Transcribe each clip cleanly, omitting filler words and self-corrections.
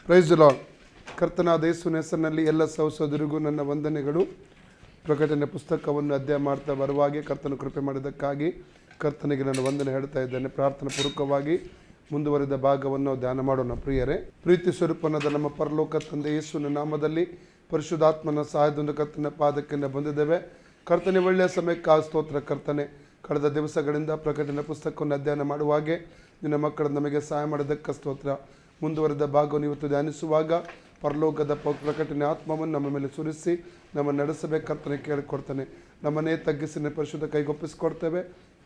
Price the lord. ಕರ್ತನಾದ ಯೇಸುವಿನ ಹೆಸರಿನಲ್ಲಿ ಎಲ್ಲ ಸಹೋದರರಿಗೂ ನನ್ನ ವಂದನೆಗಳು. ಪ್ರಕಟಣೆ ಪುಸ್ತಕವನ್ನು ಅಧ್ಯಯನ ಮಾಡ್ತಾ ಬರುವಾಗೆ ಕರ್ತನ ಕೃಪೆ ಮಾಡಿದ್ದಕ್ಕಾಗಿ ಕರ್ತನಿಗೆ ನಾನು ವಂದನೆ ಹೇಳ್ತಾ ಇದ್ದೇನೆ. ಪ್ರಾರ್ಥನಾ ಪೂರ್ವಕವಾಗಿ ಮುಂದುವರೆದ ಭಾಗವನ್ನು ಧ್ಯಾನ ಮಾಡೋಣ. ಪ್ರಿಯರೇ, ಪ್ರೀತಿ ಸ್ವರೂಪನಾದ ನಮ್ಮ ಪರಲೋಕ ತಂದೆ ಯೇಸುವಿನ ನಾಮದಲ್ಲಿ ಪರಿಶುದ್ಧಾತ್ಮನ ಸಹಾಯದಿಂದ ಕರ್ತನ ಪಾದಕ್ಕೆ ಬಂದಿದ್ದೇವೆ. ಕರ್ತನೆ ಒಳ್ಳೆಯ ಸಮಯಕ್ಕೆ ಸ್ತೋತ್ರ. ಕರ್ತನೆ, ಕಳೆದ ದಿವಸಗಳಿಂದ ಪ್ರಕಟಣೆ ಪುಸ್ತಕವನ್ನು ಅಧ್ಯಯನ ಮಾಡುವಾಗೆ ನಿನ್ನ ಮಕ್ಕಳು ನಮಗೆ ಸಹಾಯ ಮಾಡೋದಕ್ಕೆ ಸ್ತೋತ್ರ. ಮುಂದುವರೆದ ಭಾಗವನ್ನು ಇವತ್ತು ಧ್ಯಾನಿಸುವಾಗ ಪರಲೋಕದ ಪ್ರಕಟಣೆ ಆತ್ಮವನ್ನು ನಮ್ಮ ಮೇಲೆ ಸುರಿಸಿ ನಮ್ಮ ನಡೆಸಬೇಕು ಕರ್ತನೆ ಕೇಳಿಕೊಡ್ತಾನೆ. ನಮ್ಮನ್ನೇ ತಗ್ಗಿಸಿ ಪರಿಶುದ್ಧ ಕೈಗೊಪ್ಪಿಸಿಕೊಡ್ತೇವೆ.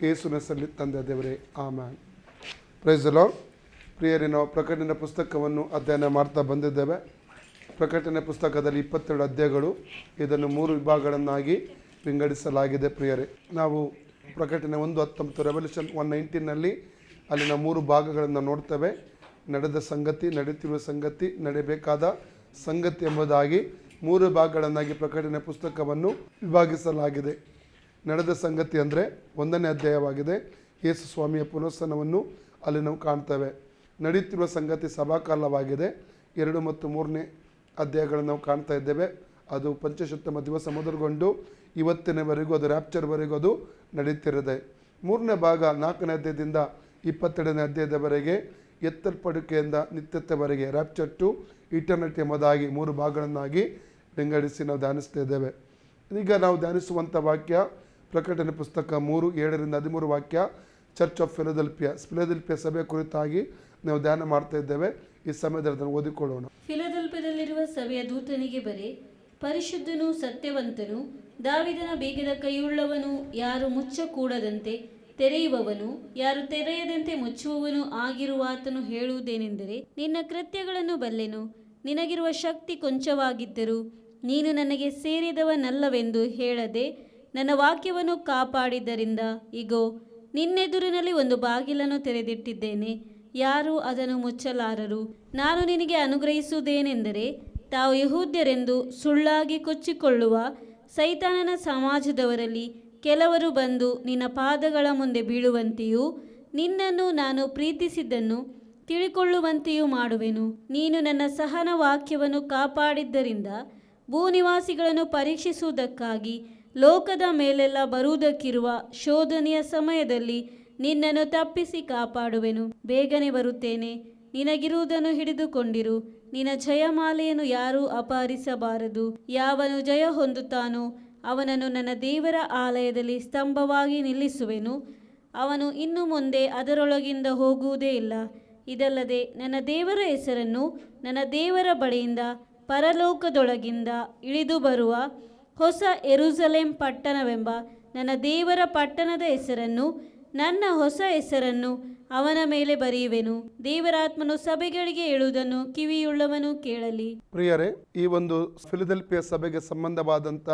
ಯೇಸುವಿನ ಹೆಸರಲ್ಲಿ ತಂದೆ ದೇವರೇ, ಆಮೆನ್. Price the lord. ಪ್ರಿಯರೇ, ನಾವು ಪ್ರಕಟಣೆ ಪುಸ್ತಕವನ್ನು ಅಧ್ಯಯನ ಮಾಡ್ತಾ ಬಂದಿದ್ದೇವೆ. ಪ್ರಕಟಣೆ ಪುಸ್ತಕದಲ್ಲಿ 22 ಅಧ್ಯಾಯಗಳು. ಇದನ್ನು 3 ವಿಭಾಗಗಳನ್ನಾಗಿ ವಿಂಗಡಿಸಲಾಗಿದೆ. ಪ್ರಿಯರೇ, ನಾವು ಪ್ರಕಟಣೆ 1:19 ರೆವಲ್ಯೂಷನ್ 1:19ನಲ್ಲಿ ಅಲ್ಲಿನ 3 ಭಾಗಗಳನ್ನು ನೋಡ್ತೇವೆ. ನಡೆದ ಸಂಗತಿ, ನಡೀತಿರುವ ಸಂಗತಿ, ನಡೆಯಬೇಕಾದ ಸಂಗತಿ ಎಂಬುದಾಗಿ 3 ಭಾಗಗಳನ್ನಾಗಿ ಪ್ರಕಟಣೆ ಪುಸ್ತಕವನ್ನು ವಿಭಾಗಿಸಲಾಗಿದೆ. ನಡೆದ ಸಂಗತಿ ಅಂದರೆ 1ನೇ ಅಧ್ಯಾಯವಾಗಿದೆ. ಯೇಸು ಸ್ವಾಮಿಯ ಪುನರುತ್ಥಾನವನ್ನು ಅಲ್ಲಿ ನಾವು ಕಾಣ್ತೇವೆ. ನಡೀತಿರುವ ಸಂಗತಿ ಸಭಾಕಾಲವಾಗಿದೆ. 2 ಮತ್ತು 3ನೇ ಅಧ್ಯಾಯಗಳನ್ನು ನಾವು ಕಾಣ್ತಾ ಇದ್ದೇವೆ. ಅದು ಪಂಚಶತಮ ದಿವಸ ಮೊದಲುಗೊಂಡು ಇವತ್ತಿನವರೆಗೂ, ಅದು ರ್ಯಾಪ್ಚರ್ವರೆಗೂ ಅದು ನಡೀತಿರುತ್ತೆ. 3ನೇ ಭಾಗ 4ನೇ ಅಧ್ಯಾಯದಿಂದ 22ನೇ ಅಧ್ಯಾಯದವರೆಗೆ ಎತ್ತಲ್ಪಡುವಿಕೆಯಿಂದ ನಿತ್ಯತ್ವವರೆಗೆ, ರ್ಯಾಪ್ಚರ್ ಟು ಇಟರ್ನಿಟಿ ಎಂಬುದಾಗಿ 3 ಭಾಗಗಳನ್ನಾಗಿ ವಿಂಗಡಿಸಿ ನಾವು ಧ್ಯಾನಿಸ್ತಾ ಇದ್ದೇವೆ. ಈಗ ನಾವು ಧ್ಯಾನಿಸುವಂಥ ವಾಕ್ಯ ಪ್ರಕಟಣೆ ಪುಸ್ತಕ 3:7-13 ವಾಕ್ಯ, ಚರ್ಚ್ ಆಫ್ ಫಿಲದೆಲ್ಫಿಯಾ ಸಭೆ ಕುರಿತಾಗಿ ನಾವು ಧ್ಯಾನ ಮಾಡ್ತಾ ಇದ್ದೇವೆ. ಈ ಸಮಯದಲ್ಲಿ ಅದನ್ನು ಓದಿಕೊಳ್ಳೋಣ. ಫಿಲದೆಲ್ಫಿಯದಲ್ಲಿರುವ ಸಭೆಯ ದೂತನಿಗೆ ಬರೆ, ಪರಿಶುದ್ಧನೂ ಸತ್ಯವಂತನು, ದಾವೀದನ ಬೇಗದ ಕೈಯುಳ್ಳವನು, ಯಾರು ಮುಚ್ಚಕೂಡದಂತೆ ತೆರೆಯುವವನು, ಯಾರು ತೆರೆಯದಂತೆ ಮುಚ್ಚುವವನು ಆಗಿರುವಾತನು ಹೇಳುವುದೇನೆಂದರೆ, ನಿನ್ನ ಕೃತ್ಯಗಳನ್ನು ಬಲ್ಲೆನು, ನಿನಗಿರುವ ಶಕ್ತಿ ಕೊಂಚವಾಗಿದ್ದರೂ ನೀನು ನನಗೆ ಸೇರಿದವನಲ್ಲವೆಂದು ಹೇಳದೆ ನನ್ನ ವಾಕ್ಯವನ್ನು ಕಾಪಾಡಿದ್ದರಿಂದ ಇಗೋ, ನಿನ್ನೆದುರಿನಲ್ಲಿ ಒಂದು ಬಾಗಿಲನ್ನು ತೆರೆದಿಟ್ಟಿದ್ದೇನೆ, ಯಾರೂ ಅದನ್ನು ಮುಚ್ಚಲಾರರು. ನಾನು ನಿನಗೆ ಅನುಗ್ರಹಿಸುವುದೇನೆಂದರೆ, ತಾವು ಯಹೂದ್ಯರೆಂದು ಸುಳ್ಳಾಗಿ ಕೊಚ್ಚಿಕೊಳ್ಳುವ ಸೈತಾನನ ಸಮಾಜದವರಲ್ಲಿ ಕೆಲವರು ಬಂದು ನಿನ್ನ ಪಾದಗಳ ಮುಂದೆ ಬೀಳುವಂತೆಯೂ ನಿನ್ನನ್ನು ನಾನು ಪ್ರೀತಿಸಿದ್ದನ್ನು ತಿಳಿಕೊಳ್ಳುವಂತೆಯೂ ಮಾಡುವೆನು. ನೀನು ನನ್ನ ಸಹನ ವಾಕ್ಯವನ್ನು ಕಾಪಾಡಿದ್ದರಿಂದ ಭೂನಿವಾಸಿಗಳನ್ನು ಪರೀಕ್ಷಿಸುವುದಕ್ಕಾಗಿ ಲೋಕದ ಮೇಲೆಲ್ಲ ಬರುವುದಕ್ಕಿರುವ ಶೋಧನೆಯ ಸಮಯದಲ್ಲಿ ನಿನ್ನನ್ನು ತಪ್ಪಿಸಿ ಕಾಪಾಡುವೆನು. ಬೇಗನೆ ಬರುತ್ತೇನೆ. ನಿನಗಿರುವುದನ್ನು ಹಿಡಿದುಕೊಂಡಿರು. ನಿನ್ನ ಜಯಮಾಲೆಯನ್ನು ಯಾರೂ ಅಪಹರಿಸಬಾರದು. ಯಾವನು ಜಯ ಹೊಂದುತ್ತಾನೋ ಅವನನ್ನು ನನ್ನ ದೇವರ ಆಲಯದಲ್ಲಿ ಸ್ತಂಭವಾಗಿ ನಿಲ್ಲಿಸುವೆನು. ಅವನು ಇನ್ನು ಮುಂದೆ ಅದರೊಳಗಿಂದ ಹೋಗುವುದೇ ಇಲ್ಲ. ಇದಲ್ಲದೆ ನನ್ನ ದೇವರ ಹೆಸರನ್ನು, ನನ್ನ ದೇವರ ಬಳಿಯಿಂದ ಪರಲೋಕದೊಳಗಿಂದ ಇಳಿದು ಬರುವ ಹೊಸ ಯೆರೂಸಲೇಮ್ ಪಟ್ಟಣವೆಂಬ ನನ್ನ ದೇವರ ಪಟ್ಟಣದ ಹೆಸರನ್ನು, ನನ್ನ ಹೊಸ ಹೆಸರನ್ನು ಅವನ ಮೇಲೆ ಬರೆಯುವೆನು. ದೇವರಾತ್ಮನು ಸಭೆಗಳಿಗೆ ಹೇಳುವುದನ್ನು ಕಿವಿಯುಳ್ಳವನು ಕೇಳಲಿ. ಪ್ರಿಯರೇ, ಈ ಒಂದು ಫಿಲದೆಲ್ಫಿಯಾ ಸಭೆಗೆ ಸಂಬಂಧವಾದಂಥ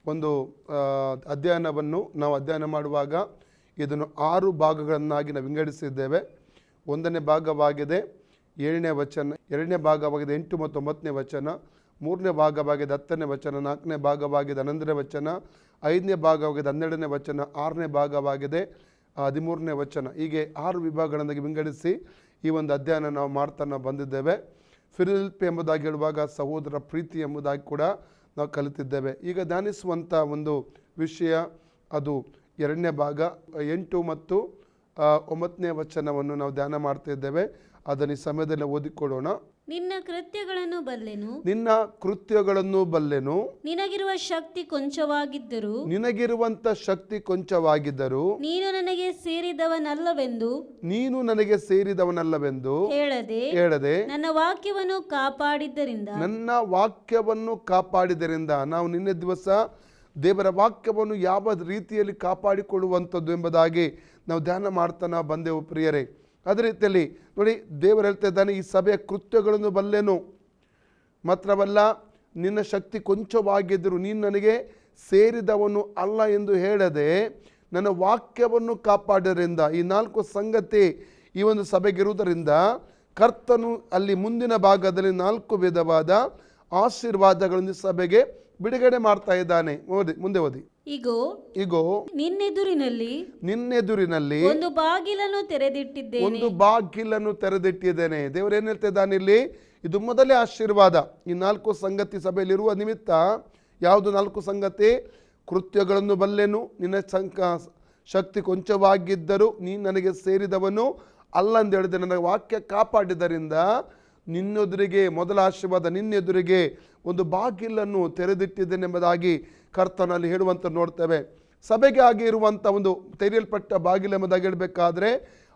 ಒಂದು ಅಧ್ಯಯನವನ್ನು ನಾವು ಅಧ್ಯಯನ ಮಾಡುವಾಗ ಇದನ್ನು 6 ಭಾಗಗಳನ್ನಾಗಿ ನಾವು ವಿಂಗಡಿಸಿದ್ದೇವೆ. 1ನೇ ಭಾಗವಾಗಿದೆ 7ನೇ ವಚನ, 2ನೇ ಭಾಗವಾಗಿದೆ 8 ಮತ್ತು 9ನೇ ವಚನ, 3ನೇ ಭಾಗವಾಗಿದೆ 10ನೇ ವಚನ, 4ನೇ ಭಾಗವಾಗಿದೆ 11ನೇ ವಚನ, 5ನೇ ಭಾಗವಾಗಿದೆ 12ನೇ ವಚನ, 6ನೇ ಭಾಗವಾಗಿದೆ 13ನೇ ವಚನ. ಹೀಗೆ 6 ವಿಭಾಗಗಳನ್ನಾಗಿ ವಿಂಗಡಿಸಿ ಈ ಒಂದು ಅಧ್ಯಯನ ನಾವು ಮಾಡ್ತಾ ಬಂದಿದ್ದೇವೆ. ಫಿಲದೆಲ್ಫಿಯಾ ಎಂಬುದಾಗಿ ಹೇಳುವಾಗ ಸಹೋದರ ಪ್ರೀತಿ ಎಂಬುದಾಗಿ ಕೂಡ ನಾವು ಕಲಿತಿದ್ದೇವೆ. ಈಗ ಧ್ಯಾನಿಸುವಂಥ ಒಂದು ವಿಷಯ ಅದು 2ನೇ ಭಾಗ 8 ಮತ್ತು 9ನೇ ವಚನವನ್ನು ನಾವು ಧ್ಯಾನ ಮಾಡ್ತಾ ಇದ್ದೇವೆ. ಅದನ್ನು ಈ ಸಮಯದಲ್ಲಿ ಓದಿಕೊಳ್ಳೋಣ. ನಿನ್ನ ಕೃತ್ಯಗಳನ್ನು ಬಲ್ಲೆನು, ನಿನ್ನ ಕೃತ್ಯಗಳನ್ನು ಬಲ್ಲೆನು, ನಿನಗಿರುವ ಶಕ್ತಿ ಕೊಂಚವಾಗಿದ್ದರೂ, ನಿನಗಿರುವಂತ ಶಕ್ತಿ ಕೊಂಚವಾಗಿದ್ದರೂ ನೀನು ನನಗೆ ಸೇರಿದವನಲ್ಲವೆಂದು, ನೀನು ನನಗೆ ಸೇರಿದವನಲ್ಲವೆಂದು ಹೇಳದೆ ನನ್ನ ವಾಕ್ಯವನ್ನು ಕಾಪಾಡಿದ್ದರಿಂದ, ನನ್ನ ವಾಕ್ಯವನ್ನು ಕಾಪಾಡಿದ್ದರಿಂದ. ನಾವು ನಿನ್ನೆ ದಿವಸ ದೇವರ ವಾಕ್ಯವನ್ನು ಯಾವ ರೀತಿಯಲ್ಲಿ ಕಾಪಾಡಿಕೊಳ್ಳುವಂಥದ್ದು ಎಂಬುದಾಗಿ ನಾವು ಧ್ಯಾನ ಮಾಡ್ತಾ ಬಂದೆವು. ಪ್ರಿಯರೇ, ಅದೇ ರೀತಿಯಲ್ಲಿ ನೋಡಿ, ದೇವರು ಹೇಳ್ತಾ ಇದ್ದಾನೆ, ಈ ಸಭೆಯ ಕೃತ್ಯಗಳನ್ನು ಬಲ್ಲೆನು, ಮಾತ್ರವಲ್ಲ ನಿನ್ನ ಶಕ್ತಿ ಕೊಂಚವಾಗಿದ್ದರೂ ನೀನು ನನಗೆ ಸೇರಿದವನು ಅಲ್ಲ ಎಂದು ಹೇಳದೆ ನನ್ನ ವಾಕ್ಯವನ್ನು ಕಾಪಾಡೋದ್ರಿಂದ. ಈ 4 ಸಂಗತಿ ಈ ಒಂದು ಸಭೆಗಿರುವುದರಿಂದ ಕರ್ತನು ಅಲ್ಲಿ ಮುಂದಿನ ಭಾಗದಲ್ಲಿ 4 ವಿಧವಾದ ಆಶೀರ್ವಾದಗಳನ್ನು ಸಭೆಗೆ ಬಿಡುಗಡೆ ಮಾಡ್ತಾ ಇದ್ದಾನೆ. ಮುಂದೆ ಓದಿ. ಇಗೋ ನಿನ್ನೆದುರಿನಲ್ಲಿ ಒಂದು ಬಾಗಿಲನ್ನು ತೆರೆದಿಟ್ಟಿದ್ದೇನೆ. ದೇವರು ಏನ್ ಹೇಳ್ತಾ ಇದ್ದಾನೆ ಇಲ್ಲಿ? ಇದು ಮೊದಲೇ ಆಶೀರ್ವಾದ. ಈ 4 ಸಂಗತಿ ಸಭೆಯಲ್ಲಿರುವ ನಿಮಿತ್ತ ಯಾವುದು 4 ಸಂಗತಿ? ಕೃತ್ಯಗಳನ್ನು ಬಲ್ಲೆನು, ನಿನ್ನ ಶಕ್ತಿ ಕೊಂಚವಾಗಿದ್ದರೂ ನೀ ನನಗೆ ಸೇರಿದವನು ಅಲ್ಲಂದು ಹೇಳಿದೆ. ನನ್ನ ವಾಕ್ಯ ಕಾಪಾಡಿದ್ದರಿಂದ ನಿನ್ನೆದುರಿಗೆ ಮೊದಲ ಆಶೀರ್ವಾದ, ನಿನ್ನೆದುರಿಗೆ ಒಂದು ಬಾಗಿಲನ್ನು ತೆರೆದಿಟ್ಟಿದ್ದೇನೆಂಬುದಾಗಿ ಕರ್ತನಲ್ಲಿ ಹೇಳುವಂತ ನೋಡ್ತೇವೆ. ಸಭೆಗೆ ಆಗಿರುವಂಥ ಒಂದು ತೆರೆಯಲ್ಪಟ್ಟ ಬಾಗಿಲೆಂಬುದಾಗಿ ಹೇಳಬೇಕಾದ್ರೆ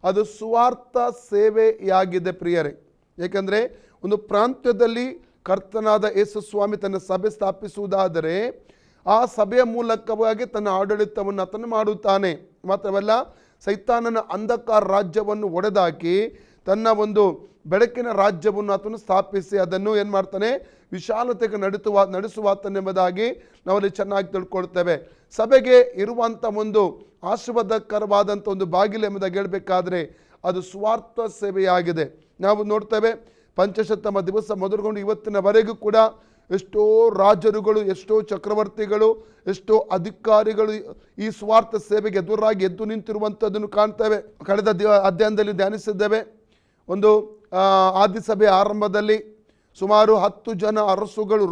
ಅದು ಸುವಾರ್ಥ ಸೇವೆಯಾಗಿದೆ ಪ್ರಿಯರೇ. ಏಕೆಂದರೆ ಒಂದು ಪ್ರಾಂತ್ಯದಲ್ಲಿ ಕರ್ತನಾದ ಯೇಸು ಸ್ವಾಮಿ ತನ್ನ ಸಭೆ ಸ್ಥಾಪಿಸುವುದಾದರೆ ಆ ಸಭೆಯ ಮೂಲಕವಾಗಿ ತನ್ನ ಆಡಳಿತವನ್ನು ಆತನು ಮಾಡುತ್ತಾನೆ. ಮಾತ್ರವಲ್ಲ, ಸೈತಾನನ ಅಂಧಕಾರ ರಾಜ್ಯವನ್ನು ಒಡೆದಾಕಿ ತನ್ನ ಒಂದು ಬೆಳಕಿನ ರಾಜ್ಯವನ್ನು ಆತನು ಸ್ಥಾಪಿಸಿ ಅದನ್ನು ಏನು ಮಾಡ್ತಾನೆ? ವಿಶಾಲತೆಗೆ ನಡೆಸುವಾತನೆಂಬುದಾಗಿ ನಾವಲ್ಲಿ ಚೆನ್ನಾಗಿ ತಿಳ್ಕೊಳ್ತೇವೆ. ಸಭೆಗೆ ಇರುವಂಥ ಒಂದು ಆಶೀರ್ವಾದಕರವಾದಂಥ ಒಂದು ಬಾಗಿಲು ಎಂಬುದಾಗಿ ಹೇಳಬೇಕಾದ್ರೆ ಅದು ಸ್ವಾರ್ಥ ಸೇವೆಯಾಗಿದೆ. ನಾವು ನೋಡ್ತೇವೆ, ಪಂಚಶತಮ ದಿವಸ ಮೊದಲುಗೊಂಡು ಇವತ್ತಿನವರೆಗೂ ಕೂಡ ಎಷ್ಟೋ ರಾಜರುಗಳು, ಎಷ್ಟೋ ಚಕ್ರವರ್ತಿಗಳು, ಎಷ್ಟೋ ಅಧಿಕಾರಿಗಳು ಈ ಸ್ವಾರ್ಥ ಸೇವೆಗೆ ಎದುರಾಗಿ ಎದ್ದು ನಿಂತಿರುವಂಥದ್ದನ್ನು ಕಾಣ್ತೇವೆ. ಕಳೆದ ಅಧ್ಯಯನದಲ್ಲಿ ಧ್ಯಾನಿಸಿದ್ದೇವೆ. ಒಂದು ಆದಿಸಭೆ ಆರಂಭದಲ್ಲಿ ಸುಮಾರು 10 ಜನ ಅರಸುಗಳು,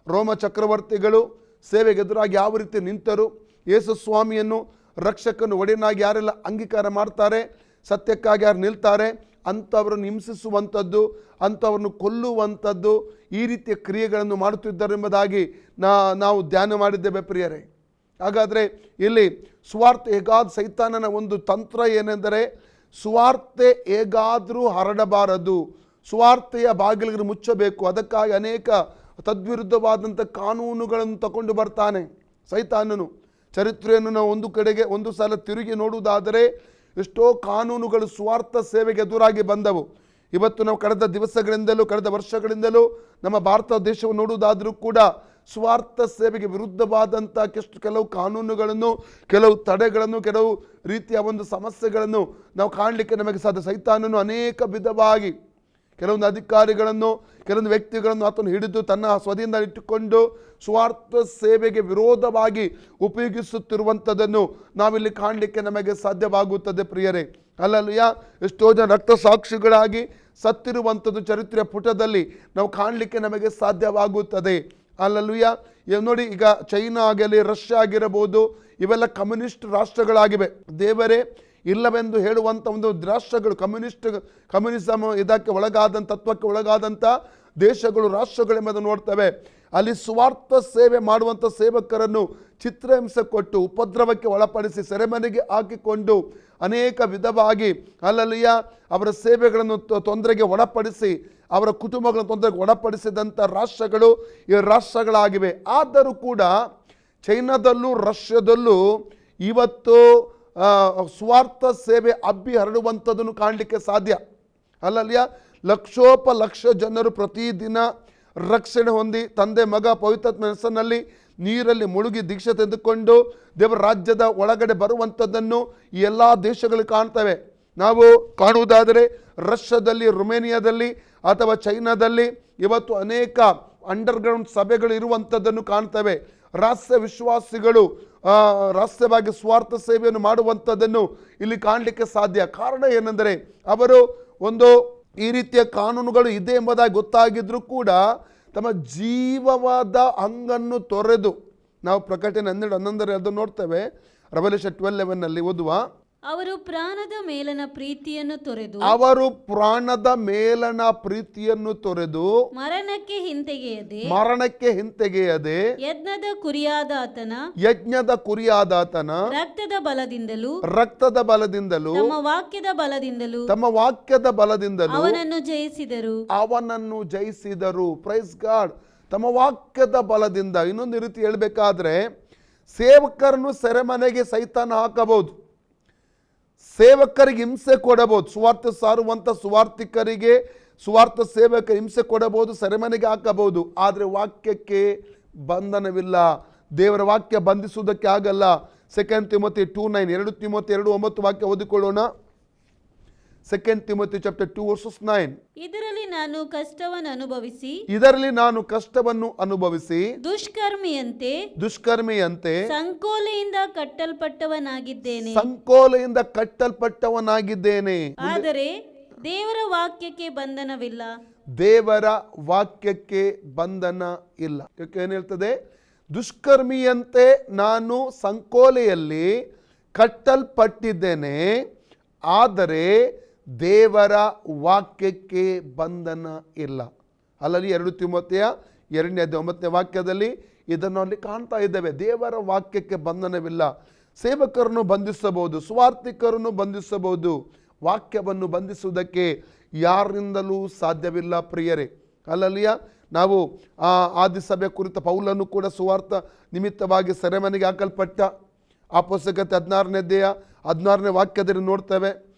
ರೋಮ ಚಕ್ರವರ್ತಿಗಳು ಸೇವೆಗೆ ಎದುರಾಗಿ ಯಾವ ರೀತಿ ನಿಂತರು, ಯೇಸು ಸ್ವಾಮಿಯನ್ನು ರಕ್ಷಕನು ಒಡೆಯನಾಗಿ ಯಾರೆಲ್ಲ ಅಂಗೀಕಾರ ಮಾಡ್ತಾರೆ, ಸತ್ಯಕ್ಕಾಗಿ ಯಾರು ನಿಲ್ತಾರೆ ಅಂಥವ್ರನ್ನು ಹಿಂಸಿಸುವಂಥದ್ದು, ಅಂಥವ್ರನ್ನು ಕೊಲ್ಲುವಂಥದ್ದು, ಈ ರೀತಿಯ ಕ್ರಿಯೆಗಳನ್ನು ಮಾಡುತ್ತಿದ್ದಾರೆಂಬುದಾಗಿ ನಾವು ಧ್ಯಾನ ಮಾಡಿದ್ದೇವೆ ಪ್ರಿಯರೇ. ಹಾಗಾದರೆ ಇಲ್ಲಿ ಸ್ವಾರ್ಥ ಹೇಗಾದ ಸೈತಾನನ ಒಂದು ತಂತ್ರ ಏನೆಂದರೆ ಸ್ವಾರ್ಥ ಹೇಗಾದರೂ ಹರಡಬಾರದು, ಸ್ವಾರ್ಥೆಯ ಬಾಗಿಲಿಗೆ ಮುಚ್ಚಬೇಕು. ಅದಕ್ಕಾಗಿ ಅನೇಕ ತದ್ವಿರುದ್ಧವಾದಂಥ ಕಾನೂನುಗಳನ್ನು ತಗೊಂಡು ಬರ್ತಾನೆ ಸೈತಾನನು. ಚರಿತ್ರೆಯನ್ನು ನಾವು ಒಂದು ಸಲ ತಿರುಗಿ ನೋಡುವುದಾದರೆ ಎಷ್ಟೋ ಕಾನೂನುಗಳು ಸ್ವಾರ್ಥ ಸೇವೆಗೆ ಎದುರಾಗಿ ಬಂದವು. ಇವತ್ತು ನಾವು ಕಳೆದ ದಿವಸಗಳಿಂದಲೂ ಕಳೆದ ವರ್ಷಗಳಿಂದಲೂ ನಮ್ಮ ಭಾರತ ದೇಶವನ್ನು ನೋಡುವುದಾದರೂ ಕೂಡ ಸ್ವಾರ್ಥ ಸೇವೆಗೆ ವಿರುದ್ಧವಾದಂಥ ಕೆಲವು ಕಾನೂನುಗಳನ್ನು, ಕೆಲವು ತಡೆಗಳನ್ನು, ಕೆಲವು ರೀತಿಯ ಒಂದು ಸಮಸ್ಯೆಗಳನ್ನು ನಾವು ಕಾಣಲಿಕ್ಕೆ ನಮಗೆ ಸಾಧ್ಯ. ಸೈತಾನನು ಅನೇಕ ವಿಧವಾಗಿ ಕೆಲವೊಂದು ಅಧಿಕಾರಿಗಳನ್ನು, ಕೆಲವೊಂದು ವ್ಯಕ್ತಿಗಳನ್ನು ಆತನು ಹಿಡಿದು ತನ್ನ ಸ್ವದಿಂದ ಇಟ್ಟುಕೊಂಡು ಸ್ವಾರ್ಥ ಸೇವೆಗೆ ವಿರೋಧವಾಗಿ ಉಪಯೋಗಿಸುತ್ತಿರುವಂಥದ್ದನ್ನು ನಾವಿಲ್ಲಿ ಕಾಣಲಿಕ್ಕೆ ನಮಗೆ ಸಾಧ್ಯವಾಗುತ್ತದೆ ಪ್ರಿಯರೇ. ಅಲ್ಲಲ್ಯ ಎಷ್ಟೋ ಜನ ರಕ್ತ ಸಾಕ್ಷಿಗಳಾಗಿ ಸತ್ತಿರುವಂಥದ್ದು ಚರಿತ್ರೆಯ ಪುಟದಲ್ಲಿ ನಾವು ಕಾಣಲಿಕ್ಕೆ ನಮಗೆ ಸಾಧ್ಯವಾಗುತ್ತದೆ. ಅಲ್ಲಲ್ಯ ನೋಡಿ, ಈಗ ಚೈನಾ ಆಗಲಿ, ರಷ್ಯಾ ಆಗಿರಬಹುದು, ಇವೆಲ್ಲ ಕಮ್ಯುನಿಸ್ಟ್ ರಾಷ್ಟ್ರಗಳಾಗಿವೆ. ದೇವರೇ ಇಲ್ಲವೆಂದು ಹೇಳುವಂಥ ಒಂದು ರಾಷ್ಟ್ರಗಳು, ಕಮ್ಯುನಿಸಮ್ ಇದಕ್ಕೆ ಒಳಗಾದಂಥ ತತ್ವಕ್ಕೆ ಒಳಗಾದಂಥ ದೇಶಗಳು, ರಾಷ್ಟ್ರಗಳೆಂಬುದನ್ನು ನೋಡ್ತೇವೆ. ಅಲ್ಲಿ ಸ್ವಾರ್ಥ ಸೇವೆ ಮಾಡುವಂಥ ಸೇವಕರನ್ನು ಚಿತ್ರಹಿಂಸೆ ಕೊಟ್ಟು ಉಪದ್ರವಕ್ಕೆ ಒಳಪಡಿಸಿ ಸೆರೆಮನೆಗೆ ಹಾಕಿಕೊಂಡು ಅನೇಕ ವಿಧವಾಗಿ ಅಲ್ಲಲ್ಲಿಯ ಅವರ ಸೇವೆಗಳನ್ನು ತೊಂದರೆಗೆ ಒಳಪಡಿಸಿ ಅವರ ಕುಟುಂಬಗಳನ್ನು ತೊಂದರೆಗೆ ಒಳಪಡಿಸಿದಂಥ ರಾಷ್ಟ್ರಗಳು ಈ ರಾಷ್ಟ್ರಗಳಾಗಿವೆ. ಆದರೂ ಕೂಡ ಚೈನಾದಲ್ಲೂ ರಷ್ಯಾದಲ್ಲೂ ಇವತ್ತು ಸ್ವಾರ್ಥ ಸೇವೆ ಹಬ್ಬಿ ಹರಡುವಂಥದ್ದನ್ನು ಕಾಣಲಿಕ್ಕೆ ಸಾಧ್ಯ. ಅಲ್ಲಲ್ಲಿಯ ಲಕ್ಷೋಪಲಕ್ಷ ಜನರು ಪ್ರತಿದಿನ ರಕ್ಷಣೆ ಹೊಂದಿ ತಂದೆ ಮಗ ಪವಿತ್ರಾತ್ಮ ಹೆಸರಿನಲ್ಲಿ ನೀರಲ್ಲಿ ಮುಳುಗಿ ದೀಕ್ಷೆ ತೆಗೆದುಕೊಂಡು ದೇವರ ರಾಜ್ಯದ ಒಳಗಡೆ ಬರುವಂಥದ್ದನ್ನು ಈ ಎಲ್ಲ ದೇಶಗಳು ಕಾಣ್ತವೆ. ನಾವು ಕಾಣುವುದಾದರೆ ರಷ್ಯಾದಲ್ಲಿ, ರೊಮೇನಿಯಾದಲ್ಲಿ ಅಥವಾ ಚೈನಾದಲ್ಲಿ ಇವತ್ತು ಅನೇಕ ಅಂಡರ್ಗ್ರೌಂಡ್ ಸಭೆಗಳು ಇರುವಂಥದ್ದನ್ನು ಕಾಣ್ತವೆ. ರಹಸ್ಯ ವಿಶ್ವಾಸಿಗಳು ರಹಸ್ಯವಾಗಿ ಸ್ವಾರ್ಥ ಸೇವೆಯನ್ನು ಮಾಡುವಂಥದ್ದನ್ನು ಇಲ್ಲಿ ಕಾಣಲಿಕ್ಕೆ ಸಾಧ್ಯ. ಕಾರಣ ಏನೆಂದರೆ ಅವರು ಒಂದು ಈ ರೀತಿಯ ಕಾನೂನುಗಳು ಇದೆ ಎಂಬುದಾಗಿ ಗೊತ್ತಾಗಿದ್ರೂ ಕೂಡ ತಮ್ಮ ಜೀವವಾದ ಹಂಗನ್ನು ತೊರೆದು, ನಾವು ಪ್ರಕಟಣೆ 12:11 ಅದನ್ನು ನೋಡ್ತೇವೆ. ರೆವಲ್ಯೂಷನ್ 12:11 ಓದುವ, ಅವರು ಪ್ರಾಣದ ಮೇಲನ ಪ್ರೀತಿಯನ್ನು ತೊರೆದು ಮರಣಕ್ಕೆ ಹಿಂತೆಗೆಯದೆ ಯಜ್ಞದ ಕುರಿಯಾದಾತನ ರಕ್ತದ ಬಲದಿಂದಲೂ ತಮ್ಮ ವಾಕ್ಯದ ಬಲದಿಂದಲೂ ಅವನನ್ನು ಜಯಿಸಿದರು. Praise God. ತಮ್ಮ ವಾಕ್ಯದ ಬಲದಿಂದ. ಇನ್ನೊಂದು ರೀತಿ ಹೇಳ್ಬೇಕಾದ್ರೆ ಸೇವಕರನ್ನು ಸೆರೆಮನೆಗೆ ಸೈತಾನ ಹಾಕಬಹುದು, ಸೇವಕರಿಗೆ ಹಿಂಸೆ ಕೊಡಬಹುದು. ಸುವಾರ್ತೆ ಸಾರುವಂಥ ಸುವಾರ್ತಿಕರಿಗೆ, ಸುವಾರ್ಥ ಸೇವಕ ಹಿಂಸೆ ಕೊಡಬಹುದು, ಸೆರೆಮನೆಗೆ ಹಾಕಬಹುದು. ಆದರೆ ವಾಕ್ಯಕ್ಕೆ ಬಂಧನವಿಲ್ಲ. ದೇವರ ವಾಕ್ಯ ಬಂಧಿಸುವುದಕ್ಕೆ ಆಗಲ್ಲ. 2 ತಿಮೋಥಿ 2:9, 2 ತಿಮೋಥಿ 2:9 ವಾಕ್ಯ ಓದಿಕೊಳ್ಳೋಣ. 2 ತಿಮೋಥಿ ಚಾಪ್ಟರ್ 2 ವರ್ಸಸ್ 9. ಇದರಲ್ಲಿ ನಾನು ಕಷ್ಟವನ್ನು ಅನುಭವಿಸಿ ದುಷ್ಕರ್ಮಿಯಂತೆ ಸಂಕೋಲೆಯಿಂದ ಕಟ್ಟಲ್ಪಟ್ಟವನಾಗಿದ್ದೇನೆ. ಆದರೆ ದೇವರ ವಾಕ್ಯಕ್ಕೆ ಬಂಧನವಿಲ್ಲ. ದೇವರ ವಾಕ್ಯಕ್ಕೆ ಬಂಧನ ಇಲ್ಲ. ಯಾಕೆ ಏನು ಹೇಳ್ತದೆ? ದುಷ್ಕರ್ಮಿಯಂತೆ ನಾನು ಸಂಕೋಲೆಯಲ್ಲಿ ಕಟ್ಟಲ್ಪಟ್ಟಿದ್ದೇನೆ, ಆದರೆ ದೇವರ ವಾಕ್ಯಕ್ಕೆ ಬಂಧನ ಇಲ್ಲ. ಅಲ್ಲಲ್ಲಿ 2 ತಿಮೋಥೆಯ 2:9 ವಾಕ್ಯದಲ್ಲಿ ಇದನ್ನು ಅಲ್ಲಿ ಕಾಣ್ತಾ ಇದ್ದೇವೆ. ದೇವರ ವಾಕ್ಯಕ್ಕೆ ಬಂಧನವಿಲ್ಲ. ಸೇವಕರನ್ನು ಬಂಧಿಸಬಹುದು, ಸುವಾರ್ತಿಕರನ್ನು ಬಂಧಿಸಬಹುದು, ವಾಕ್ಯವನ್ನು ಬಂಧಿಸುವುದಕ್ಕೆ ಯಾರಿಂದಲೂ ಸಾಧ್ಯವಿಲ್ಲ ಪ್ರಿಯರೇ. ಅಲ್ಲಲ್ಲಿಯ ನಾವು ಆದಿಸಭೆ ಕುರಿತ ಪೌಲನು ಕೂಡ ಸುವಾರ್ಥ ನಿಮಿತ್ತವಾಗಿ ಸೆರೆಮನೆಗೆ ಹಾಕಲ್ಪಟ್ಟ. ಅಪೊಸ್ತಲಗೀತೆ 16ನೇ ವಾಕ್ಯದಲ್ಲಿ ನೋಡ್ತೇವೆ.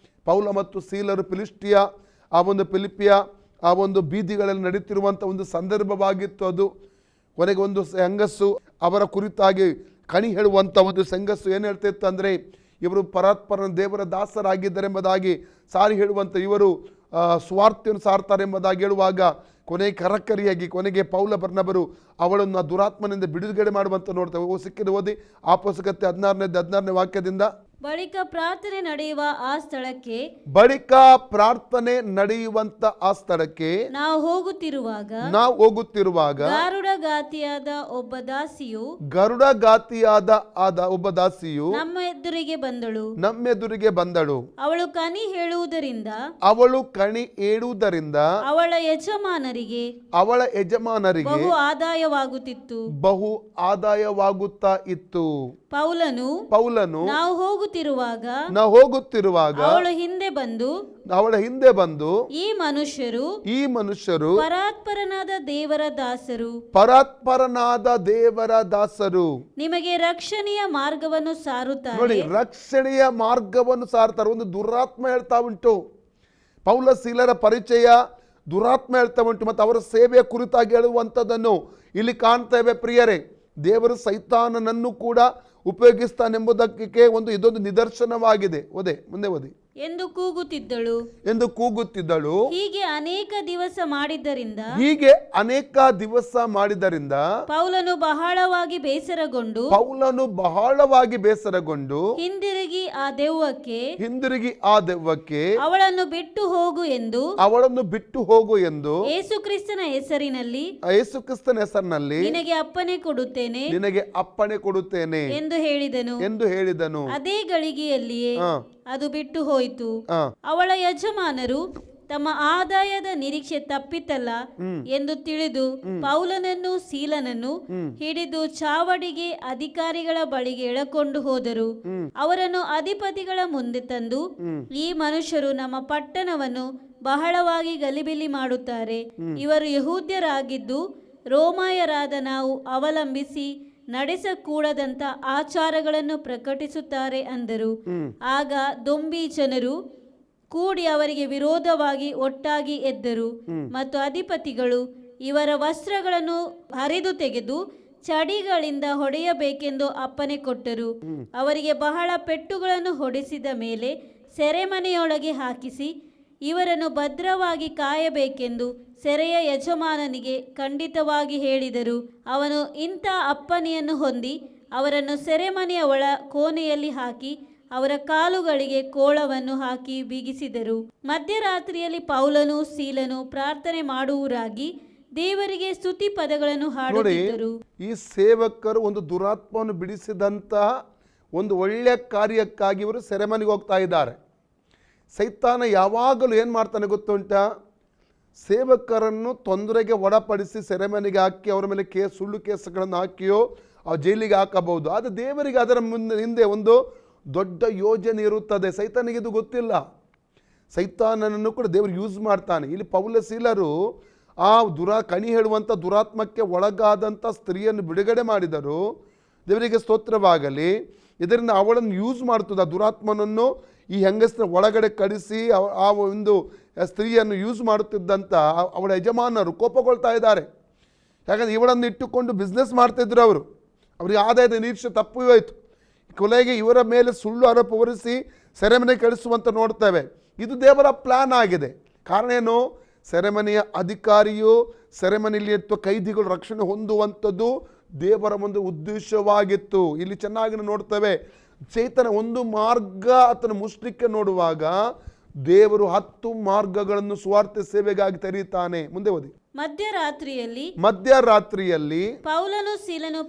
ಪೌಲ ಮತ್ತು ಸೀಲರು ಫಿಲಿಸ್ಟಿಯ ಆ ಒಂದು ಫಿಲಿಪಿಯ ಆ ಒಂದು ಬೀದಿಗಳಲ್ಲಿ ನಡೀತಿರುವಂಥ ಒಂದು ಸಂದರ್ಭವಾಗಿತ್ತು ಅದು. ಕೊನೆಗೆ ಒಂದು ಹೆಂಗಸ್ಸು ಅವರ ಕುರಿತಾಗಿ ಕಣಿ ಹೇಳುವಂಥ ಒಂದು ಹೆಂಗಸ್ಸು ಏನು ಹೇಳ್ತಿತ್ತು ಅಂದರೆ, ಇವರು ಪರಾತ್ಪರ ದೇವರ ದಾಸರಾಗಿದ್ದಾರೆ ಎಂಬುದಾಗಿ ಸಾರಿ ಹೇಳುವಂಥ ಇವರು ಸ್ವಾರ್ಥವನ್ನು ಸಾರ್ತಾರೆ ಎಂಬುದಾಗಿ ಹೇಳುವಾಗ ಕೊನೆಗೆ ಕರಕರಿಯಾಗಿ ಕೊನೆಗೆ ಪೌಲ ಬರ್ನಬರು ಅವಳನ್ನು ದುರಾತ್ಮನಿಂದ ಬಿಡುಗಡೆ ಮಾಡುವಂತ ನೋಡ್ತೇವೆ. ಸಿಕ್ಕಿದ ಓದಿ ಅಪೊಸ್ತಲಗೀತೆ 16ನೇ ವಾಕ್ಯದಿಂದ. ಬಳಿಕ ಪ್ರಾರ್ಥನೆ ನಡೆಯುವ ಆ ಸ್ಥಳಕ್ಕೆ ಆ ಸ್ಥಳಕ್ಕೆ ನಾವು ಹೋಗುತ್ತಿರುವಾಗ ಗರುಡಗಾತಿಯಾದ ಒಬ್ಬ ದಾಸಿಯು ನಮ್ಮ ಎದುರಿಗೆ ಬಂದಳು. ಅವಳು ಕಣಿ ಹೇಳುವುದರಿಂದ ಅವಳ ಯಜಮಾನರಿಗೆ ಬಹು ಆದಾಯವಾಗುತ್ತಾ ಇತ್ತು. ಪೌಲನು ನಾವು ಹೋಗುತ್ತಿರುವಾಗ ಅವಳ ಹಿಂದೆ ಬಂದು ಈ ಮನುಷ್ಯರು ಪರಾತ್ಪರನಾದ ದೇವರ ದಾಸರು ನಿಮಗೆ ರಕ್ಷಣೆಯ ಮಾರ್ಗವನ್ನು ಸಾರುತ್ತಾರೆ. ನೋಡಿ, ರಕ್ಷಣೆಯ ಮಾರ್ಗವನ್ನು ಸಾರುತ್ತಾರೆ. ಒಂದು ದುರಾತ್ಮ ಹೇಳ್ತಾ ಉಂಟು. ಪೌಲ ಸೀಲರ ಪರಿಚಯ ದುರಾತ್ಮ ಹೇಳ್ತಾ ಉಂಟು ಮತ್ತು ಅವರ ಸೇವೆಯ ಕುರಿತಾಗಿ ಹೇಳುವಂಥದ್ದನ್ನು ಇಲ್ಲಿ ಕಾಣ್ತೇವೆ ಪ್ರಿಯರೇ. ದೇವರು ಸೈತಾನನನ್ನು ಕೂಡ ಉಪಯೋಗಿಸ್ತಾನೆಂಬುದಕ್ಕೆ ಇದೊಂದು ನಿದರ್ಶನವಾಗಿದೆ. ಮುಂದೆ ಓದಿ. ಎಂದು ಕೂಗುತ್ತಿದ್ದಳು. ಹೀಗೆ ಅನೇಕ ದಿವಸ ಮಾಡಿದ್ದರಿಂದ ಪೌಲನು ಬಹಳವಾಗಿ ಬೇಸರಗೊಂಡು ಹಿಂದಿರುಗಿ ಆ ದೆವ್ವಕ್ಕೆ ಅವಳನ್ನು ಬಿಟ್ಟು ಹೋಗು ಎಂದು ಯೇಸು ಕ್ರಿಸ್ತನ ಹೆಸರಿನಲ್ಲಿ ನಿನಗೆ ಅಪ್ಪಣೆ ಕೊಡುತ್ತೇನೆ ಎಂದು ಹೇಳಿದನು. ಅದೇ ಗಳಿಗೆಯಲ್ಲಿಯೇ ಅದು ಬಿಟ್ಟು ಹೋಯಿತು. ಅವಳ ಯಜಮಾನರು ತಮ್ಮ ಆದಾಯದ ನಿರೀಕ್ಷೆ ತಪ್ಪಿತಲ್ಲ ಎಂದು ತಿಳಿದು ಪೌಲನನ್ನು ಸೀಲನನ್ನು ಹಿಡಿದು ಚಾವಡಿಗೆ ಅಧಿಕಾರಿಗಳ ಬಳಿಗೆ ಎಳಕೊಂಡು ಹೋದರು. ಅವರನ್ನು ಅಧಿಪತಿಗಳ ಮುಂದೆ ತಂದು, ಈ ಮನುಷ್ಯರು ನಮ್ಮ ಪಟ್ಟಣವನ್ನು ಬಹಳವಾಗಿ ಗಲಿಬಿಲಿ ಮಾಡುತ್ತಾರೆ. ಇವರು ಯಹೂದ್ಯರಾಗಿದ್ದು ರೋಮಾಯರಾದ ನಾವು ಅವಲಂಬಿಸಿ ನಡೆಸಕೂಡದಂತ ಆಚಾರಗಳನ್ನು ಪ್ರಕಟಿಸುತ್ತಾರೆ ಅಂದರು. ಆಗ ದೊಂಬಿ ಜನರು ಕೂಡಿ ಅವರಿಗೆ ವಿರೋಧವಾಗಿ ಒಟ್ಟಾಗಿ ಎದ್ದರು ಮತ್ತು ಅಧಿಪತಿಗಳು ಇವರ ವಸ್ತ್ರಗಳನ್ನು ಹರಿದು ತೆಗೆದು ಚಡಿಗಳಿಂದ ಹೊಡೆಯಬೇಕೆಂದು ಅಪ್ಪಣೆ ಕೊಟ್ಟರು. ಅವರಿಗೆ ಬಹಳ ಪೆಟ್ಟುಗಳನ್ನು ಹೊಡೆಸಿದ ಮೇಲೆ ಸೆರೆಮನೆಯೊಳಗೆ ಹಾಕಿಸಿ ಇವರನ್ನು ಭದ್ರವಾಗಿ ಕಾಯಬೇಕೆಂದು ಸೆರೆಯ ಯಜಮಾನನಿಗೆ ಖಂಡಿತವಾಗಿ ಹೇಳಿದರು. ಅವನು ಇಂಥ ಅಪ್ಪಣೆಯನ್ನು ಹೊಂದಿ ಅವರನ್ನು ಸೆರೆಮನೆಯ ಒಳ ಕೋಣೆಯಲ್ಲಿ ಹಾಕಿ ಅವರ ಕಾಲುಗಳಿಗೆ ಕೋಳವನ್ನು ಹಾಕಿ ಬಿಗಿಸಿದರು. ಮಧ್ಯರಾತ್ರಿಯಲ್ಲಿ ಪೌಲನು ಸೀಲನು ಪ್ರಾರ್ಥನೆ ಮಾಡುವರಾಗಿ ದೇವರಿಗೆ ಸ್ತುತಿ ಪದಗಳನ್ನು ಹಾಡುತ್ತಿದ್ದರು. ಈ ಸೇವಕರು ಒಂದು ದುರಾತ್ಮವನ್ನು ಬಿಡಿಸಿದಂತಹ ಒಂದು ಒಳ್ಳೆಯ ಕಾರ್ಯಕ್ಕಾಗಿ ಇವರು ಸೆರೆಮನೆಗೆ ಹೋಗ್ತಾ ಇದ್ದಾರೆ. ಸೈತಾನ ಯಾವಾಗಲೂ ಏನು ಮಾಡ್ತಾನೆ ಗೊತ್ತುಂಟ? ಸೇವಕರನ್ನು ತೊಂದರೆಗೆ ಒಳಪಡಿಸಿ ಸೆರೆಮನೆಗೆ ಹಾಕಿ ಅವರ ಮೇಲೆ ಸುಳ್ಳು ಕೇಸುಗಳನ್ನು ಹಾಕಿಯೋ ಜೈಲಿಗೆ ಹಾಕಬಹುದು. ಆದರೆ ದೇವರಿಗೆ ಅದರ ಹಿಂದೆ ಒಂದು ದೊಡ್ಡ ಯೋಜನೆ ಇರುತ್ತದೆ. ಸೈತಾನಿಗೆ ಇದು ಗೊತ್ತಿಲ್ಲ. ಸೈತಾನನನ್ನು ಕೂಡ ದೇವರು ಯೂಸ್ ಮಾಡ್ತಾನೆ. ಇಲ್ಲಿ ಪೌಲ ಸೀಲರು ಆ ಕಣಿ ಹೇಳುವಂಥ ದುರಾತ್ಮಕ್ಕೆ ಒಳಗಾದಂಥ ಸ್ತ್ರೀಯನ್ನು ಬಿಡುಗಡೆ ಮಾಡಿದರು. ದೇವರಿಗೆ ಸ್ತೋತ್ರವಾಗಲಿ. ಇದರಿಂದ ಅವಳನ್ನು ಯೂಸ್ ಮಾಡ್ತದೆ. ಆ ದುರಾತ್ಮನನ್ನು ಈ ಹೆಂಗಸರ ಒಳಗಡೆ ಕಳಿಸಿ ಆ ಒಂದು ಸ್ತ್ರೀಯನ್ನು ಯೂಸ್ ಮಾಡುತ್ತಿದ್ದಂಥ ಅವಳ ಯಜಮಾನರು ಕೋಪಗೊಳ್ತಾ ಇದ್ದಾರೆ. ಯಾಕಂದರೆ ಇವಳನ್ನು ಇಟ್ಟುಕೊಂಡು ಬಿಸ್ನೆಸ್ ಮಾಡ್ತಿದ್ರು. ಅವರಿಗೆ ಆದಾಯದ ನಿರೀಕ್ಷೆ ತಪ್ಪು ಹೋಯಿತು. ಕೊನೆಗೆ ಇವರ ಮೇಲೆ ಸುಳ್ಳು ಆರೋಪ ಹೊರಿಸಿ ಸೆರೆಮನೆ ಕಳಿಸುವಂತ ನೋಡ್ತೇವೆ. ಇದು ದೇವರ ಪ್ಲಾನ್ ಆಗಿದೆ. ಕಾರಣ ಏನು? ಸೆರೆಮನೆಯ ಅಧಿಕಾರಿಯು ಸೆರೆಮನೆಯಲ್ಲಿ ಕೈದಿಗಳು ರಕ್ಷಣೆ ಹೊಂದುವಂಥದ್ದು ದೇವರ ಒಂದು ಉದ್ದೇಶವಾಗಿತ್ತು. ಇಲ್ಲಿ ಚೆನ್ನಾಗಿ ನೋಡ್ತೇವೆ. ಚೈತನ್ಯ ಒಂದು ಮಾರ್ಗ ಆತನ ಮುಸ್ಲಿಕ್ಕೆ ನೋಡುವಾಗ ದೇವರು 10 ಮಾರ್ಗಗಳನ್ನು ಸುವಾರ್ತೆ ಸೇವೆಗಾಗಿ ತೆರೀತಾನೆ. ಮುಂದೆ ಓದಿ. ಮಧ್ಯರಾತ್ರಿಯಲ್ಲಿ ಪೌಲನು ಸೀಲನು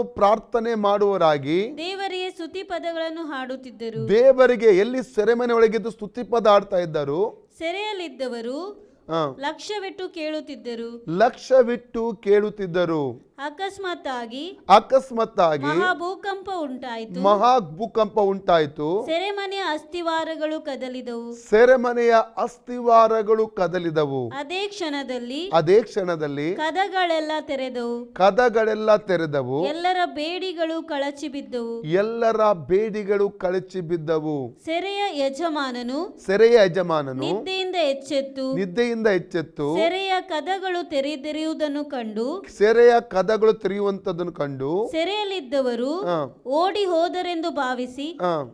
ಪ್ರಾರ್ಥನೆ ಮಾಡುವರಾಗಿ ದೇವರಿಗೆ ಸ್ತುತಿ ಪದಗಳನ್ನು ಹಾಡುತ್ತಿದ್ದರು. ದೇವರಿಗೆ ಎಲ್ಲಿ ಸೆರೆಮನೆ ಒಳಗಿದ್ದು ಸ್ತುತಿಪದ ಆಡ್ತಾ ಇದ್ದರು. ಸೆರೆಯಲ್ಲಿದ್ದವರು ಲಕ್ಷ್ಯವಿಟ್ಟು ಕೇಳುತ್ತಿದ್ದರು. ಅಕಸ್ಮಾತ್ತಾಗಿ ಮಹಾಭೂಕಂಪ ಉಂಟಾಯಿತು. ಸೆರೆಮನೆಯ ಅಸ್ಥಿವಾರಗಳು ಕದಲಿದವು. ಅದೇ ಕ್ಷಣದಲ್ಲಿ ಕದಗಳೆಲ್ಲ ತೆರೆದವು. ಎಲ್ಲರ ಬೇಡಿಗಳು ಕಳಚಿ ಬಿದ್ದವು. ಸೆರೆಯ ಯಜಮಾನನು ನಿದ್ದೆಯಿಂದ ಎಚ್ಚೆತ್ತು ಸೆರೆಯ ಕದಗಳು ತೆರೆಯುವಂತದನ್ನು ಕಂಡು ಸೆರೆಯಲ್ಲಿದ್ದವರು ಓಡಿ ಹೋದರೆಂದು ಭಾವಿಸಿ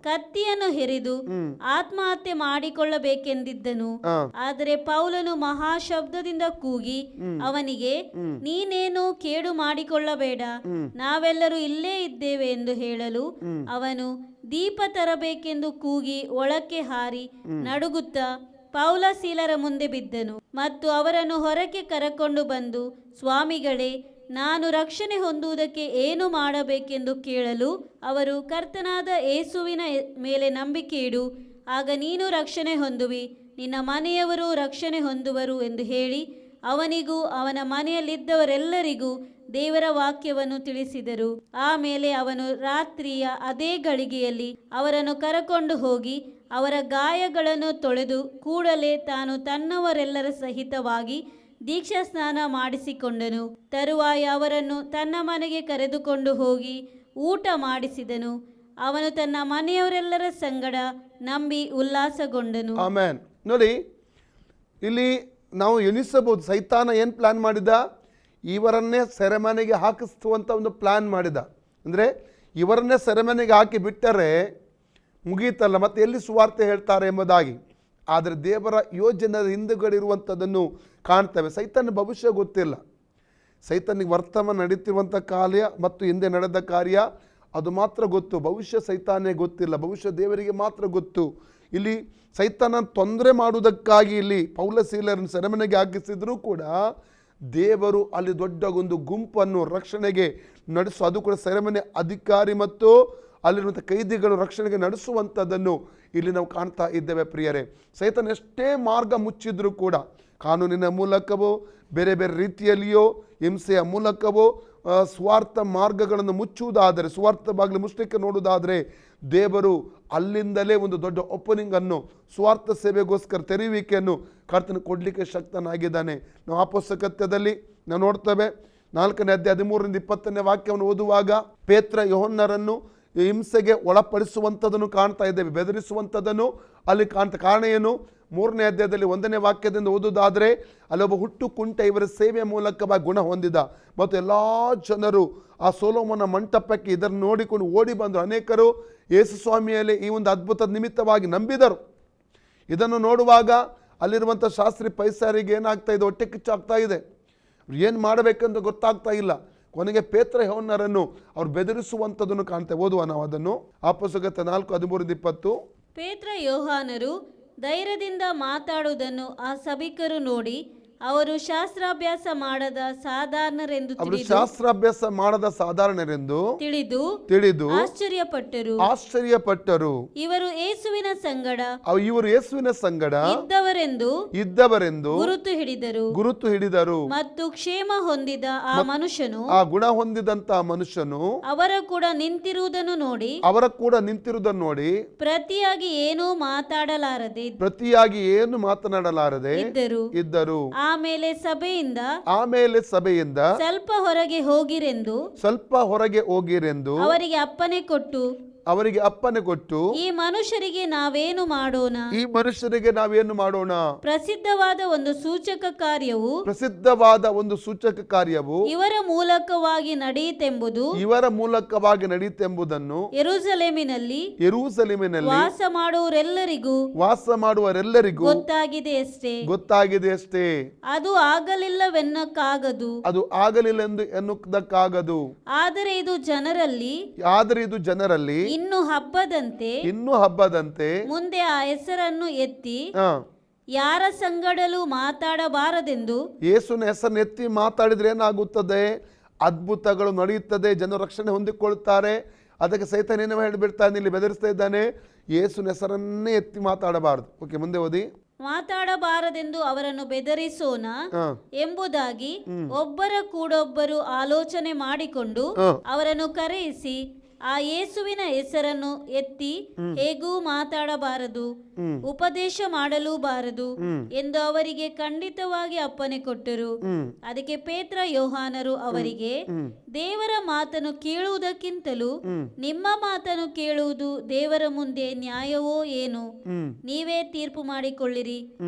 ಕತ್ತಿಯನ್ನು ಹೆರಿದು ಆತ್ಮಹತ್ಯೆ ಮಾಡಿಕೊಳ್ಳಬೇಕೆಂದಿದ್ದನು. ಆದರೆ ಪೌಲನು ಮಹಾಶಬ್ದದಿಂದ ಕೂಗಿ ಅವನಿಗೆ, ನೀನೇನು ಕೇಡು ಮಾಡಿಕೊಳ್ಳಬೇಡ, ನಾವೆಲ್ಲರೂ ಇಲ್ಲೇ ಇದ್ದೇವೆ ಎಂದು ಹೇಳಲು ಅವನು ದೀಪ ತರಬೇಕೆಂದು ಕೂಗಿ ಒಳಕ್ಕೆ ಹಾರಿ ನಡುಗುತ್ತಾ ಪೌಲ ಸೀಲರ ಮುಂದೆ ಬಿದ್ದನು ಮತ್ತು ಅವರನ್ನು ಹೊರಕ್ಕೆ ಕರೆಕೊಂಡು ಬಂದು, ಸ್ವಾಮಿಗಳೇ, ನಾನು ರಕ್ಷಣೆ ಹೊಂದುವುದಕ್ಕೆ ಏನು ಮಾಡಬೇಕೆಂದು ಕೇಳಲು ಅವರು, ಕರ್ತನಾದ ಯೇಸುವಿನ ಮೇಲೆ ನಂಬಿಕೆ ಇಡು, ಆಗ ನೀನು ರಕ್ಷಣೆ ಹೊಂದುವಿ, ನಿನ್ನ ಮನೆಯವರು ರಕ್ಷಣೆ ಹೊಂದುವರು ಎಂದು ಹೇಳಿ ಅವನಿಗೂ ಅವನ ಮನೆಯಲ್ಲಿದ್ದವರೆಲ್ಲರಿಗೂ ದೇವರ ವಾಕ್ಯವನ್ನು ತಿಳಿಸಿದರು. ಆಮೇಲೆ ಅವನು ರಾತ್ರಿಯ ಅದೇ ಗಳಿಗೆಯಲ್ಲಿ ಅವರನ್ನು ಕರಕೊಂಡು ಹೋಗಿ ಅವರ ಗಾಯಗಳನ್ನು ತೊಳೆದು ಕೂಡಲೇ ತಾನು ತನ್ನವರೆಲ್ಲರ ಸಹಿತವಾಗಿ ದೀಕ್ಷಾ ಸ್ನಾನ ಮಾಡಿಸಿಕೊಂಡನು. ತರುವಾಯ ಅವರನ್ನು ತನ್ನ ಮನೆಗೆ ಕರೆದುಕೊಂಡು ಹೋಗಿ ಊಟ ಮಾಡಿಸಿದನು. ಅವನು ತನ್ನ ಮನೆಯವರೆಲ್ಲರ ಸಂಗಡ ನಂಬಿ ಉಲ್ಲಾಸಗೊಂಡನು. ಆಮೆನ್. ನೋಡಿ, ಇಲ್ಲಿ ನಾವು ಎಣಿಸಬಹುದು, ಸೈತಾನ ಏನು ಪ್ಲಾನ್ ಮಾಡಿದ? ಇವರನ್ನೇ ಸೆರೆಮನೆಗೆ ಹಾಕಿಸುವಂಥ ಒಂದು ಪ್ಲಾನ್ ಮಾಡಿದ. ಅಂದರೆ ಇವರನ್ನೇ ಸೆರೆಮನೆಗೆ ಹಾಕಿ ಬಿಟ್ಟರೆ ಮುಗೀತಲ್ಲ, ಮತ್ತೆ ಎಲ್ಲಿ ಸುವಾರ್ತೆ ಹೇಳ್ತಾರೆ ಎಂಬುದಾಗಿ. ಆದರೆ ದೇವರ ಯೋಜನೆ ಹಿಂದುಗಡೆ ಇರುವಂಥದ್ದನ್ನು ಕಾಣ್ತೇವೆ. ಸೈತಾನ ಭವಿಷ್ಯ ಗೊತ್ತಿಲ್ಲ. ಸೈತಾನಿಗೆ ವರ್ತಮಾನ ನಡೀತಿರುವಂಥ ಕಾರ್ಯ ಮತ್ತು ಹಿಂದೆ ನಡೆದ ಕಾರ್ಯ ಅದು ಮಾತ್ರ ಗೊತ್ತು. ಭವಿಷ್ಯ ಸೈತಾನೇ ಗೊತ್ತಿಲ್ಲ, ಭವಿಷ್ಯ ದೇವರಿಗೆ ಮಾತ್ರ ಗೊತ್ತು. ಇಲ್ಲಿ ಸೈತಾನ ತೊಂದರೆ ಮಾಡುವುದಕ್ಕಾಗಿ ಇಲ್ಲಿ ಪೌಲ ಸೀಲರನ್ನು ಸೆರೆಮನೆಗೆ ಹಾಕಿಸಿದರೂ ಕೂಡ ದೇವರು ಅಲ್ಲಿ ದೊಡ್ಡ ಒಂದು ಗುಂಪನ್ನು ರಕ್ಷಣೆಗೆ ನಡೆಸು, ಅದು ಕೂಡ ಸೆರೆಮನೆ ಅಧಿಕಾರಿ ಮತ್ತು ಅಲ್ಲಿರುವಂಥ ಕೈದಿಗಳು ರಕ್ಷಣೆಗೆ ನಡೆಸುವಂಥದ್ದನ್ನು ಇಲ್ಲಿ ನಾವು ಕಾಣ್ತಾ ಇದ್ದೇವೆ. ಪ್ರಿಯರೇ, ಸೈತಾನ ಎಷ್ಟೇ ಮಾರ್ಗ ಮುಚ್ಚಿದ್ರೂ ಕೂಡ, ಕಾನೂನಿನ ಮೂಲಕವೋ ಬೇರೆ ಬೇರೆ ರೀತಿಯಲ್ಲಿಯೋ ಹಿಂಸೆಯ ಮೂಲಕವೋ ಸ್ವಾರ್ಥ ಮಾರ್ಗಗಳನ್ನು ಮುಚ್ಚುವುದಾದರೆ, ಸ್ವಾರ್ಥ ಬಾಗಿಲು ಮುಚ್ಚಲಿಕ್ಕೆ ನೋಡುವುದಾದರೆ, ದೇವರು ಅಲ್ಲಿಂದಲೇ ಒಂದು ದೊಡ್ಡ ಓಪನಿಂಗನ್ನು ಸ್ವಾರ್ಥ ಸೇವೆಗೋಸ್ಕರ ತೆರೆಯುವಿಕೆಯನ್ನು ಕರ್ತನು ಕೊಡಲಿಕ್ಕೆ ಶಕ್ತನಾಗಿದ್ದಾನೆ. ನಾವು ಅಪೊಸ್ತಲದಲ್ಲಿ ನಾವು ನೋಡ್ತೇವೆ, 4ನೇ ಅಧ್ಯಾಯ 13ರಿಂದ 20ನೇ ವಾಕ್ಯವನ್ನು ಓದುವಾಗ ಪೇತ್ರ ಯೋಹನ್ನರನ್ನು ಹಿಂಸೆಗೆ ಒಳಪಡಿಸುವಂಥದ್ದನ್ನು ಕಾಣ್ತಾ ಇದ್ದೇವೆ, ಬೆದರಿಸುವಂಥದ್ದನ್ನು ಅಲ್ಲಿ ಕಾಣ್ತಾ. ಕಾರಣ ಏನು? 3ನೇ ಅಧ್ಯಾಯದಲ್ಲಿ 1ನೇ ವಾಕ್ಯದಿಂದ ಓದುವುದಾದರೆ, ಅಲ್ಲೊಬ್ಬ ಹುಟ್ಟು ಕುಂಟ ಇವರ ಸೇವೆಯ ಮೂಲಕವಾಗಿ ಗುಣ ಹೊಂದಿದ ಮತ್ತು ಎಲ್ಲ ಜನರು ಆ ಸೊಲೊಮೋನ ಮಂಟಪಕ್ಕೆ ಇದನ್ನು ನೋಡಿಕೊಂಡು ಓಡಿ ಬಂದರು. ಅನೇಕರು ಯೇಸು ಸ್ವಾಮಿಯಲ್ಲಿ ಈ ಒಂದು ಅದ್ಭುತದ ನಿಮಿತ್ತವಾಗಿ ನಂಬಿದರು. ಇದನ್ನು ನೋಡುವಾಗ ಅಲ್ಲಿರುವಂಥ ಶಾಸ್ತ್ರಿ ಪೈಸಾರಿಗೆ ಏನಾಗ್ತಾ ಇದೆ? ಹೊಟ್ಟೆ ಕಿಚ್ಚಾಗ್ತಾ ಇದೆ. ಏನು ಮಾಡಬೇಕೆಂದು ಗೊತ್ತಾಗ್ತಾ ಇಲ್ಲ. ಕೊನೆಗೆ ಪೇತ್ರ ಯೋಹನ್ನರನ್ನು ಅವ್ರು ಬೆದರಿಸುವಂಥದ್ದನ್ನು ಕಾಣ್ತೇವೆ. ಓದುವ ನಾವು ಅದನ್ನು. ಅಪೊಸ್ತಲಗೀತೆ 4:13-20. ಪೇತ್ರ ಯೋಹಾನರು ಧೈರ್ಯದಿಂದ ಮಾತಾಡುವುದನ್ನು ಆ ಸಭಿಕರು ನೋಡಿ ಅವರು ಶಾಸ್ತ್ರಾಭ್ಯಾಸ ಮಾಡದ ಸಾಧಾರಣರೆಂದು ತಿಳಿದು ಆಶ್ಚರ್ಯಪಟ್ಟರು. ಇವರು ಯೇಸುವಿನ ಸಂಗಡ ಇದ್ದವರೆಂದು ಗುರುತು ಹಿಡಿದರು. ಮತ್ತು ಕ್ಷೇಮ ಹೊಂದಿದ ಆ ಮನುಷ್ಯನು, ಆ ಗುಣ ಹೊಂದಿದಂತ ಮನುಷ್ಯನು ಅವರ ಕೂಡ ನಿಂತಿರುವುದನ್ನು ನೋಡಿ ಪ್ರತಿಯಾಗಿ ಏನೂ ಮಾತನಾಡಲಾರದೆ ಇದ್ದರು. ಆಮೇಲೆ ಸಭೆಯಿಂದ ಸ್ವಲ್ಪ ಹೊರಗೆ ಹೋಗಿರೆಂದು ಅವರಿಗೆ ಅಪ್ಪನೆ ಕೊಟ್ಟು ಈ ಮನುಷ್ಯರಿಗೆ ನಾವೇನು ಮಾಡೋಣ? ಪ್ರಸಿದ್ಧವಾದ ಒಂದು ಸೂಚಕ ಕಾರ್ಯವು ಇವರ ಮೂಲಕವಾಗಿ ನಡೆಯಿತೆಂಬುದನ್ನು ಯೆರೂಸಲೇಮಿನಲ್ಲಿ ವಾಸ ಮಾಡುವರೆಲ್ಲರಿಗೂ ಗೊತ್ತಾಗಿದೆ ಅಷ್ಟೇ. ಅದು ಆಗಲಿಲ್ಲವೆನ್ನಕ್ಕಾಗದು. ಆದರೆ ಇದು ಜನರಲ್ಲಿ ಇನ್ನು ಹಬ್ಬದಂತೆ ಮುಂದೆ ಆ ಹೆಸರನ್ನು ಎತ್ತಿ ಹಾ, ಯಾರ ಸಂಗಡಲೂ ಮಾತಾಡಬಾರದೆಂದು ಯೇಸುವಿನ ಹೆಸರನ್ನು ಎತ್ತಿ ಮಾತಾಡಿದ್ರೆ ಏನಾಗುತ್ತದೆ? ಅದ್ಭುತಗಳು ನಡೆಯುತ್ತದೆ, ಜನರು ರಕ್ಷಣೆ ಹೊಂದಿಕೊಳ್ತಾರೆ. ಅದಕ್ಕೆ ಸೈತಾನ ಏನು ಹೇಳಿಬಿಡ್ತಾನೆ, ಇಲ್ಲಿ ಬೆದರಿಸ್ತಾ ಇದ್ದಾನೆ, ಯೇಸುವಿನ ಹೆಸರನ್ನೇ ಎತ್ತಿ ಮಾತಾಡಬಾರದು. ಓಕೆ, ಮುಂದೆ ಓದಿ. ಮಾತಾಡಬಾರದೆಂದು ಅವರನ್ನು ಬೆದರಿಸೋಣ ಎಂಬುದಾಗಿ ಒಬ್ಬರ ಕೂಡೊಬ್ಬರು ಆಲೋಚನೆ ಮಾಡಿಕೊಂಡು ಅವರನ್ನು ಕರೆಯಿಸಿ ಆ ಯೇಸುವಿನ ಹೆಸರನ್ನು ಎತ್ತಿ ಹೇಗೂ ಮಾತಾಡಬಾರದು, ಉಪದೇಶ ಮಾಡಲೂಬಾರದು ಎಂದು ಅವರಿಗೆ ಖಂಡಿತವಾಗಿ ಅಪ್ಪಣೆ ಕೊಟ್ಟರು. ಅದಕ್ಕೆ ಪೇತ್ರ ಯೋಹಾನರು ಅವರಿಗೆ, ದೇವರ ಮಾತನ್ನು ಕೇಳುವುದಕ್ಕಿಂತಲೂ ನಿಮ್ಮ ಮಾತನ್ನು ಕೇಳುವುದು ದೇವರ ಮುಂದೆ ನ್ಯಾಯವೋ ಏನು? ನೀವೇ ತೀರ್ಪು ಮಾಡಿಕೊಳ್ಳಿರಿ.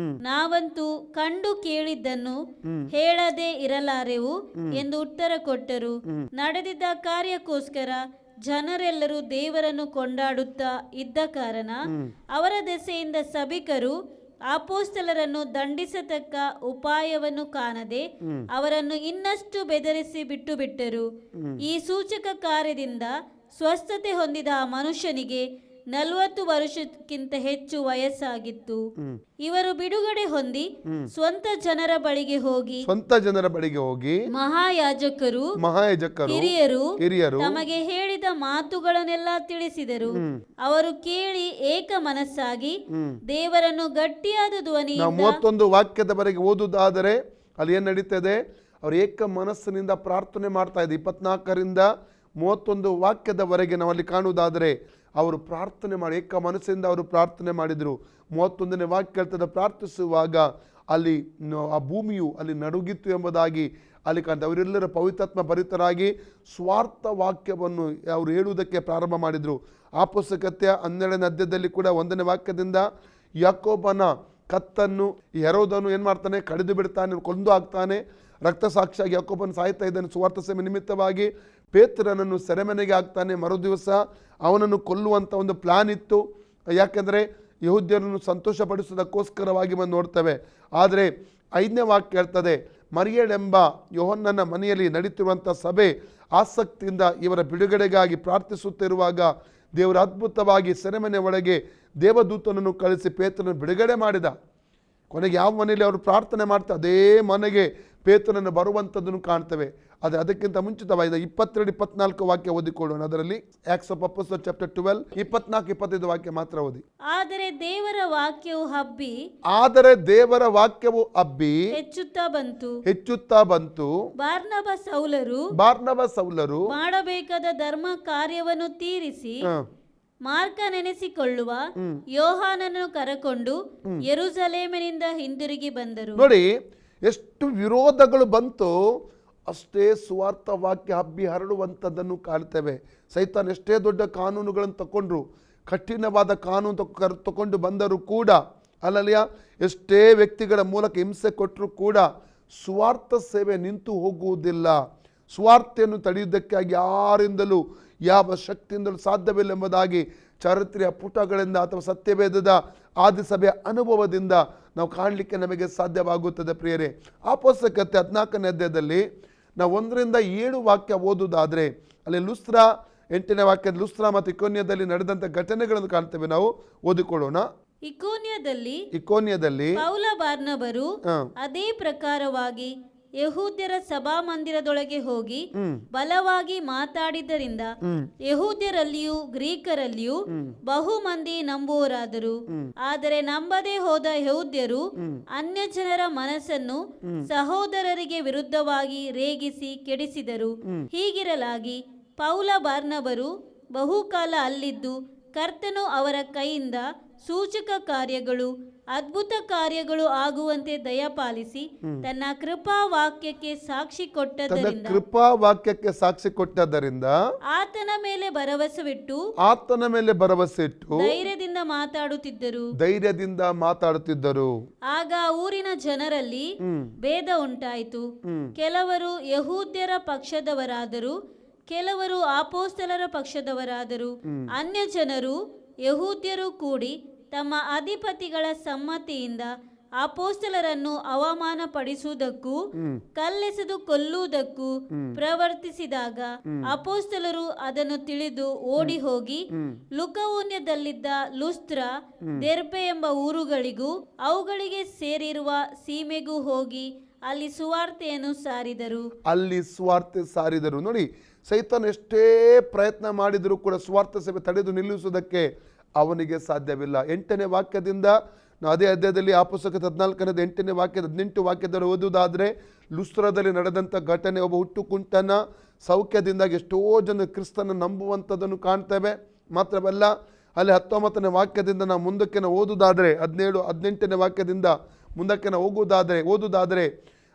ನಾವಂತೂ ಕಂಡು ಕೇಳಿದ್ದನ್ನು ಹೇಳದೆ ಇರಲಾರೆವು ಎಂದು ಉತ್ತರ ಕೊಟ್ಟರು. ನಡೆದಿದ್ದ ಕಾರ್ಯಕ್ಕೋಸ್ಕರ ಜನರೆಲ್ಲರೂ ದೇವರನ್ನು ಕೊಂಡಾಡುತ್ತಾ ಇದ್ದ ಕಾರಣ ಅವರ ದೆಸೆಯಿಂದ ಸಭಿಕರು ಅಪೊಸ್ತಲರನ್ನು ದಂಡಿಸತಕ್ಕ ಉಪಾಯವನ್ನು ಕಾಣದೆ ಅವರನ್ನು ಇನ್ನಷ್ಟು ಬೆದರಿಸಿ ಬಿಟ್ಟರು. ಈ ಸೂಚಕ ಕಾರ್ಯದಿಂದ ಸ್ವಸ್ಥತೆ ಹೊಂದಿದ ಆ ಮನುಷ್ಯನಿಗೆ 40 ವರ್ಷಕ್ಕಿಂತ ಹೆಚ್ಚು ವಯಸ್ಸಾಗಿತ್ತು. ಇವರು ಬಿಡುಗಡೆ ಹೊಂದಿ ಸ್ವಂತ ಜನರ ಬಳಿಗೆ ಹೋಗಿ ಮಹಾಯಾಜಕರು ಹಿರಿಯರು ತಮಗೆ ಹೇಳಿದ ಮಾತುಗಳನ್ನೆಲ್ಲ ತಿಳಿಸಿದರು. ಅವರು ಕೇಳಿ ಏಕ ಮನಸ್ಸಾಗಿ ದೇವರನ್ನು ಗಟ್ಟಿಯಾದ ಧ್ವನಿಯಿಂದ 31 ವಾಕ್ಯದವರೆಗೆ ಓದುವುದಾದರೆ ಅಲ್ಲಿ ಏನ್ ನಡೀತದೆ? ಅವರು ಏಕ ಮನಸ್ಸಿನಿಂದ ಪ್ರಾರ್ಥನೆ ಮಾಡ್ತಾ ಇದ್ದಾರೆ. 24ರಿಂದ 31 ವಾಕ್ಯದವರೆಗೆ ನಾವಲ್ಲಿ ಕಾಣುವುದಾದರೆ ಅವರು ಪ್ರಾರ್ಥನೆ ಮಾಡಿ ಏಕ ಮನಸ್ಸಿಂದ ಅವರು ಪ್ರಾರ್ಥನೆ ಮಾಡಿದರು. 31ನೇ ವಾಕ್ಯ ಹೇಳ್ತದೆ, ಪ್ರಾರ್ಥಿಸುವಾಗ ಅಲ್ಲಿ ಆ ಭೂಮಿಯು ಅಲ್ಲಿ ನಡುಗಿತ್ತು ಎಂಬುದಾಗಿ ಅಲ್ಲಿ ಕಾಣ್ತದೆ. ಅವರೆಲ್ಲರೂ ಪವಿತ್ರಾತ್ಮ ಭರಿತರಾಗಿ ಸ್ವಾರ್ಥ ವಾಕ್ಯವನ್ನು ಅವರು ಹೇಳುವುದಕ್ಕೆ ಪ್ರಾರಂಭ ಮಾಡಿದರು. ಅಪೊಸ್ತಲಕೃತ್ಯ 12ನೇ ಅಧ್ಯಾಯದಲ್ಲಿ ಕೂಡ 1ನೇ ವಾಕ್ಯದಿಂದ ಯಾಕೋಬನ ಕತ್ತನ್ನು ಹೆರೋದನು ಏನು ಮಾಡ್ತಾನೆ? ಕಡಿದು ಬಿಡ್ತಾನೆ, ಕೊಂದು ಹಾಕ್ತಾನೆ. ರಕ್ತ ಸಾಕ್ಷಿಯಾಗಿ ಯಾಕೋಬನ ಸಾಯ್ತಾ ಇದ್ದಾನೆ. ಸುವಾರ್ಥ ಸೇವೆ ನಿಮಿತ್ತವಾಗಿ ಪೇತ್ರನನ್ನು ಸೆರೆಮನೆಗೆ ಹಾಕ್ತಾನೆ. ಮರುದಿವಸ ಅವನನ್ನು ಕೊಲ್ಲುವಂಥ ಒಂದು ಪ್ಲಾನ್ ಇತ್ತು. ಯಾಕೆಂದರೆ ಯಹೂದ್ಯರನ್ನು ಸಂತೋಷಪಡಿಸೋದಕ್ಕೋಸ್ಕರವಾಗಿ ಬಂದು ನೋಡ್ತೇವೆ. ಆದರೆ 5ನೇ ವಾಕ್ಯ ಹೇಳ್ತದೆ, ಮರಿಯಳೆಂಬ ಯೋಹನ್ನನ ಮನೆಯಲ್ಲಿ ನಡೀತಿರುವಂಥ ಸಭೆ ಆಸಕ್ತಿಯಿಂದ ಇವರ ಬಿಡುಗಡೆಗಾಗಿ ಪ್ರಾರ್ಥಿಸುತ್ತಿರುವಾಗ ದೇವರ ಅದ್ಭುತವಾಗಿ ಸೆರೆಮನೆ ಒಳಗೆ ದೇವದೂತನನ್ನು ಕಳಿಸಿ ಪೇತ್ರನನ್ನು ಬಿಡುಗಡೆ ಮಾಡಿದ. ಕೊನೆಗೆ ಯಾವ ಮನೆಯಲ್ಲಿ ಅವರು ಪ್ರಾರ್ಥನೆ ಮಾಡ್ತಾ ಅದೇ ಮನೆಗೆ ಪೇತ್ರನನ್ನು ಬರುವಂಥದ್ದನ್ನು ಕಾಣ್ತೇವೆ. ಆದರೆ ಅದಕ್ಕಿಂತ ಮುಂಚಿತವಾದ 22-24 ವಾಕ್ಯ ಓದಿಕೊಳ್ಳೋಣ. ಅದರಲ್ಲಿ ಆಕ್ಟ್ಸ್ ಆಫ್ ಅಪೊಸ್ಟಲ್ಸ್ ಚಾಪ್ಟರ್ 12 24-25 ವಾಕ್ಯ ಮಾತ್ರ ಓದಿ. ಆದರೆ ದೇವರ ವಾಕ್ಯವು ಹಬ್ಬಿ ಹೆಚ್ಚುತ್ತಾ ಬಂತು. ಬಾರ್ನಬ ಸೌಲರು ಮಾಡಬೇಕಾದ ಧರ್ಮ ಕಾರ್ಯವನ್ನು ತೀರಿಸಿ ಮಾರ್ಕ ನೆನೆಸಿಕೊಳ್ಳುವ ಯೋಹಾನನ್ನು ಕರಕೊಂಡು ಯೆರೂಸಲೇಮಿನಿಂದ ಹಿಂದಿರುಗಿ ಬಂದರು. ನೋಡಿ ಎಷ್ಟು ವಿರೋಧಗಳು ಬಂತು, ಅಷ್ಟೇ ಸುವಾರ್ಥ ವಾಕ್ಯ ಹಬ್ಬಿ ಹರಡುವಂಥದ್ದನ್ನು ಕಾಣ್ತೇವೆ. ಸೈತಾನ್ ಎಷ್ಟೇ ದೊಡ್ಡ ಕಾನೂನುಗಳನ್ನು ತಗೊಂಡ್ರು, ಕಠಿಣವಾದ ಕಾನೂನು ತಗೊಂಡು ಬಂದರೂ ಕೂಡ, ಅಲ್ಲಲ್ಲಿಯ ಎಷ್ಟೇ ವ್ಯಕ್ತಿಗಳ ಮೂಲಕ ಹಿಂಸೆ ಕೊಟ್ಟರೂ ಕೂಡ ಸುವಾರ್ಥ ಸೇವೆ ನಿಂತು ಹೋಗುವುದಿಲ್ಲ. ಸುವಾರ್ತೆಯನ್ನು ತಡೆಯುವುದಕ್ಕಾಗಿ ಯಾರಿಂದಲೂ ಯಾವ ಶಕ್ತಿಯಿಂದಲೂ ಸಾಧ್ಯವಿಲ್ಲ ಎಂಬುದಾಗಿ ಚರಿತ್ರೆಯ ಪುಟಗಳಿಂದ ಅಥವಾ ಸತ್ಯವೇದದ ಆದಿಸಭೆಯ ಅನುಭವದಿಂದ ನಾವು ಕಾಣಲಿಕ್ಕೆ ನಮಗೆ ಸಾಧ್ಯವಾಗುತ್ತದೆ. ಪ್ರಿಯರೇ, ಅಪೊಸ್ತಲಕೃತ್ಯ 14ನೇ ಅಧ್ಯಾಯದಲ್ಲಿ ನಾವು 1ರಿಂದ 7 ವಾಕ್ಯ ಓದುವುದಾದರೆ ಅಲ್ಲಿ ಲುಸ್ತ್ರಾ 8ನೇ ವಾಕ್ಯದ ಲುಸ್ತ್ರಾ ಮತ್ತು ಇಕೋನ್ಯದಲ್ಲಿ ನಡೆದಂಥ ಘಟನೆಗಳನ್ನು ಕಾಣ್ತೇವೆ. ನಾವು ಓದಿಕೊಳ್ಳೋಣ. ಇಕೋನ್ಯದಲ್ಲಿ ಪೌಲ ಬಾರ್ನಬರು ಅದೇ ಪ್ರಕಾರವಾಗಿ ಯಹೂದ್ಯರ ಸಭಾಮಂದಿರದೊಳಗೆ ಹೋಗಿ ಬಲವಾಗಿ ಮಾತಾಡಿದ್ದರಿಂದ ಯಹೂದ್ಯರಲ್ಲಿಯೂ ಗ್ರೀಕರಲ್ಲಿಯೂ ಬಹು ಮಂದಿ ನಂಬುವರಾದರು. ಆದರೆ ನಂಬದೆ ಹೋದ ಯಹೂದ್ಯರು ಅನ್ಯ ಜನರ ಮನಸ್ಸನ್ನು ಸಹೋದರರಿಗೆ ವಿರುದ್ಧವಾಗಿ ರೇಗಿಸಿ ಕೆಡಿಸಿದರು. ಹೀಗಿರಲಾಗಿ ಪೌಲ ಬಾರ್ನಬರು ಬಹುಕಾಲ ಅಲ್ಲಿದ್ದು ಕರ್ತನು ಅವರ ಕೈಯಿಂದ ಸೂಚಕ ಕಾರ್ಯಗಳು ಅದ್ಭುತ ಕಾರ್ಯಗಳು ಆಗುವಂತೆ ದಯಪಾಲಿಸಿ ತನ್ನ ಕೃಪಾ ವಾಕ್ಯಕ್ಕೆ ಸಾಕ್ಷಿ ಕೊಟ್ಟದ್ದರಿಂದ ಆತನ ಮೇಲೆ ಭರವಸೆ ಇಟ್ಟು ಧೈರ್ಯದಿಂದ ಮಾತಾಡುತ್ತಿದ್ದರು. ಆಗ ಊರಿನ ಜನರಲ್ಲಿ ಭೇದ ಉಂಟಾಯಿತು. ಕೆಲವರು ಯಹೂದ್ಯರ ಪಕ್ಷದವರಾದರು, ಕೆಲವರು ಅಪೊಸ್ತಲರ ಪಕ್ಷದವರಾದರು. ಅನ್ಯ ಜನರು ಯಹೂದ್ಯರು ಕೂಡಿ ತಮ್ಮ ಅಧಿಪತಿಗಳ ಸಮ್ಮತಿಯಿಂದ ಅಪೋಸ್ತಲರನ್ನು ಅವಮಾನಪಡಿಸುವುದಕ್ಕೂ ಕಲ್ಲೆಸೆದು ಕೊಲ್ಲುವುದಕ್ಕೂ ಪ್ರವರ್ತಿಸಿದಾಗ ಅಪೋಸ್ತಲರು ಅದನ್ನು ತಿಳಿದು ಓಡಿ ಹೋಗಿ ಲುಕವೋನ್ಯದಲ್ಲಿದ್ದ ಲುಸ್ತ್ರ, ದೆರ್ಬೆ ಎಂಬ ಊರುಗಳಿಗೂ ಅವುಗಳಿಗೆ ಸೇರಿರುವ ಸೀಮೆಗೂ ಹೋಗಿ ಅಲ್ಲಿ ಸುವಾರ್ತೆಯನ್ನು ಸಾರಿದರು. ನೋಡಿ, ಸೈತಾನ್ ಎಷ್ಟೇ ಪ್ರಯತ್ನ ಮಾಡಿದರೂ ಕೂಡ ಸುವಾರ್ತೆ ಸೇವೆ ತಡೆದು ನಿಲ್ಲಿಸುವುದಕ್ಕೆ ಅವನಿಗೆ ಸಾಧ್ಯವಿಲ್ಲ. 8ನೇ ವಾಕ್ಯದಿಂದ ನಾವು ಅದೇ ಅಧ್ಯಾಯದಲ್ಲಿ ಅಪೊಸ್ತಲರ 14ನೇ 8ನೇ ವಾಕ್ಯದ 18 ವಾಕ್ಯದಲ್ಲಿ ಓದುವುದಾದರೆ, ಲುಸ್ತ್ರದಲ್ಲಿ ನಡೆದಂಥ ಘಟನೆ, ಒಬ್ಬ ಹುಟ್ಟು ಕುಂಟನ ಸೌಖ್ಯದಿಂದಾಗಿ ಎಷ್ಟೋ ಜನ ಕ್ರಿಸ್ತನ ನಂಬುವಂಥದ್ದನ್ನು ಕಾಣ್ತೇವೆ. ಮಾತ್ರವಲ್ಲ, ಅಲ್ಲಿ 19ನೇ ವಾಕ್ಯದಿಂದ ನಾವು ಮುಂದಕ್ಕೆ ನಾವು ಓದುವುದಾದರೆ 17 18ನೇ ವಾಕ್ಯದಿಂದ ಮುಂದಕ್ಕೆ ನಾವು ಓದುವುದಾದರೆ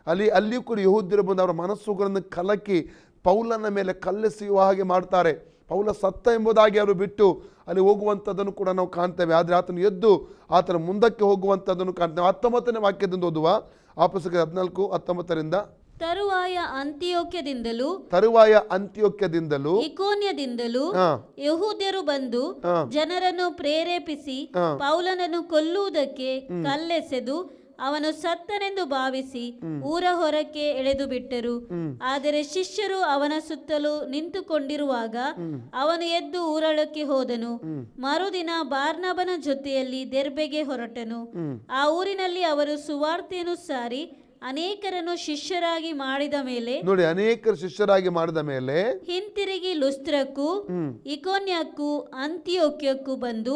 ಅಲ್ಲಿಯೂ ಕೂಡ ಯಹೂದ್ಯರು ಬಂದು ಅವರ ಮನಸ್ಸುಗಳನ್ನು ಕಲಕಿ ಪೌಲನ ಮೇಲೆ ಕಲ್ಲೆಸೆಯುವ ಹಾಗೆ ಮಾಡ್ತಾರೆ. ಪೌಲ ಸತ್ತ ಎಂಬುದಾಗಿ ಅವರು ಬಿಟ್ಟು ಅಲ್ಲಿ ಹೋಗುವಂಥದ್ದನ್ನು ಕೂಡ ನಾವು ಕಾಣ್ತೇವೆ. ಆದರೆ ಆತನು ಎದ್ದು ಆತನ ಮುಂದಕ್ಕೆ ಹೋಗುವಂಥದ್ದನ್ನು ಕಾಣ್ತೇವೆ. 19ನೇ ವಾಕ್ಯದಿಂದ ಓದುವ ಅಪೊಸ್ತಲರ 14:19. ತರುವಾಯ ಅಂತಿಯೋಕ್ಯದಿಂದಲೂ ಇಕೋನ್ಯದಿಂದಲೂ ಯಹೂದ್ಯರು ಬಂದು ಜನರನ್ನು ಪ್ರೇರೇಪಿಸಿ ಪೌಲನನ್ನು ಕೊಲ್ಲುವುದಕ್ಕೆ ಕಲ್ಲೆಸೆದು ಅವನು ಸತ್ತನೆಂದು ಭಾವಿಸಿ ಊರ ಹೊರಕ್ಕೆ ಎಳೆದು ಬಿಟ್ಟರು. ಆದರೆ ಶಿಷ್ಯರು ಅವನ ಸುತ್ತಲೂ ನಿಂತುಕೊಂಡಿರುವಾಗ ಅವನು ಎದ್ದು ಊರೊಳಕ್ಕೆ ಹೋದನು. ಮರುದಿನ ಬಾರ್ನಬನ ಜೊತೆಯಲ್ಲಿ ದೆರ್ಬೆಗೆ ಹೊರಟನು. ಆ ಊರಿನಲ್ಲಿ ಅವರು ಸುವಾರ್ತೆಯನ್ನು ಸಾರಿ ಅನೇಕರನ್ನು ಶಿಷ್ಯರಾಗಿ ಮಾಡಿದ ಮೇಲೆ ಹಿಂತಿರುಗಿ ಲುಸ್ತ್ರಕ್ಕೂ ಇಕೋನ್ಯಕ್ಕೂ ಅಂತಿಯೋಕ್ಯಕ್ಕೂ ಬಂದು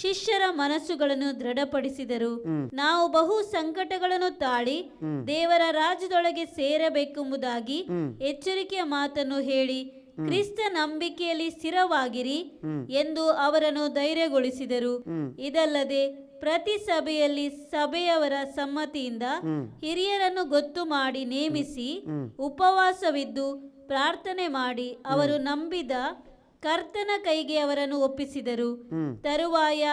ಶಿಷ್ಯರ ಮನಸ್ಸುಗಳನ್ನು ದೃಢಪಡಿಸಿದರು. ನಾವು ಬಹು ಸಂಕಟಗಳನ್ನು ತಾಳಿ ದೇವರ ರಾಜ್ಯದೊಳಗೆ ಸೇರಬೇಕೆಂಬುದಾಗಿ ಎಚ್ಚರಿಕೆಯ ಮಾತನ್ನು ಹೇಳಿ ಕ್ರಿಸ್ತ ನಂಬಿಕೆಯಲ್ಲಿ ಸ್ಥಿರವಾಗಿರಿ ಎಂದು ಅವರನ್ನು ಧೈರ್ಯಗೊಳಿಸಿದರು. ಇದಲ್ಲದೆ ಪ್ರತಿ ಸಭೆಯಲ್ಲಿ ಸಭೆಯವರ ಸಮ್ಮತಿಯಿಂದ ಹಿರಿಯರನ್ನು ಗೊತ್ತು ಮಾಡಿ ನೇಮಿಸಿ ಉಪವಾಸವಿದ್ದು ಪ್ರಾರ್ಥನೆ ಮಾಡಿ ಅವರು ನಂಬಿದ ಕರ್ತನ ಕೈಗೆ ಅವರನ್ನು ಒಪ್ಪಿಸಿದರು. ತರುವಾಯ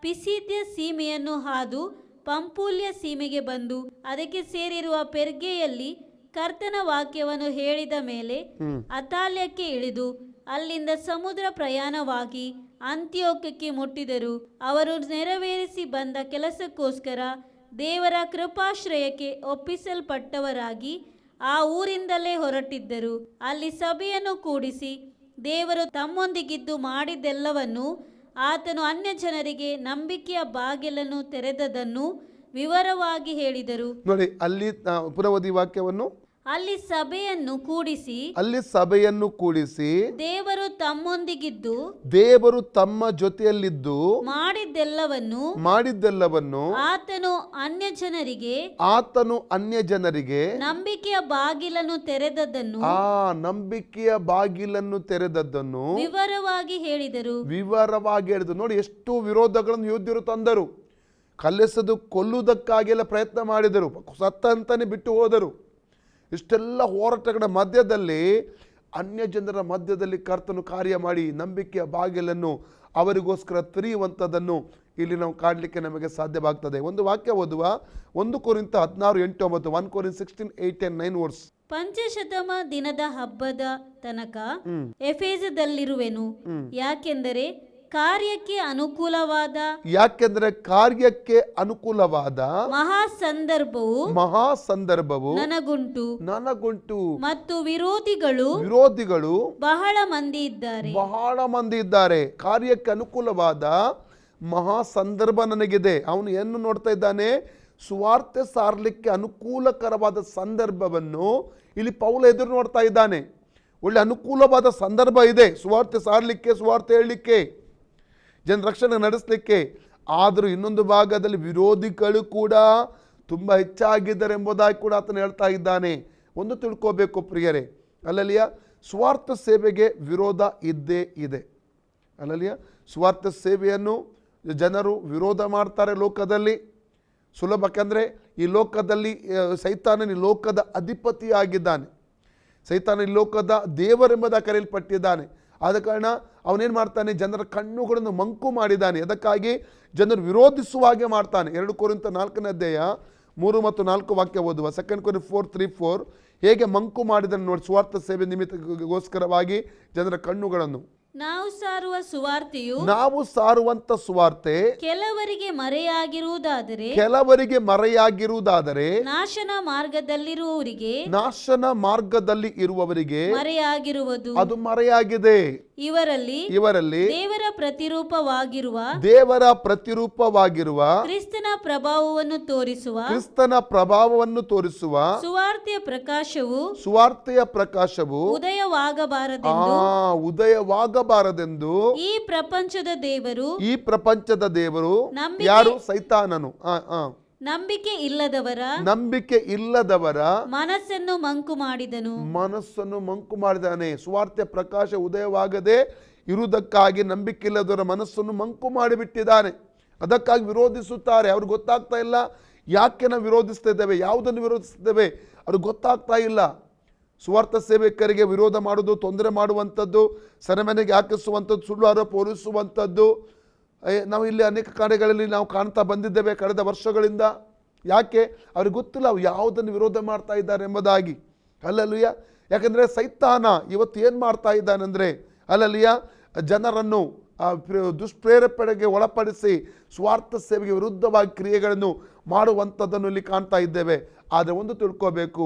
ಪಿಸಿದ್ಯ ಸೀಮೆಯನ್ನು ಹಾದು ಪಂಪೂಲ್ಯ ಸೀಮೆಗೆ ಬಂದು ಅದಕ್ಕೆ ಸೇರಿರುವ ಪೆರ್ಗೆಯಲ್ಲಿ ಕರ್ತನ ವಾಕ್ಯವನ್ನು ಹೇಳಿದ ಮೇಲೆ ಅತಾಲ್ಯಕ್ಕೆ ಇಳಿದು ಅಲ್ಲಿಂದ ಸಮುದ್ರ ಪ್ರಯಾಣವಾಗಿ ಅಂತಿಯೋಕ್ಯಕ್ಕೆ ಮುಟ್ಟಿದರು. ಅವರು ನೆರವೇರಿಸಿ ಬಂದ ಕೆಲಸಕ್ಕೋಸ್ಕರ ದೇವರ ಕೃಪಾಶ್ರಯಕ್ಕೆ ಒಪ್ಪಿಸಲ್ಪಟ್ಟವರಾಗಿ ಆ ಊರಿಂದಲೇ ಹೊರಟಿದ್ದರು. ಅಲ್ಲಿ ಸಭೆಯನ್ನು ಕೂಡಿಸಿ ದೇವರು ತಮ್ಮೊಂದಿಗಿದ್ದು ಮಾಡಿದ್ದೆಲ್ಲವನ್ನೂ ಆತನು ಅನ್ಯ ಜನರಿಗೆ ನಂಬಿಕೆಯ ಬಾಗಿಲನ್ನು ತೆರೆದದನ್ನು ವಿವರವಾಗಿ ಹೇಳಿದರು. ನೋಡಿ, ಅಲ್ಲಿ ಪುನಃ ವಾಕ್ಯವನ್ನು ಅಲ್ಲಿ ಸಭೆಯನ್ನು ಕೂಡಿಸಿ ದೇವರು ತಮ್ಮ ಜೊತೆಯಲ್ಲಿದ್ದು ಮಾಡಿದ್ದೆಲ್ಲವನ್ನು ಆತನು ಅನ್ಯ ಜನರಿಗೆ ನಂಬಿಕೆಯ ಬಾಗಿಲನ್ನು ತೆರೆದದ್ದನ್ನು ವಿವರವಾಗಿ ಹೇಳಿದರು. ನೋಡಿ, ಎಷ್ಟು ವಿರೋಧಗಳನ್ನು ಯೋಧ್ಯರು ತಂದರು. ಕಲ್ಲೆಸೆದು ಕೊಲ್ಲುವುದಕ್ಕಾಗೆಲ್ಲ ಪ್ರಯತ್ನ ಮಾಡಿದರು. ಸತ್ತ ಅಂತಾನೆ ಬಿಟ್ಟು ಹೋದರು. ಇಷ್ಟೆಲ್ಲ ಹೋರಾಟಗಳ ಮಧ್ಯದಲ್ಲಿ ಅನ್ಯ ಜನರ ಮಧ್ಯದಲ್ಲಿ ಕರ್ತನು ಕಾರ್ಯ ಮಾಡಿ ನಂಬಿಕೆಯ ಬಾಗಿಲನ್ನು ಅವರಿಗೋಸ್ಕರ ತೆರೆಯುವಂಥದ್ದನ್ನು ಇಲ್ಲಿ ನಾವು ಕಾಣಲಿಕ್ಕೆ ನಮಗೆ ಸಾಧ್ಯವಾಗ್ತದೆ. ಒಂದು ವಾಕ್ಯ ಓದುವ 1 ಕೊರಿಂಥ 16:8-9. 1 Corinthians 16:8-9 ವರ್ಸ್. ಪಂಚಶತಮ ದಿನದ ಹಬ್ಬದ ತನಕ ಎಫೆಸದಲ್ಲಿರುವೆನು, ಯಾಕೆಂದರೆ ಕಾರ್ಯಕ್ಕೆ ಅನುಕೂಲವಾದ ಮಹಾಸಂದರ್ಭವು ನನಗುಂಟು ಮತ್ತು ವಿರೋಧಿಗಳು ಬಹಳ ಮಂದಿ ಇದ್ದಾರೆ. ಕಾರ್ಯಕ್ಕೆ ಅನುಕೂಲವಾದ ಮಹಾಸಂದರ್ಭ ನನಗಿದೆ. ಅವನು ಏನು ನೋಡ್ತಾ ಇದ್ದಾನೆ? ಸುವಾರ್ತೆ ಸಾರಲಿಕ್ಕೆ ಅನುಕೂಲಕರವಾದ ಸಂದರ್ಭವನ್ನು ಇಲ್ಲಿ ಪೌಲ ಎದುರು ನೋಡ್ತಾ ಇದ್ದಾನೆ. ಒಳ್ಳೆ ಅನುಕೂಲವಾದ ಸಂದರ್ಭ ಇದೆ ಸುವಾರ್ತೆ ಸಾರಲಿಕ್ಕೆ, ಸುವಾರ್ತೆ ಹೇಳಲಿಕ್ಕೆ, ಜನ ರಕ್ಷಣೆ ನಡೆಸಲಿಕ್ಕೆ. ಆದರೂ ಇನ್ನೊಂದು ಭಾಗದಲ್ಲಿ ವಿರೋಧಿಗಳು ಕೂಡ ತುಂಬ ಹೆಚ್ಚಾಗಿದ್ದಾರೆ ಎಂಬುದಾಗಿ ಕೂಡ ಆತನು ಹೇಳ್ತಾ ಇದ್ದಾನೆ. ಒಂದು ತಿಳ್ಕೋಬೇಕು ಪ್ರಿಯರೇ, ಅಲ್ಲಲ್ಲಿಯ ಸ್ವಾರ್ಥ ಸೇವೆಗೆ ವಿರೋಧ ಇದ್ದೇ ಇದೆ. ಅಲ್ಲಲ್ಲಿಯ ಸ್ವಾರ್ಥ ಸೇವೆಯನ್ನು ಜನರು ವಿರೋಧ ಮಾಡ್ತಾರೆ ಲೋಕದಲ್ಲಿ. ಸುಲಭ, ಯಾಕಂದರೆ ಈ ಲೋಕದಲ್ಲಿ ಸೈತಾನನ ಲೋಕದ ಅಧಿಪತಿಯಾಗಿದ್ದಾನೆ. ಸೈತಾನ ಈ ಲೋಕದ ದೇವರೆಂಬುದಾಗಿ ಕರೆಯಲ್ಪಟ್ಟಿದ್ದಾನೆ. ಆದ ಕಾರಣ ಅವನೇನು ಮಾಡ್ತಾನೆ? ಜನರ ಕಣ್ಣುಗಳನ್ನು ಮಂಕು ಮಾಡಿದ್ದಾನೆ. ಅದಕ್ಕಾಗಿ ಜನರು ವಿರೋಧಿಸುವ ಹಾಗೆ ಮಾಡ್ತಾನೆ. 2 ಕೊರಿಂಥ 4ನೇ ಅಧ್ಯಾಯ 3 ಮತ್ತು 4 ವಾಕ್ಯ ಓದುವ. 2 Corinthians 4:3-4 ಹೇಗೆ ಮಂಕು ಮಾಡಿದನು ನೋಡಿ, ಸ್ವಾರ್ಥ ಸೇವೆ ನಿಮಿತ್ತಗೋಸ್ಕರವಾಗಿ ಜನರ ಕಣ್ಣುಗಳನ್ನು. ನಾವು ಸಾರುವ ಸುವಾರ್ತೆಯು ನಾವು ಸಾರುವಂತ ಸುವಾರ್ತೆ ಕೆಲವರಿಗೆ ಮರೆಯಾಗಿರುವುದಾದರೆ ನಾಶನ ಮಾರ್ಗದಲ್ಲಿರುವವರಿಗೆ ನಾಶನ ಮಾರ್ಗದಲ್ಲಿ ಇರುವವರಿಗೆ ಮರೆಯಾಗಿರುವುದು. ಅದು ಮರೆಯಾಗಿದೆ. ಇವರಲ್ಲಿ ದೇವರ ಪ್ರತಿರೂಪವಾಗಿರುವ ಕ್ರಿಸ್ತನ ಪ್ರಭಾವವನ್ನು ತೋರಿಸುವ ಸುವಾರ್ತೆಯ ಪ್ರಕಾಶವು ಉದಯವಾಗಬಾರದೆಂದು ಈ ಪ್ರಪಂಚದ ದೇವರು ಯಾರು? ಸೈತಾನನು ನಂಬಿಕೆ ಇಲ್ಲದವರ ಮನಸ್ಸನ್ನು ಮಂಕು ಮಾಡಿದಾನೆ. ಸುವಾರ್ತೆ ಪ್ರಕಾಶ ಉದಯವಾಗದೆ ಇರುವುದಕ್ಕಾಗಿ ನಂಬಿಕೆ ಇಲ್ಲದವರ ಮನಸ್ಸನ್ನು ಮಂಕು ಮಾಡಿಬಿಟ್ಟಿದ್ದಾನೆ. ಅದಕ್ಕಾಗಿ ವಿರೋಧಿಸುತ್ತಾರೆ. ಅವ್ರಿಗೆ ಗೊತ್ತಾಗ್ತಾ ಇಲ್ಲ ಯಾಕೆ ನಾವು ವಿರೋಧಿಸ್ತಾ ಇದ್ದೇವೆ, ಯಾವುದನ್ನು ವಿರೋಧಿಸ್ತಿದ್ದೇವೆ ಅವ್ರಿಗೆ ಗೊತ್ತಾಗ್ತಾ ಇಲ್ಲ. ಸುವಾರ್ಥ ಸೇವಕರಿಗೆ ವಿರೋಧ ಮಾಡೋದು, ತೊಂದರೆ ಮಾಡುವಂಥದ್ದು, ಸೆರೆಮನೆಗೆ ಹಾಕಿಸುವಂಥದ್ದು, ಸುಳ್ಳು ಆರೋಪ ಹೊರಿಸುವಂಥದ್ದು ನಾವು ಇಲ್ಲಿ ಅನೇಕ ಕಾರ್ಯಗಳಲ್ಲಿ ನಾವು ಕಾಣ್ತಾ ಬಂದಿದ್ದೇವೆ ಕಳೆದ ವರ್ಷಗಳಿಂದ. ಯಾಕೆ? ಅವ್ರಿಗೆ ಗೊತ್ತಿಲ್ಲ ಅವ್ರು ಯಾವುದನ್ನು ವಿರೋಧ ಮಾಡ್ತಾ ಇದ್ದಾರೆ ಎಂಬುದಾಗಿ. ಹಲ್ಲೆಲೂಯ. ಯಾಕಂದರೆ ಸೈತಾನ ಇವತ್ತು ಏನು ಮಾಡ್ತಾ ಇದ್ದಾನೆಂದರೆ ಹಲ್ಲೆಲೂಯ, ಜನರನ್ನು ದುಷ್ಪ್ರೇರೇಪಣೆಗೆ ಒಳಪಡಿಸಿ ಸ್ವಾರ್ಥ ಸೇವೆಗೆ ವಿರುದ್ಧವಾಗಿ ಕ್ರಿಯೆಗಳನ್ನು ಮಾಡುವಂಥದ್ದನ್ನು ಇಲ್ಲಿ ಕಾಣ್ತಾ ಇದ್ದೇವೆ. ಆದರೆ ಒಂದು ತಿಳ್ಕೋಬೇಕು,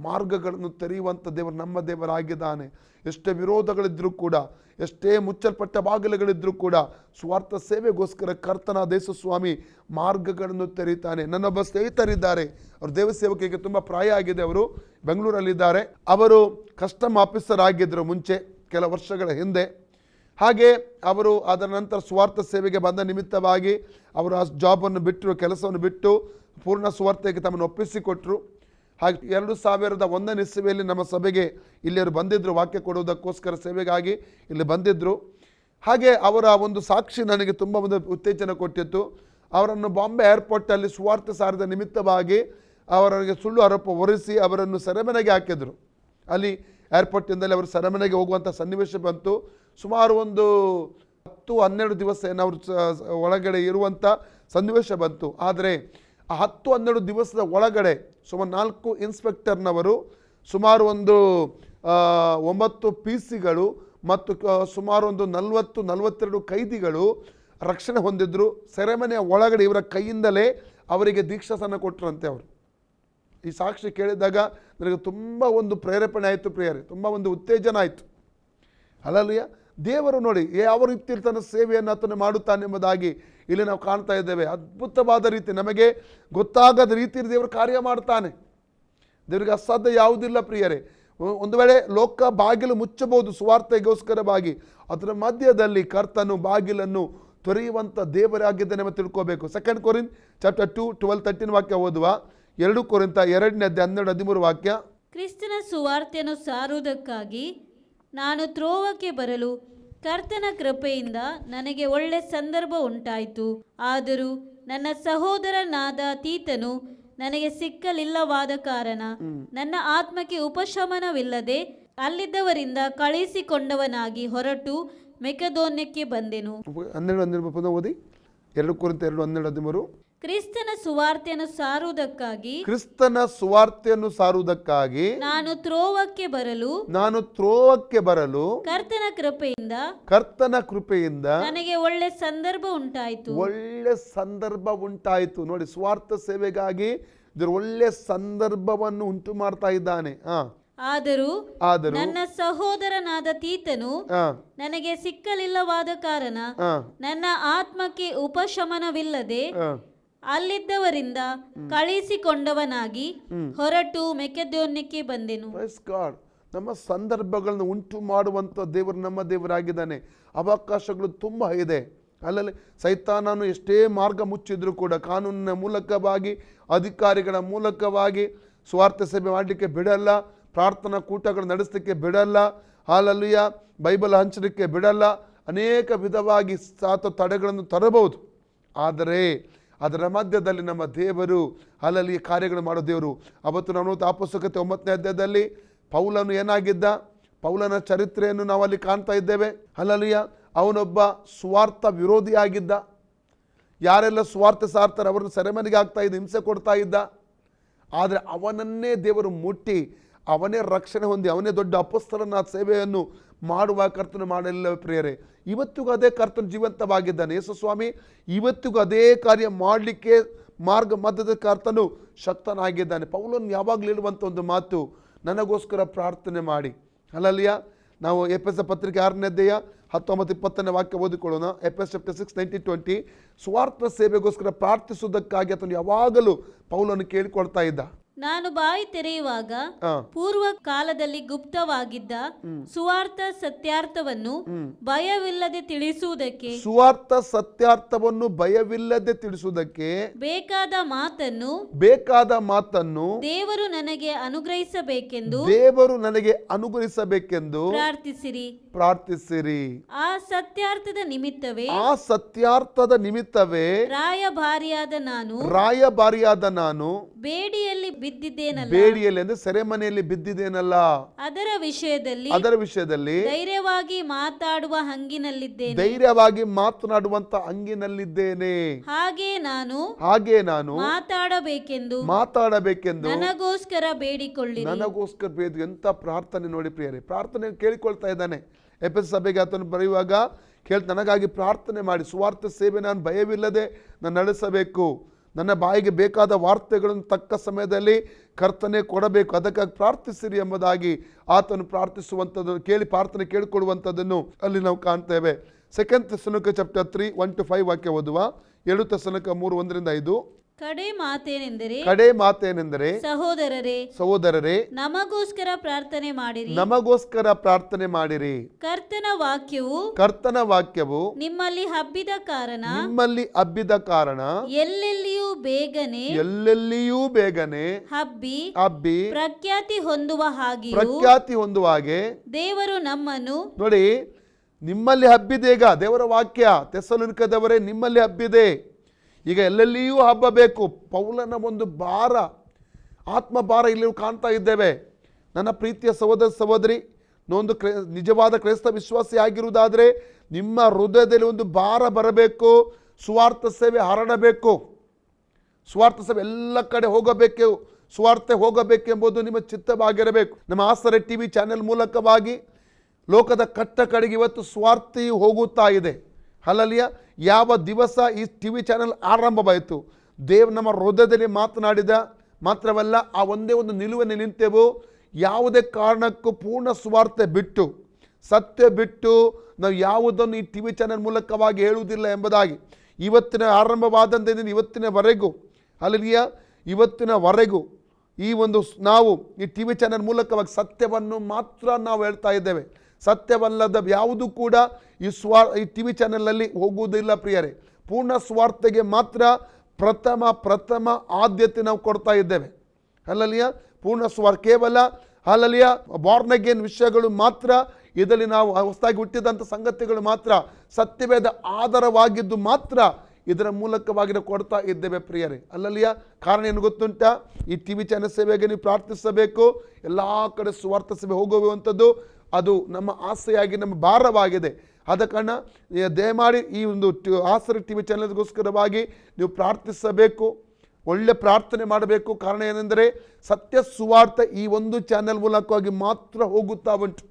ಮಾರ್ಗಗಳನ್ನು ತೆರೆಯುವಂಥ ದೇವರು ನಮ್ಮ ದೇವರಾಗಿದ್ದಾನೆ. ಎಷ್ಟೇ ವಿರೋಧಗಳಿದ್ದರೂ ಕೂಡ, ಎಷ್ಟೇ ಮುಚ್ಚಲ್ಪಟ್ಟ ಬಾಗಿಲುಗಳಿದ್ದರೂ ಕೂಡ ಸ್ವಾರ್ಥ ಸೇವೆಗೋಸ್ಕರ ಕರ್ತನಾದ ಯೇಸು ಸ್ವಾಮಿ ಮಾರ್ಗಗಳನ್ನು ತೆರೀತಾನೆ. ನನ್ನೊಬ್ಬ ಸ್ನೇಹಿತರಿದ್ದಾರೆ, ಅವರು ದೇವ ಸೇವಕಿಗೆ ತುಂಬ ಪ್ರಾಯ ಆಗಿದೆ. ಅವರು ಬೆಂಗಳೂರಲ್ಲಿದ್ದಾರೆ. ಅವರು ಕಸ್ಟಮ್ ಆಫೀಸರ್ ಆಗಿದ್ದರು ಮುಂಚೆ ಕೆಲ ವರ್ಷಗಳ ಹಿಂದೆ. ಹಾಗೆ ಅವರು ಅದರ ನಂತರ ಸ್ವಾರ್ಥ ಸೇವೆಗೆ ಬಂದ ನಿಮಿತ್ತವಾಗಿ ಅವರು ಆ ಜಾಬನ್ನು ಬಿಟ್ಟರು, ಕೆಲಸವನ್ನು ಬಿಟ್ಟು ಪೂರ್ಣ ಸ್ವಾರ್ಥಕ್ಕೆ ತಮ್ಮನ್ನು ಒಪ್ಪಿಸಿಕೊಟ್ರು. ಹಾಗೆ 2001 ಇಸವಿಯಲ್ಲಿ ನಮ್ಮ ಸಭೆಗೆ ಇಲ್ಲಿ ಅವರು ಬಂದಿದ್ದರು, ವಾಕ್ಯ ಕೊಡುವುದಕ್ಕೋಸ್ಕರ ಸೇವೆಗಾಗಿ ಇಲ್ಲಿ ಬಂದಿದ್ದರು. ಹಾಗೆ ಅವರ ಒಂದು ಸಾಕ್ಷಿ ನನಗೆ ತುಂಬ ಒಂದು ಉತ್ತೇಜನ ಕೊಟ್ಟಿತ್ತು. ಅವರನ್ನು ಬಾಂಬೆ ಏರ್ಪೋರ್ಟಲ್ಲಿ ಸುವಾರ್ತೆ ಸಾರಿದ ನಿಮಿತ್ತವಾಗಿ ಅವರಿಗೆ ಸುಳ್ಳು ಆರೋಪ ಹೊರಿಸಿ ಅವರನ್ನು ಸೆರೆಮನೆಗೆ ಹಾಕಿದರು. ಅಲ್ಲಿ ಏರ್ಪೋರ್ಟಿಂದಲೇ ಅವರು ಸೆರೆಮನೆಗೆ ಹೋಗುವಂಥ ಸನ್ನಿವೇಶ ಬಂತು. ಸುಮಾರು ಒಂದು 10-12 ದಿವಸ ಅವರು ಒಳಗಡೆ ಇರುವಂಥ ಸನ್ನಿವೇಶ ಬಂತು. ಆದರೆ ಆ 10-12 ದಿವಸದ ಒಳಗಡೆ ಸುಮಾರು 4 ಇನ್ಸ್ಪೆಕ್ಟರ್ನವರು, ಸುಮಾರು ಒಂದು 9 PC-ಗಳು ಮತ್ತು ಸುಮಾರು ಒಂದು 40-42 ಕೈದಿಗಳು ರಕ್ಷಣೆ ಹೊಂದಿದ್ರು. ಸೆರೆಮನೆಯ ಒಳಗಡೆ ಇವರ ಕೈಯಿಂದಲೇ ಅವರಿಗೆ ದೀಕ್ಷಾಸನ ಕೊಟ್ಟರಂತೆ. ಅವರು ಈ ಸಾಕ್ಷಿ ಕೇಳಿದಾಗ ನನಗೆ ತುಂಬ ಒಂದು ಪ್ರೇರೇಪಣೆ ಆಯಿತು ಪ್ರಿಯರೇ, ತುಂಬ ಒಂದು ಉತ್ತೇಜನ ಆಯಿತು. ಹಲ್ಲೆಲೂಯ. ದೇವರು ನೋಡಿ ಯಾವ ರೀತಿ ತನ್ನ ಸೇವೆಯನ್ನು ಆತನು ಮಾಡುತ್ತಾನೆ ಎಂಬುದಾಗಿ ಇಲ್ಲಿ ನಾವು ಕಾಣ್ತಾ ಇದ್ದೇವೆ. ಅದ್ಭುತವಾದ ರೀತಿ, ನಮಗೆ ಗೊತ್ತಾಗದ ರೀತಿಯಲ್ಲಿ ದೇವರು ಕಾರ್ಯ ಮಾಡ್ತಾನೆ. ದೇವರಿಗೆ ಅಸಾಧ್ಯ ಯಾವುದಿಲ್ಲ ಪ್ರಿಯರೇ. ಒಂದು ವೇಳೆ ಲೋಕ ಬಾಗಿಲು ಮುಚ್ಚಬಹುದು ಸುವಾರ್ತೆಗೋಸ್ಕರವಾಗಿ, ಅದರ ಮಧ್ಯದಲ್ಲಿ ಕರ್ತನು ಬಾಗಿಲನ್ನು ತೊರೆಯುವಂಥ ದೇವರಾಗಿದ್ದಾನೆ ಎಂಬ ತಿಳ್ಕೋಬೇಕು. 2 ಕೊರಿಂಥ ಚಾಪ್ಟರ್ 2:12-13 ವಾಕ್ಯ ಓದುವ. 2 ಕೊರಿಂಥ 2:12-13 ವಾಕ್ಯ. ಕ್ರಿಸ್ತನ ಸುವಾರ್ತೆಯನ್ನು ಸಾರುವುದಕ್ಕಾಗಿ ನಾನು ತ್ರೋವಕ್ಕೆ ಬರಲು ಕರ್ತನ ಕೃಪೆಯಿಂದ ನನಗೆ ಒಳ್ಳೆ ಸಂದರ್ಭ ಉಂಟಾಯಿತು. ಆದರೂ ನನ್ನ ಸಹೋದರನಾದ ತೀತನು ನನಗೆ ಸಿಕ್ಕಲಿಲ್ಲವಾದ ಕಾರಣ ನನ್ನ ಆತ್ಮಕ್ಕೆ ಉಪಶಮನವಿಲ್ಲದೆ ಅಲ್ಲಿದ್ದವರಿಂದ ಕಳುಹಿಸಿಕೊಂಡವನಾಗಿ ಹೊರಟು ಮೆಕೆದೋನ್ಯಕ್ಕೆ ಬಂದೆನು. 12 ಓದಿ. 2 ಕೊರಿಂಥ 2:12-13. ಕ್ರಿಸ್ತನ ಸುವಾರ್ತೆಯನ್ನು ಸಾರುವುದಕ್ಕಾಗಿ ನಾನು ತ್ರೋವಕ್ಕೆ ಬರಲು ಕರ್ತನ ಕೃಪೆಯಿಂದ ನನಗೆ ಒಳ್ಳೆ ಸಂದರ್ಭ ಉಂಟಾಯಿತು. ನೋಡಿ, ಸ್ವಾರ್ಥ ಸೇವೆಗಾಗಿ ಒಳ್ಳೆ ಸಂದರ್ಭವನ್ನು ಉಂಟು ಮಾಡ್ತಾ ಇದ್ದಾನೆ. ಆದರೂ ನನ್ನ ಸಹೋದರನಾದ ತೀತನು ನನಗೆ ಸಿಕ್ಕಲಿಲ್ಲವಾದ ಕಾರಣ ನನ್ನ ಆತ್ಮಕ್ಕೆ ಉಪಶಮನವಿಲ್ಲದೆ ಅಲ್ಲಿದ್ದವರಿಂದ ಕಳುಹಿಸಿಕೊಂಡವನಾಗಿ ಹೊರಟು ಮೆಕೆದೋನ್ಯಕ್ಕೆ ಬಂದೆನು. ನಮ್ಮ ಸಂದರ್ಭಗಳನ್ನು ಉಂಟು ಮಾಡುವಂಥ ದೇವರು ನಮ್ಮ ದೇವರಾಗಿದ್ದಾನೆ. ಅವಕಾಶಗಳು ತುಂಬ ಇದೆ. ಅಲ್ಲಲ್ಲಿ ಸೈತಾನನು ಎಷ್ಟೇ ಮಾರ್ಗ ಮುಚ್ಚಿದ್ರು ಕೂಡ, ಕಾನೂನಿನ ಮೂಲಕವಾಗಿ, ಅಧಿಕಾರಿಗಳ ಮೂಲಕವಾಗಿ ಸ್ವಾರ್ಥ ಸೇವೆ ಮಾಡಲಿಕ್ಕೆ ಬಿಡಲ್ಲ, ಪ್ರಾರ್ಥನಾ ಕೂಟಗಳು ನಡೆಸಲಿಕ್ಕೆ ಬಿಡಲ್ಲ, ಹಾಲಲ್ಲುಯ್ಯ ಬೈಬಲ್ ಹಂಚಲಿಕ್ಕೆ ಬಿಡಲ್ಲ. ಅನೇಕ ವಿಧವಾಗಿ ತಡೆಗಳನ್ನು ತರಬಹುದು. ಆದರೆ ಅದರ ಮಧ್ಯದಲ್ಲಿ ನಮ್ಮ ದೇವರು ಅಲ್ಲಲ್ಲಿ ಕಾರ್ಯಗಳು ಮಾಡೋ ದೇವರು. ಅವತ್ತು ನಾವು ಅಪೊಸ್ತಲತೆ 9ನೇ ಅಧ್ಯಾಯದಲ್ಲಿ ಪೌಲನು ಏನಾಗಿದ್ದ, ಪೌಲನ ಚರಿತ್ರೆಯನ್ನು ನಾವು ಅಲ್ಲಿ ಕಾಣ್ತಾ ಇದ್ದೇವೆ. ಹಲ್ಲೆಲೂಯಾ. ಅವನೊಬ್ಬ ಸ್ವಾರ್ಥ ವಿರೋಧಿಯಾಗಿದ್ದ. ಯಾರೆಲ್ಲ ಸ್ವಾರ್ಥ ಸಾರ್ತಾರೆ ಅವರನ್ನು ಸೆರೆಮನೆಗೆ ಹಾಕ್ತಾ ಇದ್ದ, ಹಿಂಸೆ ಕೊಡ್ತಾ ಇದ್ದ. ಆದರೆ ಅವನನ್ನೇ ದೇವರು ಮುಟ್ಟಿ ಅವನೇ ರಕ್ಷಣೆ ಹೊಂದಿ ಅವನೇ ದೊಡ್ಡ ಅಪೊಸ್ತಲನ ಸೇವೆಯನ್ನು ಮಾಡುವ ಕರ್ತನು ಮಾಡಲಿಲ್ಲ ಪ್ರಿಯರೇ. ಇವತ್ತಿಗೂ ಅದೇ ಕರ್ತನು ಜೀವಂತವಾಗಿದ್ದಾನೆ. ಯೇಸು ಸ್ವಾಮಿ ಇವತ್ತಿಗೂ ಅದೇ ಕಾರ್ಯ ಮಾಡಲಿಕ್ಕೆ ಮಾರ್ಗ ಮಧ್ಯದ ಕರ್ತನು ಶಕ್ತನಾಗಿದ್ದಾನೆ. ಪೌಲನು ಯಾವಾಗಲೂ ಹೇಳುವಂಥ ಒಂದು ಮಾತು, ನನಗೋಸ್ಕರ ಪ್ರಾರ್ಥನೆ ಮಾಡಿ. ಹಲ್ಲೆಲೂಯ. ನಾವು ಎಫೆಸ ಪತ್ರಿಕೆ 6ನೇ ಅಧ್ಯಾಯ 19-20 ವಾಕ್ಯ ಓದಿಕೊಳ್ಳೋಣ. ಎಫೆಸ ಚಾಪ್ಟರ್ 6 19-20. ಸ್ವಾರ್ಥ ಸೇವೆಗೋಸ್ಕರ ಪ್ರಾರ್ಥಿಸುವುದಕ್ಕಾಗಿ ಆತನು ಯಾವಾಗಲೂ ಪೌಲನು ಕೇಳಿಕೊಳ್ತಾ ಇದ್ದ. ನಾನು ಬಾಯಿ ತೆರೆಯುವಾಗ ಪೂರ್ವ ಕಾಲದಲ್ಲಿ ಗುಪ್ತವಾಗಿದ್ದ ಸುವಾರ್ಥ ಸತ್ಯಾರ್ಥವನ್ನು ಭಯವಿಲ್ಲದೆ ತಿಳಿಸುವುದಕ್ಕೆ ಬೇಕಾದ ಮಾತನ್ನು ದೇವರು ನನಗೆ ಅನುಗ್ರಹಿಸಬೇಕೆಂದು ಪ್ರಾರ್ಥಿಸಿರಿ. ಆ ಸತ್ಯಾರ್ಥದ ನಿಮಿತ್ತವೇ ರಾಯಭಾರಿಯಾದ ನಾನು ಬೇಡಿಯಲ್ಲಿ ಅಂದ್ರೆ ಸೆರೆಮನೆಯಲ್ಲಿ ಬಿದ್ದಿದ್ದೇನಲ್ಲ, ಅದರ ವಿಷಯದಲ್ಲಿ ಧೈರ್ಯವಾಗಿ ಮಾತನಾಡುವಂತ ಹಂಗಿನಲ್ಲಿದ್ದೇನೆ. ಹಾಗೆ ನಾನು ಮಾತಾಡಬೇಕೆಂದು ನನಗೋಸ್ಕರ ಬೇಡಿಕೊಳ್ಳಿ. ಎಂತ ಪ್ರಾರ್ಥನೆ ನೋಡಿ ಪ್ರಿಯರೇ. ಪ್ರಾರ್ಥನೆ ಕೇಳಿಕೊಳ್ತಾ ಇದ್ದಾನೆ. ಎಫೆಸ ಸಭೆಗೆ ಆತನು ಬರೆಯುವಾಗ ನನಗಾಗಿ ಪ್ರಾರ್ಥನೆ ಮಾಡಿ, ಸುವಾರ್ಥ ಸೇವೆ ನಾನು ಭಯವಿಲ್ಲದೆ ನಾನು ನಡೆಸಬೇಕು, ನನ್ನ ಬಾಯಿಗೆ ಬೇಕಾದ ವಾರ್ತೆಗಳನ್ನು ತಕ್ಕ ಸಮಯದಲ್ಲಿ ಕರ್ತನೆ ಕೊಡಬೇಕು, ಅದಕ್ಕಾಗಿ ಪ್ರಾರ್ಥಿಸಿರಿ ಎಂಬುದಾಗಿ ಆತನು ಪ್ರಾರ್ಥಿಸುವಂಥದ್ದು ಪ್ರಾರ್ಥನೆ ಕೇಳಿಕೊಡುವಂಥದ್ದನ್ನು ಅಲ್ಲಿ ನಾವು ಕಾಣ್ತೇವೆ. 2 ಥೆಸಲೋನಿಕ ಚಾಪ್ಟರ್ 3 1-5 ವಾಕ್ಯ ಓದುವ. 2 ಥೆಸಲೋನಿಕ 3 1-5. ಕಡೆ ಮಾತೇನೆಂದರೆ ಸಹೋದರರೇ ನಮಗೋಸ್ಕರ ಪ್ರಾರ್ಥನೆ ಮಾಡಿರಿ. ಕರ್ತನ ವಾಕ್ಯವು ನಿಮ್ಮಲ್ಲಿ ಹಬ್ಬಿದ ಕಾರಣ ಎಲ್ಲೆಲ್ಲಿಯೂ ಬೇಗನೆ ಹಬ್ಬಿ ಪ್ರಖ್ಯಾತಿ ಹೊಂದುವ ಹಾಗೆ ದೇವರು ನಮ್ಮನ್ನು ನೋಡಿ, ನಿಮ್ಮಲ್ಲಿ ಹಬ್ಬಿದೆ. ಈಗ ದೇವರ ವಾಕ್ಯ ಥೆಸಲೋನಿಕದವರೇ ನಿಮ್ಮಲ್ಲಿ ಹಬ್ಬಿದೆ. ಈಗ ಎಲ್ಲೆಲ್ಲಿಯೂ ಹಬ್ಬಬೇಕು. ಪೌಲನ ಒಂದು ಭಾರ, ಆತ್ಮ ಭಾರ ಇಲ್ಲಿ ಕಾಣ್ತಾ ಇದ್ದೇವೆ. ನನ್ನ ಪ್ರೀತಿಯ ಸಹೋದರಿ, ಒಂದು ನಿಜವಾದ ಕ್ರೈಸ್ತ ವಿಶ್ವಾಸಿ ಆಗಿರುವುದಾದರೆ ನಿಮ್ಮ ಹೃದಯದಲ್ಲಿ ಒಂದು ಭಾರ ಬರಬೇಕು. ಸುವಾರ್ಥ ಸೇವೆ ಹರಡಬೇಕು, ಸುವಾರ್ಥ ಸೇವೆ ಎಲ್ಲ ಕಡೆ ಹೋಗಬೇಕು, ಸುವಾರ್ತೆ ಹೋಗಬೇಕೆಂಬುದು ನಿಮ್ಮ ಚಿತ್ತವಾಗಿರಬೇಕು. ನಮ್ಮ ಆಸರೆ TV ಚಾನೆಲ್ ಮೂಲಕವಾಗಿ ಲೋಕದ ಕಟ್ಟ ಕಡೆಗೆ ಇವತ್ತು ಸ್ವಾರ್ಥಿಯು ಹೋಗುತ್ತಾ ಇದೆ. ಹಲ್ಲೆಲೂಯಾ. ಯಾವ ದಿವಸ ಈ TV ಚಾನೆಲ್ ಆರಂಭವಾಯಿತು, ನಮ್ಮ ಹೃದಯದಲ್ಲಿ ಮಾತನಾಡಿದ ಮಾತ್ರವಲ್ಲ, ಆ ಒಂದೇ ಒಂದು ನಿಲುವನ್ನು ನಿಂತೆವು. ಯಾವುದೇ ಕಾರಣಕ್ಕೂ ಪೂರ್ಣ ಸ್ವಾರ್ಥ ಬಿಟ್ಟು, ಸತ್ಯ ಬಿಟ್ಟು ನಾವು ಯಾವುದನ್ನು ಈ TV ಚಾನೆಲ್ ಮೂಲಕವಾಗಿ ಹೇಳುವುದಿಲ್ಲ ಎಂಬುದಾಗಿ ಇವತ್ತಿನ ಆರಂಭವಾದಂಥ ಇವತ್ತಿನವರೆಗೂ, ಹಲ್ಲೆಲೂಯಾ, ಇವತ್ತಿನವರೆಗೂ ಈ ಒಂದು ನಾವು ಈ TV ಚಾನೆಲ್ ಮೂಲಕವಾಗಿ ಸತ್ಯವನ್ನು ಮಾತ್ರ ನಾವು ಹೇಳ್ತಾ ಇದ್ದೇವೆ. ಸತ್ಯವಲ್ಲದ ಯಾವುದು ಕೂಡ ಈ TV ಚಾನೆಲ್ನಲ್ಲಿ ಹೋಗುವುದಿಲ್ಲ ಪ್ರಿಯರೇ. ಪೂರ್ಣ ಸ್ವಾರ್ಥಗೆ ಮಾತ್ರ ಪ್ರಥಮ ಆದ್ಯತೆ ನಾವು ಕೊಡ್ತಾ ಇದ್ದೇವೆ. ಹಲ್ಲೆಲೂಯಾ. ಪೂರ್ಣ ಸ್ವಾರ್ಥ ಕೇವಲ ಹಲ್ಲೆಲೂಯಾ ಬಾರ್ನ್ ಅಗೇನ್ ವಿಷಯಗಳು ಮಾತ್ರ, ಇದರಲ್ಲಿ ನಾವು ಹೊಸದಾಗಿ ಹುಟ್ಟಿದಂಥ ಸಂಗತಿಗಳು ಮಾತ್ರ, ಸತ್ಯವೇದ ಆಧಾರವಾಗಿದ್ದು ಮಾತ್ರ ಇದರ ಮೂಲಕವಾಗಿ ನಾವು ಕೊಡ್ತಾ ಇದ್ದೇವೆ ಪ್ರಿಯರೇ. ಹಲ್ಲೆಲೂಯಾ. ಕಾರಣ ಏನು ಗೊತ್ತುಂಟಾ? ಈ TV ಚಾನೆಲ್ ಸೇವೆಗೆ ನೀವು ಪ್ರಾರ್ಥಿಸಬೇಕು. ಎಲ್ಲ ಕಡೆ ಸುವಾರ್ಥ ಸೇವೆ ಹೋಗುವಂಥದ್ದು ಅದು ನಮ್ಮ ಆಸೆಯಾಗಿ ನಮ್ಮ ಭಾರವಾಗಿದೆ. ಆದ ಕಾರಣ ದಯಮಾಡಿ ಈ ಒಂದು ಆಸರೆ TV ಚಾನೆಲ್ಗೋಸ್ಕರವಾಗಿ ನೀವು ಪ್ರಾರ್ಥಿಸಬೇಕು, ಒಳ್ಳೆ ಪ್ರಾರ್ಥನೆ ಮಾಡಬೇಕು. ಕಾರಣ ಏನೆಂದರೆ ಸತ್ಯ ಸುವಾರ್ಥ ಈ ಒಂದು ಚಾನೆಲ್ ಮೂಲಕವಾಗಿ ಮಾತ್ರ ಹೋಗುತ್ತಾ ಉಂಟು.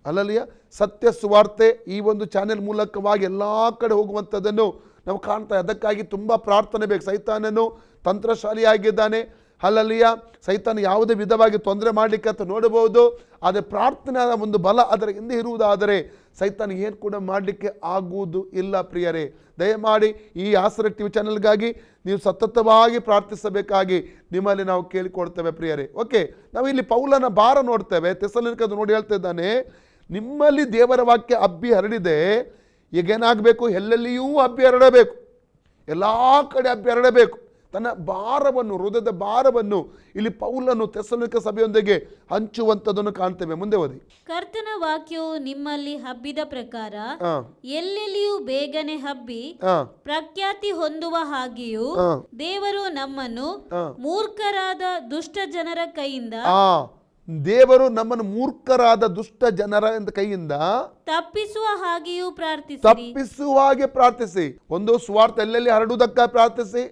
ಹಲ್ಲೆಲೂಯಾ. ಸತ್ಯ ಸುವಾರ್ತೆ ಈ ಒಂದು ಚಾನೆಲ್ ಮೂಲಕವಾಗಿ ಎಲ್ಲ ಕಡೆ ಹೋಗುವಂಥದ್ದನ್ನು ನಾವು ಕಾಣ್ತಾ. ಅದಕ್ಕಾಗಿ ತುಂಬ ಪ್ರಾರ್ಥನೆ ಬೇಕು. ಸೈತಾನನು ತಂತ್ರಶಾಲಿಯಾಗಿದ್ದಾನೆ. ಹಲ್ಲೆಲೂಯಾ. ಸೈತಾನ ಯಾವುದೇ ವಿಧವಾಗಿ ತೊಂದರೆ ಮಾಡಲಿಕ್ಕೆ ಅಂತ ನೋಡಬಹುದು. ಆದರೆ ಪ್ರಾರ್ಥನೆ ಒಂದು ಬಲ ಅದರ ಹಿಂದೆ ಇರುವುದಾದರೆ ಸೈತಾನ ಏನು ಕೂಡ ಮಾಡಲಿಕ್ಕೆ ಆಗುವುದು ಇಲ್ಲ ಪ್ರಿಯರೇ. ದಯಮಾಡಿ ಈ ಆಸರೆ TV ಚಾನೆಲ್ಗಾಗಿ ನೀವು ಸತತವಾಗಿ ಪ್ರಾರ್ಥಿಸಬೇಕಾಗಿ ನಿಮ್ಮಲ್ಲಿ ನಾವು ಕೇಳಿಕೊಡ್ತೇವೆ ಪ್ರಿಯರೇ. ಓಕೆ, ನಾವು ಇಲ್ಲಿ ಪೌಲನ ಭಾರ ನೋಡ್ತೇವೆ. ಥೆಸಲೋನಿಕದ ನೋಡಿ ಹೇಳ್ತಾ ಇದ್ದಾನೆ, ನಿಮ್ಮಲ್ಲಿ ದೇವರ ವಾಕ್ಯ ಹಬ್ಬಿ ಹರಡಿದೆ. ಈಗೇನಾಗಬೇಕು? ಎಲ್ಲೆಲ್ಲಿಯೂ ಹಬ್ಬಿ ಹರಡಬೇಕು, ಎಲ್ಲ ಕಡೆ ಹಬ್ಬಿ ಹರಡಬೇಕು. ತನ್ನ ಭಾರವನ್ನು, ಹೃದಯದ ಭಾರವನ್ನು ಇಲ್ಲಿ ಪೌಲನು ಥೆಸಲೋನಿಕ ಸಭೆಯೊಂದಿಗೆ ಹಂಚುವಂಥದ್ದನ್ನು ಕಾಣ್ತೇವೆ. ಮುಂದೆ ಓದಿ. ಕರ್ತನ ವಾಕ್ಯವು ನಿಮ್ಮಲ್ಲಿ ಹಬ್ಬಿದ ಪ್ರಕಾರ ಎಲ್ಲೆಲ್ಲಿಯೂ ಬೇಗನೆ ಹಬ್ಬಿ ಪ್ರಖ್ಯಾತಿ ಹೊಂದುವ ಹಾಗೆಯೂ ದೇವರು ನಮ್ಮನ್ನು ಮೂರ್ಖರಾದ ದುಷ್ಟ ಜನರ ಕೈಯಿಂದ ದುಷ್ಟ ಜನರ ಕೈಯಿಂದ ತಪ್ಪಿಸುವ ಹಾಗೆ ಪ್ರಾರ್ಥಿಸಿ. ಒಂದು ಸ್ವಾರ್ಥ ಎಲ್ಲೆಲ್ಲಿ ಹರಡುವುದಕ್ಕಾಗಿ ಪ್ರಾರ್ಥಿಸಿ.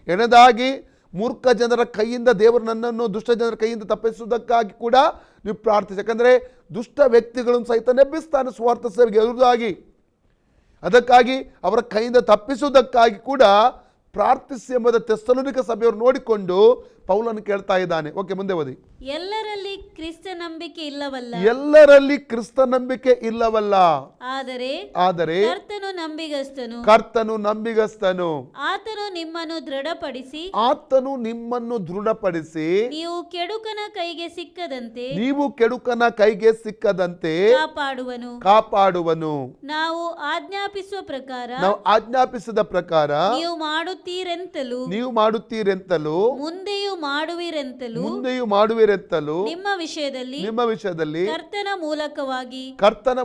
ಎರಡನೇದಾಗಿ ಮೂರ್ಖ ಜನರ ಕೈಯಿಂದ ದೇವರು ನನ್ನನ್ನು ದುಷ್ಟ ಜನರ ಕೈಯಿಂದ ತಪ್ಪಿಸುವುದಕ್ಕಾಗಿ ಕೂಡ ನೀವು ಪ್ರಾರ್ಥಿಸಿ. ಯಾಕಂದರೆ ದುಷ್ಟ ವ್ಯಕ್ತಿಗಳನ್ನು ಸಹಿತ ನೆಬ್ಬಿಸ್ತಾನೆ ಸುವಾರ್ಥ ಸೇವೆಗೆ ಎದುರಾಗಿ. ಅದಕ್ಕಾಗಿ ಅವರ ಕೈಯಿಂದ ತಪ್ಪಿಸುವುದಕ್ಕಾಗಿ ಕೂಡ ಪ್ರಾರ್ಥಿಸಿ ಎಂಬುದ ಥೆಸಲೋನಿಕ ಸಭೆಯವರು ನೋಡಿಕೊಂಡು ಪೌಲನು ಕೇಳ್ತಾ ಇದ್ದಾನೆ. ಓಕೆ, ಮುಂದೆ ಓದಿ. ಎಲ್ಲರಲ್ಲಿ ಕ್ರಿಸ್ತ ನಂಬಿಕೆ ಇಲ್ಲವಲ್ಲ, ಎಲ್ಲರಲ್ಲಿ ಕ್ರಿಸ್ತ ನಂಬಿಕೆ ಇಲ್ಲವಲ್ಲ, ಆದರೆ ಕರ್ತನು ನಂಬಿಗಸ್ತನು. ಆತನು ನಿಮ್ಮನ್ನು ದೃಢಪಡಿಸಿ ನೀವು ಕೆಡುಕನ ಕೈಗೆ ಸಿಕ್ಕದಂತೆ ಕಾಪಾಡುವನು. ನಾವು ಆಜ್ಞಾಪಿಸಿದ ಪ್ರಕಾರ ನೀವು ಮಾಡುತ್ತೀರೆಂತಲೂ ಮುಂದೆಯೂ ಮಾಡುವಿರೆಂತಲೂ ನಿಮ್ಮ ವಿಷಯದಲ್ಲಿ ಕರ್ತನ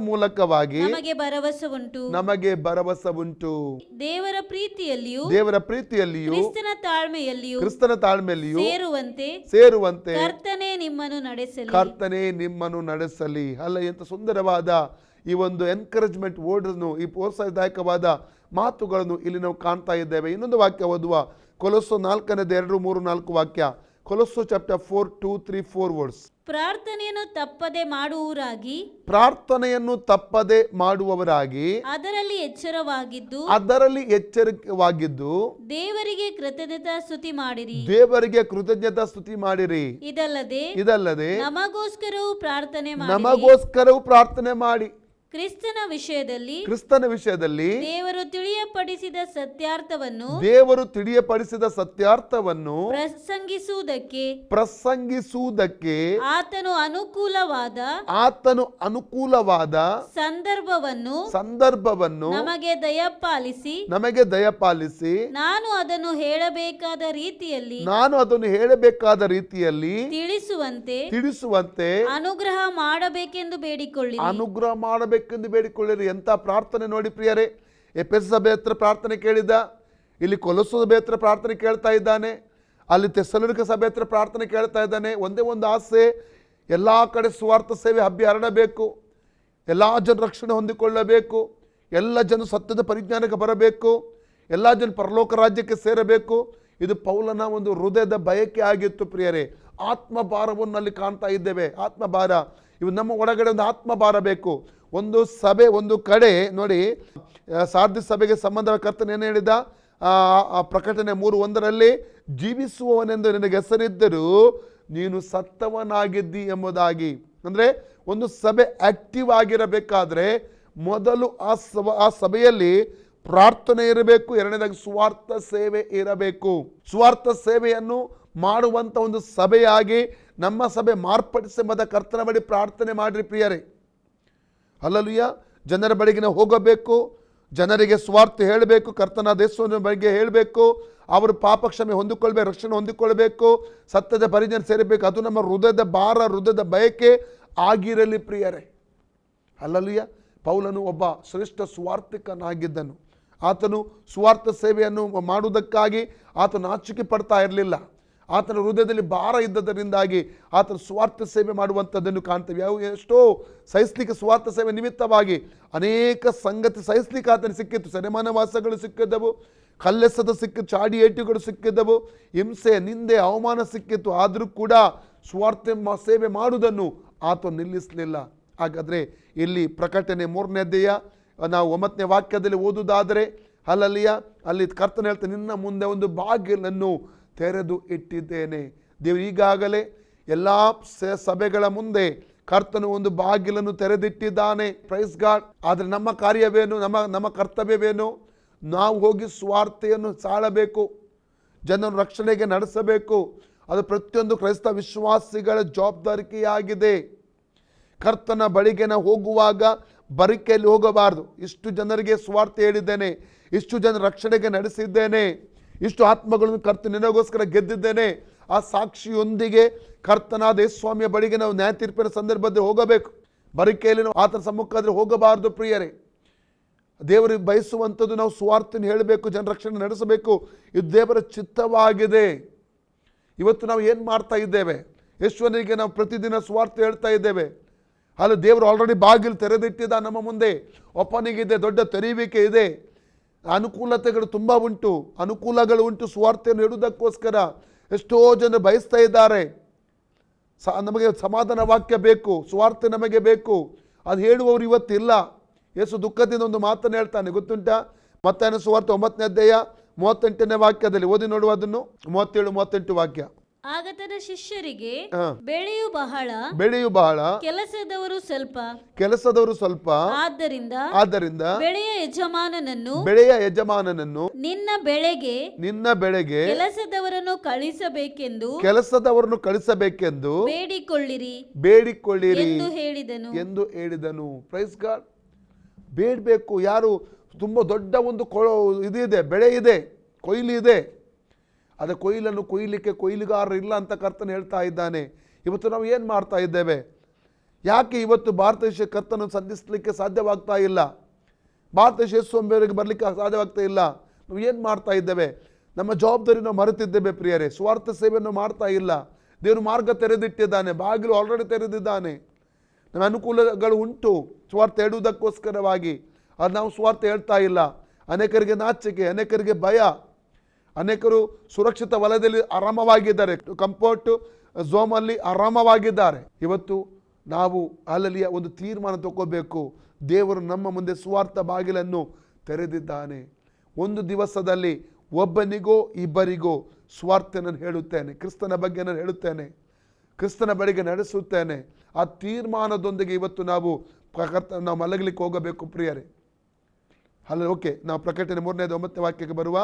ಮೂಲಕವಾಗಿ ನಮಗೆ ಭರವಸೆ ಉಂಟು. ದೇವರ ಪ್ರೀತಿಯಲ್ಲಿಯೂ ಕ್ರಿಸ್ತನ ತಾಳ್ಮೆಯಲ್ಲಿಯೂ ಸೇರುವಂತೆ ಕರ್ತನೇ ನಿಮ್ಮನ್ನು ನಡೆಸಲಿ. ಅಲ್ಲ, ಎಂತ ಸುಂದರವಾದ ಈ ಒಂದು ಎನ್ಕರೇಜ್ಮೆಂಟ್ ವರ್ಡ್ಸ್, ಈ ಪ್ರೋತ್ಸಾಹದಾಯಕವಾದ ಮಾತುಗಳನ್ನು ಇಲ್ಲಿ ನಾವು ಕಾಣ್ತಾ ಇದ್ದೇವೆ. ಇನ್ನೊಂದು ವಾಕ್ಯ ಓದುವ, ಕೊಲೊಸ್ಸೆ 4:2-3-4 ವಾಕ್ಯ. ಕೊಲೊಸ್ಸೆ ಚಾಪ್ಟರ್ 4:2-3-4 ವರ್ಡ್ಸ್. ಪ್ರಾರ್ಥನೆಯನ್ನು ತಪ್ಪದೆ ಮಾಡುವವರಾಗಿ ಅದರಲ್ಲಿ ಎಚ್ಚರಿಕೆವಾಗಿದ್ದು ದೇವರಿಗೆ ಕೃತಜ್ಞತಾ ಸ್ತುತಿ ಮಾಡಿರಿ. ಇದಲ್ಲದೆ ನಮಗೋಸ್ಕರವೂ ಪ್ರಾರ್ಥನೆ ಮಾಡಿ. ಕ್ರಿಸ್ತನ ವಿಷಯದಲ್ಲಿ ದೇವರು ತಿಳಿಯಪಡಿಸಿದ ಸತ್ಯಾರ್ಥವನ್ನು ಪ್ರಸಂಗಿಸುವುದಕ್ಕೆ ಆತನು ಅನುಕೂಲವಾದ ಸಂದರ್ಭವನ್ನು ನಮಗೆ ದಯಪಾಲಿಸಿ ನಾನು ಅದನ್ನು ಹೇಳಬೇಕಾದ ರೀತಿಯಲ್ಲಿ ತಿಳಿಸುವಂತೆ ಅನುಗ್ರಹ ಮಾಡಬೇಕೆಂದು ಬೇಡಿಕೊಳ್ಳಿರಿ. ಎಂತ ಪ್ರಾರ್ಥನೆ ನೋಡಿ ಪ್ರಿಯರೇ. ಎಫೆಸ ಸಭೆ ಹತ್ರ ಪ್ರಾರ್ಥನೆ ಕೇಳಿದ, ಇಲ್ಲಿ ಕೊಲೊಸ್ಸೆ ಸಭೆ ಹತ್ರ ಪ್ರಾರ್ಥನೆ ಕೇಳ್ತಾ ಇದ್ದಾನೆ, ಅಲ್ಲಿ ಥೆಸಲೋನಿಕ ಸಭೆ ಹತ್ರ ಪ್ರಾರ್ಥನೆ ಕೇಳ್ತಾ ಇದ್ದಾನೆ. ಒಂದೇ ಒಂದು ಆಸೆ, ಎಲ್ಲ ಕಡೆ ಸುವಾರ್ಥ ಸೇವೆ ಹಬ್ಬಿ ಹರಡಬೇಕು, ಎಲ್ಲ ಜನ ರಕ್ಷಣೆ ಹೊಂದಿಕೊಳ್ಳಬೇಕು, ಎಲ್ಲ ಜನ ಸತ್ಯದ ಪರಿಜ್ಞಾನಕ್ಕೆ ಬರಬೇಕು, ಎಲ್ಲ ಜನ ಪರಲೋಕ ರಾಜ್ಯಕ್ಕೆ ಸೇರಬೇಕು. ಇದು ಪೌಲನ ಒಂದು ಹೃದಯದ ಬಯಕೆ ಆಗಿತ್ತು ಪ್ರಿಯರೇ. ಆತ್ಮಭಾರವನ್ನು ಅಲ್ಲಿ ಕಾಣ್ತಾ ಇದ್ದೇವೆ. ಆತ್ಮಭಾರ, ಇವು ನಮ್ಮ ಒಳಗಡೆ ಒಂದು ಆತ್ಮಭಾರ ಬೇಕು. ಒಂದು ಸಭೆ ಒಂದು ಕಡೆ ನೋಡಿ, ಸಾರ್ದಿ ಸಭೆಗೆ ಸಂಬಂಧ ಕರ್ತನ ಏನು ಹೇಳಿದ, ಪ್ರಕಟಣೆ 3:1 ಜೀವಿಸುವವನೆಂದು ನಿನಗೆ ಹೆಸರಿದ್ದರೂ ನೀನು ಸತ್ತವನಾಗಿದ್ದಿ ಎಂಬುದಾಗಿ. ಅಂದರೆ ಒಂದು ಸಭೆ ಆಕ್ಟಿವ್ ಆಗಿರಬೇಕಾದ್ರೆ ಮೊದಲು ಆ ಸಭೆಯಲ್ಲಿ ಪ್ರಾರ್ಥನೆ ಇರಬೇಕು, ಎರಡನೇದಾಗಿ ಸುವಾರ್ಥ ಸೇವೆ ಇರಬೇಕು. ಸುವಾರ್ಥ ಸೇವೆಯನ್ನು ಮಾಡುವಂಥ ಒಂದು ಸಭೆಯಾಗಿ ನಮ್ಮ ಸಭೆ ಮಾರ್ಪಡಿಸಿ ಎಂಬುದ ಕರ್ತನ ಬಳಿ ಪ್ರಾರ್ಥನೆ ಮಾಡಿರಿ ಪ್ರಿಯರೇ. ಹಲ್ಲೆಲೂಯಾ. ಜನರ ಬಳಿಗೆ ನಾವು ಹೋಗಬೇಕು, ಜನರಿಗೆ ಸ್ವಾರ್ಥ ಹೇಳಬೇಕು, ಕರ್ತನ ದೇಶದ ಬಗ್ಗೆ ಹೇಳಬೇಕು, ಅವರು ಪಾಪ ಕ್ಷಮೆ ಹೊಂದಿಕೊಳ್ಬೇಕು, ರಕ್ಷಣೆ ಹೊಂದಿಕೊಳ್ಬೇಕು, ಸತ್ಯದ ಪರಿಜ್ಞಾನ ಸೇರಬೇಕು. ಅದು ನಮ್ಮ ಹೃದಯದ ಭಾರ, ಹೃದಯದ ಬಯಕೆ ಆಗಿರಲಿ ಪ್ರಿಯರೇ. ಹಲ್ಲೆಲೂಯಾ. ಪೌಲನು ಒಬ್ಬ ಶ್ರೇಷ್ಠ ಸುವಾರ್ಥಿಕನಾಗಿದ್ದನು. ಆತನು ಸುವಾರ್ಥ ಸೇವೆಯನ್ನು ಮಾಡುವುದಕ್ಕಾಗಿ ಆತನು ನಾಚಿಕೆ ಪಡ್ತಾ ಇರಲಿಲ್ಲ. ಆತನ ಹೃದಯದಲ್ಲಿ ಭಾರ ಇದ್ದದರಿಂದಾಗಿ ಆತನ ಸ್ವಾರ್ಥ ಸೇವೆ ಮಾಡುವಂಥದ್ದನ್ನು ಕಾಣ್ತೇವೆ. ಎಷ್ಟೋ ಸಹಿಸ್ಲಿಕ್ಕೆ ಸ್ವಾರ್ಥ ಸೇವೆ ನಿಮಿತ್ತವಾಗಿ ಅನೇಕ ಸಂಗತಿ ಸಹಿಸ್ಲಿಕ್ಕೆ ಆತನ ಸಿಕ್ಕಿತ್ತು. ಸೆರೆಮನೆವಾಸಗಳು ಸಿಕ್ಕಿದ್ದವು, ಕಲ್ಲೆಸದ ಸಿಕ್ಕಿತ್ತು, ಚಾಡಿ ಏಟುಗಳು ಸಿಕ್ಕಿದ್ದವು, ಹಿಂಸೆ, ನಿಂದೆ, ಅವಮಾನ ಸಿಕ್ಕಿತ್ತು. ಆದರೂ ಕೂಡ ಸ್ವಾರ್ಥ ಸೇವೆ ಮಾಡುವುದನ್ನು ಆತ ನಿಲ್ಲಿಸಲಿಲ್ಲ. ಹಾಗಾದರೆ ಇಲ್ಲಿ ಪ್ರಕಟಣೆ 3ನೇ ಅಧ್ಯಾಯ ನಾವು 9ನೇ ವಾಕ್ಯದಲ್ಲಿ ಓದುವುದಾದರೆ, ಹಲ್ಲೆಲೂಯಾ, ಅಲ್ಲಿ ಕರ್ತನ ಹೇಳ್ತಾನೆ, ನಿನ್ನ ಮುಂದೆ ಒಂದು ಬಾಗಿಲನ್ನು ತೆರೆದು ಇಟ್ಟಿದ್ದೇನೆ. ದೇವರು ಈಗಾಗಲೇ ಎಲ್ಲ ಸಭೆಗಳ ಮುಂದೆ ಕರ್ತನು ಒಂದು ಬಾಗಿಲನ್ನು ತೆರೆದಿಟ್ಟಿದ್ದಾನೆ. Praise God. ಆದರೆ ನಮ್ಮ ಕಾರ್ಯವೇನು, ನಮ್ಮ ಕರ್ತವ್ಯವೇನು? ನಾವು ಹೋಗಿ ಸ್ವಾರ್ಥೆಯನ್ನು ಸಾಳಬೇಕು, ಜನರ ರಕ್ಷಣೆಗೆ ನಡೆಸಬೇಕು. ಅದು ಪ್ರತಿಯೊಂದು ಕ್ರೈಸ್ತ ವಿಶ್ವಾಸಿಗಳ ಜವಾಬ್ದಾರಿಕೆಯಾಗಿದೆ. ಕರ್ತನ ಬಳಿಗೆ ನಾವು ಹೋಗುವಾಗ ಬರಿಕೆಯಲ್ಲಿ ಹೋಗಬಾರ್ದು. ಇಷ್ಟು ಜನರಿಗೆ ಸ್ವಾರ್ಥ ಹೇಳಿದ್ದೇನೆ, ಇಷ್ಟು ಜನರ ರಕ್ಷಣೆಗೆ ನಡೆಸಿದ್ದೇನೆ, ಇಷ್ಟು ಆತ್ಮಗಳನ್ನು ಕರ್ತನ ನಿನಗೋಸ್ಕರ ಗೆದ್ದಿದ್ದೇನೆ, ಆ ಸಾಕ್ಷಿಯೊಂದಿಗೆ ಕರ್ತನಾದ ಯೇಸುಸ್ವಾಮಿಯ ಬಳಿಗೆ ನಾವು ನ್ಯಾಯ ತೀರ್ಪಿನ ಸಂದರ್ಭದಲ್ಲಿ ಹೋಗಬೇಕು. ಬರಿಕೆಯಲ್ಲಿ ನಾವು ಆತನ ಸಮ್ಮುಖದಲ್ಲಿ ಹೋಗಬಾರ್ದು ಪ್ರಿಯರೇ. ದೇವರಿಗೆ ಬಯಸುವಂಥದ್ದು ನಾವು ಸ್ವಾರ್ಥನ ಹೇಳಬೇಕು, ಜನ ರಕ್ಷಣೆ ನಡೆಸಬೇಕು. ಇದು ದೇವರ ಚಿತ್ತವಾಗಿದೆ. ಇವತ್ತು ನಾವು ಏನು ಮಾಡ್ತಾ ಇದ್ದೇವೆ? ಯೇಸುವಿಗೆ ನಾವು ಪ್ರತಿದಿನ ಸ್ವಾರ್ಥ ಹೇಳ್ತಾ ಇದ್ದೇವೆ. ಅಲ್ಲಿ ದೇವರು ಆಲ್ರೆಡಿ ಬಾಗಿಲು ತೆರೆದಿಟ್ಟಿದ್ದ ನಮ್ಮ ಮುಂದೆ. ಒಪ್ಪನಿಗಿದೆ, ದೊಡ್ಡ ತೆರೆಯುವಿಕೆ ಇದೆ, ಅನುಕೂಲತೆಗಳು ತುಂಬ ಉಂಟು, ಅನುಕೂಲಗಳು ಉಂಟು. ಸ್ವಾರ್ಥೆಯನ್ನು ಹೇಳುವುದಕ್ಕೋಸ್ಕರ ಎಷ್ಟೋ ಜನ ಬಯಸ್ತಾ ಇದ್ದಾರೆ, ನಮಗೆ ಸಮಾಧಾನ ವಾಕ್ಯ ಬೇಕು, ಸುವಾರ್ತೆ ನಮಗೆ ಬೇಕು, ಅದು ಹೇಳುವವರು ಇವತ್ತಿಲ್ಲ. ಯೇಸು ದುಃಖದಿಂದ ಒಂದು ಮಾತನ್ನು ಹೇಳ್ತಾನೆ, ಗೊತ್ತುಂಟಾ? ಮತ್ತಾಯನ ಸುವಾರ್ತೆ 9ನೇ ಅಧ್ಯಾಯ 38ನೇ ವಾಕ್ಯದಲ್ಲಿ ಓದಿ ನೋಡುವ, ಅದನ್ನು 37-38 ವಾಕ್ಯ. ಆಗ ತನ್ನ ಶಿಷ್ಯರಿಗೆ ಬೆಳೆಯು ಬಹಳ, ಕೆಲಸದವರು ಸ್ವಲ್ಪ, ಆದ್ದರಿಂದ ಬೆಳೆಯ ಯಜಮಾನನನ್ನು ನಿನ್ನ ಬೆಳೆಗೆ ಕೆಲಸದವರನ್ನು ಕಳಿಸಬೇಕೆಂದು ಬೇಡಿಕೊಳ್ಳಿರಿ ಎಂದು ಹೇಳಿದನು. Praise God. ಬೇಡಬೇಕು. ಯಾರು? ತುಂಬ ದೊಡ್ಡ ಒಂದು ಇದಿದೆ, ಬೆಳೆ ಇದೆ, ಕೊಯ್ಲು ಇದೆ. ಅದ ಕೊಯ್ಲನ್ನು ಕೊಯ್ಲಿಕ್ಕೆ ಕೊಯ್ಲುಗಾರರು ಇಲ್ಲ ಅಂತ ಕರ್ತನು ಹೇಳ್ತಾ ಇದ್ದಾನೆ. ಇವತ್ತು ನಾವು ಏನು ಮಾಡ್ತಾ ಇದ್ದೇವೆ? ಯಾಕೆ ಇವತ್ತು ಭಾರತ ದೇಶ ಕರ್ತನನ್ನು ಸಂಧಿಸಲಿಕ್ಕೆ ಸಾಧ್ಯವಾಗ್ತಾ ಇಲ್ಲ? ಭಾರತ ದೇಶ ಯೇಸುವಿಗೆ ಬರಲಿಕ್ಕೆ ಸಾಧ್ಯವಾಗ್ತಾ ಇಲ್ಲ. ನಾವು ಏನು ಮಾಡ್ತಾ ಇದ್ದೇವೆ? ನಮ್ಮ ಜವಾಬ್ದಾರಿ ನಾವು ಮರೆತಿದ್ದೇವೆ ಪ್ರಿಯರೇ. ಸ್ವಾರ್ಥ ಸೇವೆಯನ್ನು ಮಾಡ್ತಾ ಇಲ್ಲ. ದೇವರು ಮಾರ್ಗ ತೆರೆದಿಟ್ಟಿದ್ದಾನೆ, ಬಾಗಿಲು ಆಲ್ರೆಡಿ ತೆರೆದಿದ್ದಾನೆ. ನಮ್ಮ ಅನುಕೂಲಗಳು ಉಂಟು ಸ್ವಾರ್ಥ ಹೇಳುವುದಕ್ಕೋಸ್ಕರವಾಗಿ. ಅದು ನಾವು ಸ್ವಾರ್ಥ ಹೇಳ್ತಾ ಇಲ್ಲ. ಅನೇಕರಿಗೆ ನಾಚಿಕೆ, ಅನೇಕರಿಗೆ ಭಯ, ಅನೇಕರು ಸುರಕ್ಷಿತ ವಲಯದಲ್ಲಿ ಆರಾಮವಾಗಿದ್ದಾರೆ, ಕಂಫರ್ಟ್ ಝೋನಲ್ಲಿ ಆರಾಮವಾಗಿದ್ದಾರೆ. ಇವತ್ತು ನಾವು ಅಲ್ಲಲ್ಲಿಯ ಒಂದು ತೀರ್ಮಾನ ತಗೋಬೇಕು. ದೇವರು ನಮ್ಮ ಮುಂದೆ ಸ್ವಾರ್ಥ ಬಾಗಿಲನ್ನು ತೆರೆದಿದ್ದಾನೆ. ಒಂದು ದಿವಸದಲ್ಲಿ ಒಬ್ಬನಿಗೋ ಇಬ್ಬರಿಗೋ ಸ್ವಾರ್ಥ ನಾನು ಹೇಳುತ್ತೇನೆ, ಕ್ರಿಸ್ತನ ಬಗ್ಗೆ ನಾನು ಹೇಳುತ್ತೇನೆ, ಕ್ರಿಸ್ತನ ಬಳಿಗೆ ನಡೆಸುತ್ತೇನೆ. ಆ ತೀರ್ಮಾನದೊಂದಿಗೆ ಇವತ್ತು ನಾವು ಮಲಗಲಿಕ್ಕೆ ಹೋಗಬೇಕು ಪ್ರಿಯರೇ. ಅಲ್ಲ, ಓಕೆ, ನಾವು ಪ್ರಕಟಣೆ 3:9 ವಾಕ್ಯಕ್ಕೆ ಬರುವ.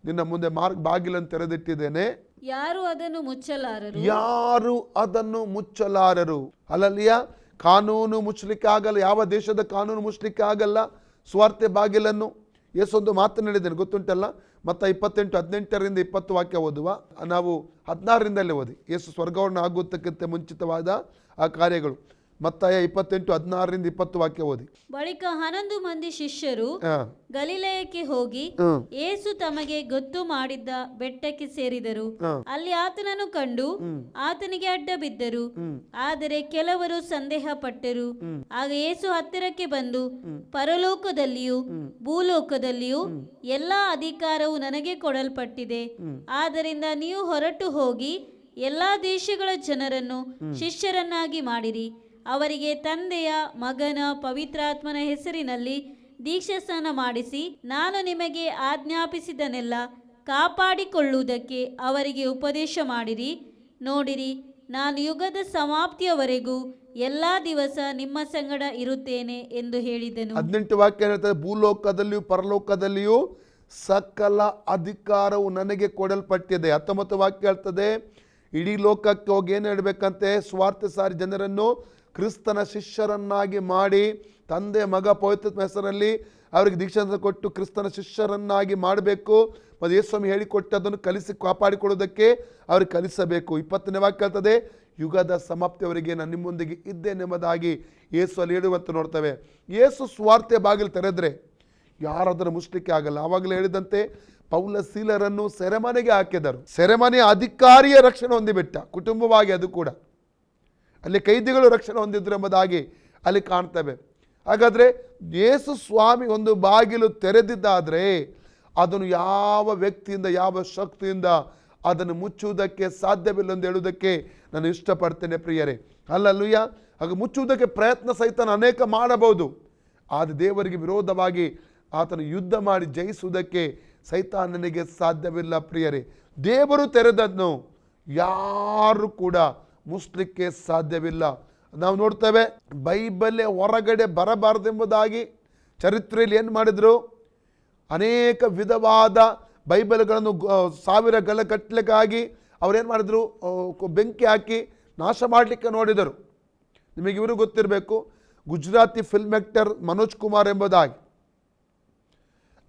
ನಿನ್ನ ಮುಂದೆ ಬಾಗಿಲನ್ನು ತೆರೆದಿಟ್ಟಿದ್ದೇನೆ, ಯಾರು ಅದನ್ನು ಮುಚ್ಚಲಾರರು. ಅಲ್ಲಲ್ಲಿಯ ಕಾನೂನು ಮುಚ್ಚಲಿಕ್ಕೆ ಆಗಲ್ಲ, ಯಾವ ದೇಶದ ಕಾನೂನು ಮುಚ್ಚಲಿಕ್ಕೆ ಆಗಲ್ಲ ಸ್ವಾರ್ಥ ಬಾಗಿಲನ್ನು. ಯೇಸೊಂದು ಮಾತನಾಡಿದ್ದೇನೆ, ಗೊತ್ತುಂಟಲ್ಲ? ಮತ್ತು 28:18-20 ವಾಕ್ಯ ಓದುವ. ನಾವು 16ರಿಂದಲೇ ಓದಿ. ಯೇಸು ಸ್ವರ್ಗವನ್ನು ಆಗುವುದಕ್ಕಿಂತ ಮುಂಚಿತವಾದ ಆ ಕಾರ್ಯಗಳು. ಮತ್ತಾಯ 28:16-20 ವಾಕ್ಯ ಓದಿ. ಬಳಿಕ 11 ಮಂದಿ ಶಿಷ್ಯರು ಗಲಿಲಯಕ್ಕೆ ಹೋಗಿ ಯೇಸು ತಮಗೆ ಗೊತ್ತು ಮಾಡಿದ್ದ ಬೆಟ್ಟಕ್ಕೆ ಸೇರಿದರು. ಅಲ್ಲಿ ಆತನನ್ನು ಕಂಡು ಆತನಿಗೆ ಅಡ್ಡ ಬಿದ್ದರು. ಆದರೆ ಕೆಲವರು ಸಂದೇಹ ಪಟ್ಟರು. ಆಗ ಯೇಸು ಹತ್ತಿರಕ್ಕೆ ಬಂದು, ಪರಲೋಕದಲ್ಲಿಯೂ ಭೂಲೋಕದಲ್ಲಿಯೂ ಎಲ್ಲಾ ಅಧಿಕಾರವು ನನಗೆ ಕೊಡಲ್ಪಟ್ಟಿದೆ. ಆದ್ದರಿಂದ ನೀವು ಹೊರಟು ಹೋಗಿ ಎಲ್ಲಾ ದೇಶಗಳ ಜನರನ್ನು ಶಿಷ್ಯರನ್ನಾಗಿ ಮಾಡಿರಿ. ಅವರಿಗೆ ತಂದೆಯ, ಮಗನ, ಪವಿತ್ರಾತ್ಮನ ಹೆಸರಿನಲ್ಲಿ ದೀಕ್ಷಾಸ್ನಾನ ಮಾಡಿಸಿ, ನಾನು ನಿಮಗೆ ಆಜ್ಞಾಪಿಸಿದನೆಲ್ಲ ಕಾಪಾಡಿಕೊಳ್ಳುವುದಕ್ಕೆ ಅವರಿಗೆ ಉಪದೇಶ ಮಾಡಿರಿ. ನೋಡಿರಿ, ನಾನು ಯುಗದ ಸಮಾಪ್ತಿಯವರೆಗೂ ಎಲ್ಲಾ ದಿವಸ ನಿಮ್ಮ ಸಂಗಡ ಇರುತ್ತೇನೆ ಎಂದು ಹೇಳಿದನು. 18 ವಾಕ್ಯ ಹೇಳ್ತದೆ, ಭೂಲೋಕದಲ್ಲಿಯೂ ಪರಲೋಕದಲ್ಲಿಯೂ ಸಕಲ ಅಧಿಕಾರವು ನನಗೆ ಕೊಡಲ್ಪಟ್ಟಿದೆ. 19 ವಾಕ್ಯ ಹೇಳ್ತದೆ, ಇಡೀ ಲೋಕಕ್ಕೆ ಹೋಗಿ ಏನು ಹೇಳಬೇಕಂತೆ? ಸ್ವಾರ್ಥ ಸಾರಿ ಜನರನ್ನು ಕ್ರಿಸ್ತನ ಶಿಷ್ಯರನ್ನಾಗಿ ಮಾಡಿ, ತಂದೆ, ಮಗ, ಪವಿತ್ರಾತ್ಮ ಹೆಸರಲ್ಲಿ ಅವರಿಗೆ ದೀಕ್ಷಾಸ್ನಾನ ಕೊಟ್ಟು ಕ್ರಿಸ್ತನ ಶಿಷ್ಯರನ್ನಾಗಿ ಮಾಡಬೇಕು. ಮತ್ತು ಯೇಸುಸ್ವಾಮಿ ಹೇಳಿಕೊಟ್ಟದನ್ನು ಕಲಿಸಿ ಕಾಪಾಡಿಕೊಳ್ಳೋದಕ್ಕೆ ಅವ್ರಿಗೆ ಕಲಿಸಬೇಕು. 20ನೇ ವಾಕ್ಯ ಹೇಳ್ತದೆ, ಯುಗದ ಸಮಾಪ್ತಿಯವರೆಗೆ ನಾನು ನಿಮ್ಮೊಂದಿಗೆ ಇದ್ದೇನೆಂಬುದಾಗಿ ಯೇಸು ಅಲ್ಲಿ ಹೇಳುವಂತ ನೋಡ್ತೇವೆ. ಯೇಸು ಸ್ವಾರ್ಥ ಬಾಗಿಲು ತೆರೆದ್ರೆ ಯಾರಾದರೂ ಮುಚ್ಚಲಿಕ್ಕೆ ಆಗಲ್ಲ. ಆವಾಗಲೇ ಹೇಳಿದಂತೆ ಪೌಲ ಸೀಲರನ್ನು ಸೆರೆಮನೆಗೆ ಹಾಕಿದರು. ಸೆರೆಮನೆಯ ಅಧಿಕಾರಿಯ ರಕ್ಷಣೆ ಹೊಂದಿಬಿಟ್ಟ, ಕುಟುಂಬವಾಗಿ ಅದು ಕೂಡ. ಅಲ್ಲಿ ಕೈದಿಗಳು ರಕ್ಷಣೆ ಹೊಂದಿದ್ರು ಎಂಬುದಾಗಿ ಅಲ್ಲಿ ಕಾಣ್ತೇವೆ. ಹಾಗಾದರೆ ಯೇಸು ಸ್ವಾಮಿ ಒಂದು ಬಾಗಿಲು ತೆರೆದಿದ್ದಾದರೆ ಅದನ್ನು ಯಾವ ವ್ಯಕ್ತಿಯಿಂದ, ಯಾವ ಶಕ್ತಿಯಿಂದ ಅದನ್ನು ಮುಚ್ಚುವುದಕ್ಕೆ ಸಾಧ್ಯವಿಲ್ಲ ಎಂದು ಹೇಳುವುದಕ್ಕೆ ನಾನು ಇಷ್ಟಪಡ್ತೇನೆ ಪ್ರಿಯರೇ. ಅಲ್ಲಲ್ಲೂಯ್ಯ. ಹಾಗೆ ಮುಚ್ಚುವುದಕ್ಕೆ ಪ್ರಯತ್ನ ಸೈತಾನ ಅನೇಕ ಮಾಡಬಹುದು, ಆದರೆ ದೇವರಿಗೆ ವಿರೋಧವಾಗಿ ಆತನು ಯುದ್ಧ ಮಾಡಿ ಜಯಿಸುವುದಕ್ಕೆ ಸೈತಾನನಿಗೆ ಸಾಧ್ಯವಿಲ್ಲ ಪ್ರಿಯರೇ. ದೇವರು ತೆರೆದನ್ನು ಯಾರು ಕೂಡ ಮುಚ್ಚಲಿಕ್ಕೆ ಸಾಧ್ಯವಿಲ್ಲ. ನಾವು ನೋಡ್ತೇವೆ, ಬೈಬಲ್ ಹೊರಗಡೆ ಬರಬಾರದೆಂಬುದಾಗಿ ಚರಿತ್ರೆಯಲ್ಲಿ ಏನು ಮಾಡಿದರು? ಅನೇಕ ವಿಧವಾದ ಬೈಬಲ್ಗಳನ್ನು ಸಾವಿರಗಳ ಗಟ್ಟಲೆಗಾಗಿ ಅವರೇನು ಮಾಡಿದರು? ಬೆಂಕಿ ಹಾಕಿ ನಾಶ ಮಾಡಲಿಕ್ಕೆ ನೋಡಿದರು. ನಿಮಗೆ ಇವರು ಗೊತ್ತಿರಬೇಕು, ಗುಜರಾತಿ ಫಿಲ್ಮ್ ಆ್ಯಕ್ಟರ್ ಮನೋಜ್ ಕುಮಾರ್ ಎಂಬುದಾಗಿ.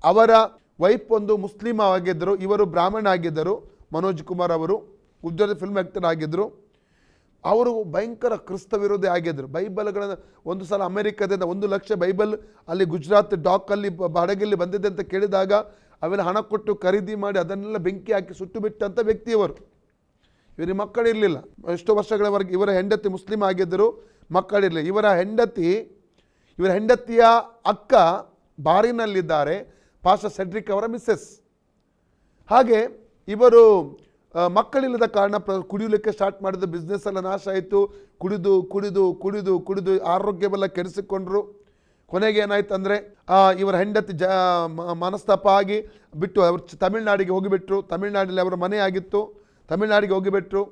ಅವರ ವೈಫ್ ಒಂದು ಮುಸ್ಲಿಂ ಆಗಿದ್ದರು, ಇವರು ಬ್ರಾಹ್ಮಣ ಆಗಿದ್ದರು. ಮನೋಜ್ ಕುಮಾರ್ ಅವರು ಗುಜರಾತಿ ಫಿಲ್ಮ್ ಆ್ಯಕ್ಟರ್ ಆಗಿದ್ದರು. ಅವರು ಭಯಂಕರ ಕ್ರಿಸ್ತ ವಿರೋಧಿ ಆಗಿದ್ದರು. ಬೈಬಲ್ಗಳನ್ನು ಒಂದು ಸಲ ಅಮೆರಿಕದಿಂದ 1 ಲಕ್ಷ ಬೈಬಲ್ ಅಲ್ಲಿ ಗುಜರಾತ್ ಡಾಕಲ್ಲಿ ಹಡಗಲ್ಲಿ ಬಂದಿದೆ ಅಂತ ಕೇಳಿದಾಗ ಅವೆಲ್ಲ ಹಣ ಕೊಟ್ಟು ಖರೀದಿ ಮಾಡಿ ಅದನ್ನೆಲ್ಲ ಬೆಂಕಿ ಹಾಕಿ ಸುಟ್ಟು ಬಿಟ್ಟಂಥ ವ್ಯಕ್ತಿಯವರು. ಇವರಿಗೆ ಮಕ್ಕಳಿರಲಿಲ್ಲ ಎಷ್ಟೋ ವರ್ಷಗಳವರೆಗೆ. ಇವರ ಹೆಂಡತಿ ಮುಸ್ಲಿಂ ಆಗಿದ್ದರು, ಮಕ್ಕಳಿರಲಿಲ್ಲ. ಇವರ ಹೆಂಡತಿಯ ಅಕ್ಕ ಬಾರಿನಲ್ಲಿದ್ದಾರೆ, ಪಾಸ್ಟರ್ ಸೆಡ್ರಿಕ್ ಅವರ ಮಿಸ್ಸೆಸ್. ಹಾಗೆ ಇವರು ಮಕ್ಕಳಿಲ್ಲದ ಕಾರಣ ಕುಡಿಯಲಿಕ್ಕೆ ಸ್ಟಾರ್ಟ್ ಮಾಡಿದ, ಬಿಸ್ನೆಸ್ ಎಲ್ಲ ನಾಶ ಆಯಿತು. ಕುಡಿದು ಕುಡಿದು ಕುಡಿದು ಕುಡಿದು ಆರೋಗ್ಯವೆಲ್ಲ ಕೆಡಿಸಿಕೊಂಡ್ರು. ಕೊನೆಗೆ ಏನಾಯ್ತು ಅಂದರೆ ಇವರ ಹೆಂಡತಿ ಮನಸ್ತಾಪ ಆಗಿ ಬಿಟ್ಟು ಅವರು ತಮಿಳ್ನಾಡಿಗೆ ಹೋಗಿಬಿಟ್ರು. ತಮಿಳ್ನಾಡಲ್ಲಿ ಅವರ ಮನೆ ಆಗಿತ್ತು, ತಮಿಳ್ನಾಡಿಗೆ ಹೋಗಿಬಿಟ್ರು.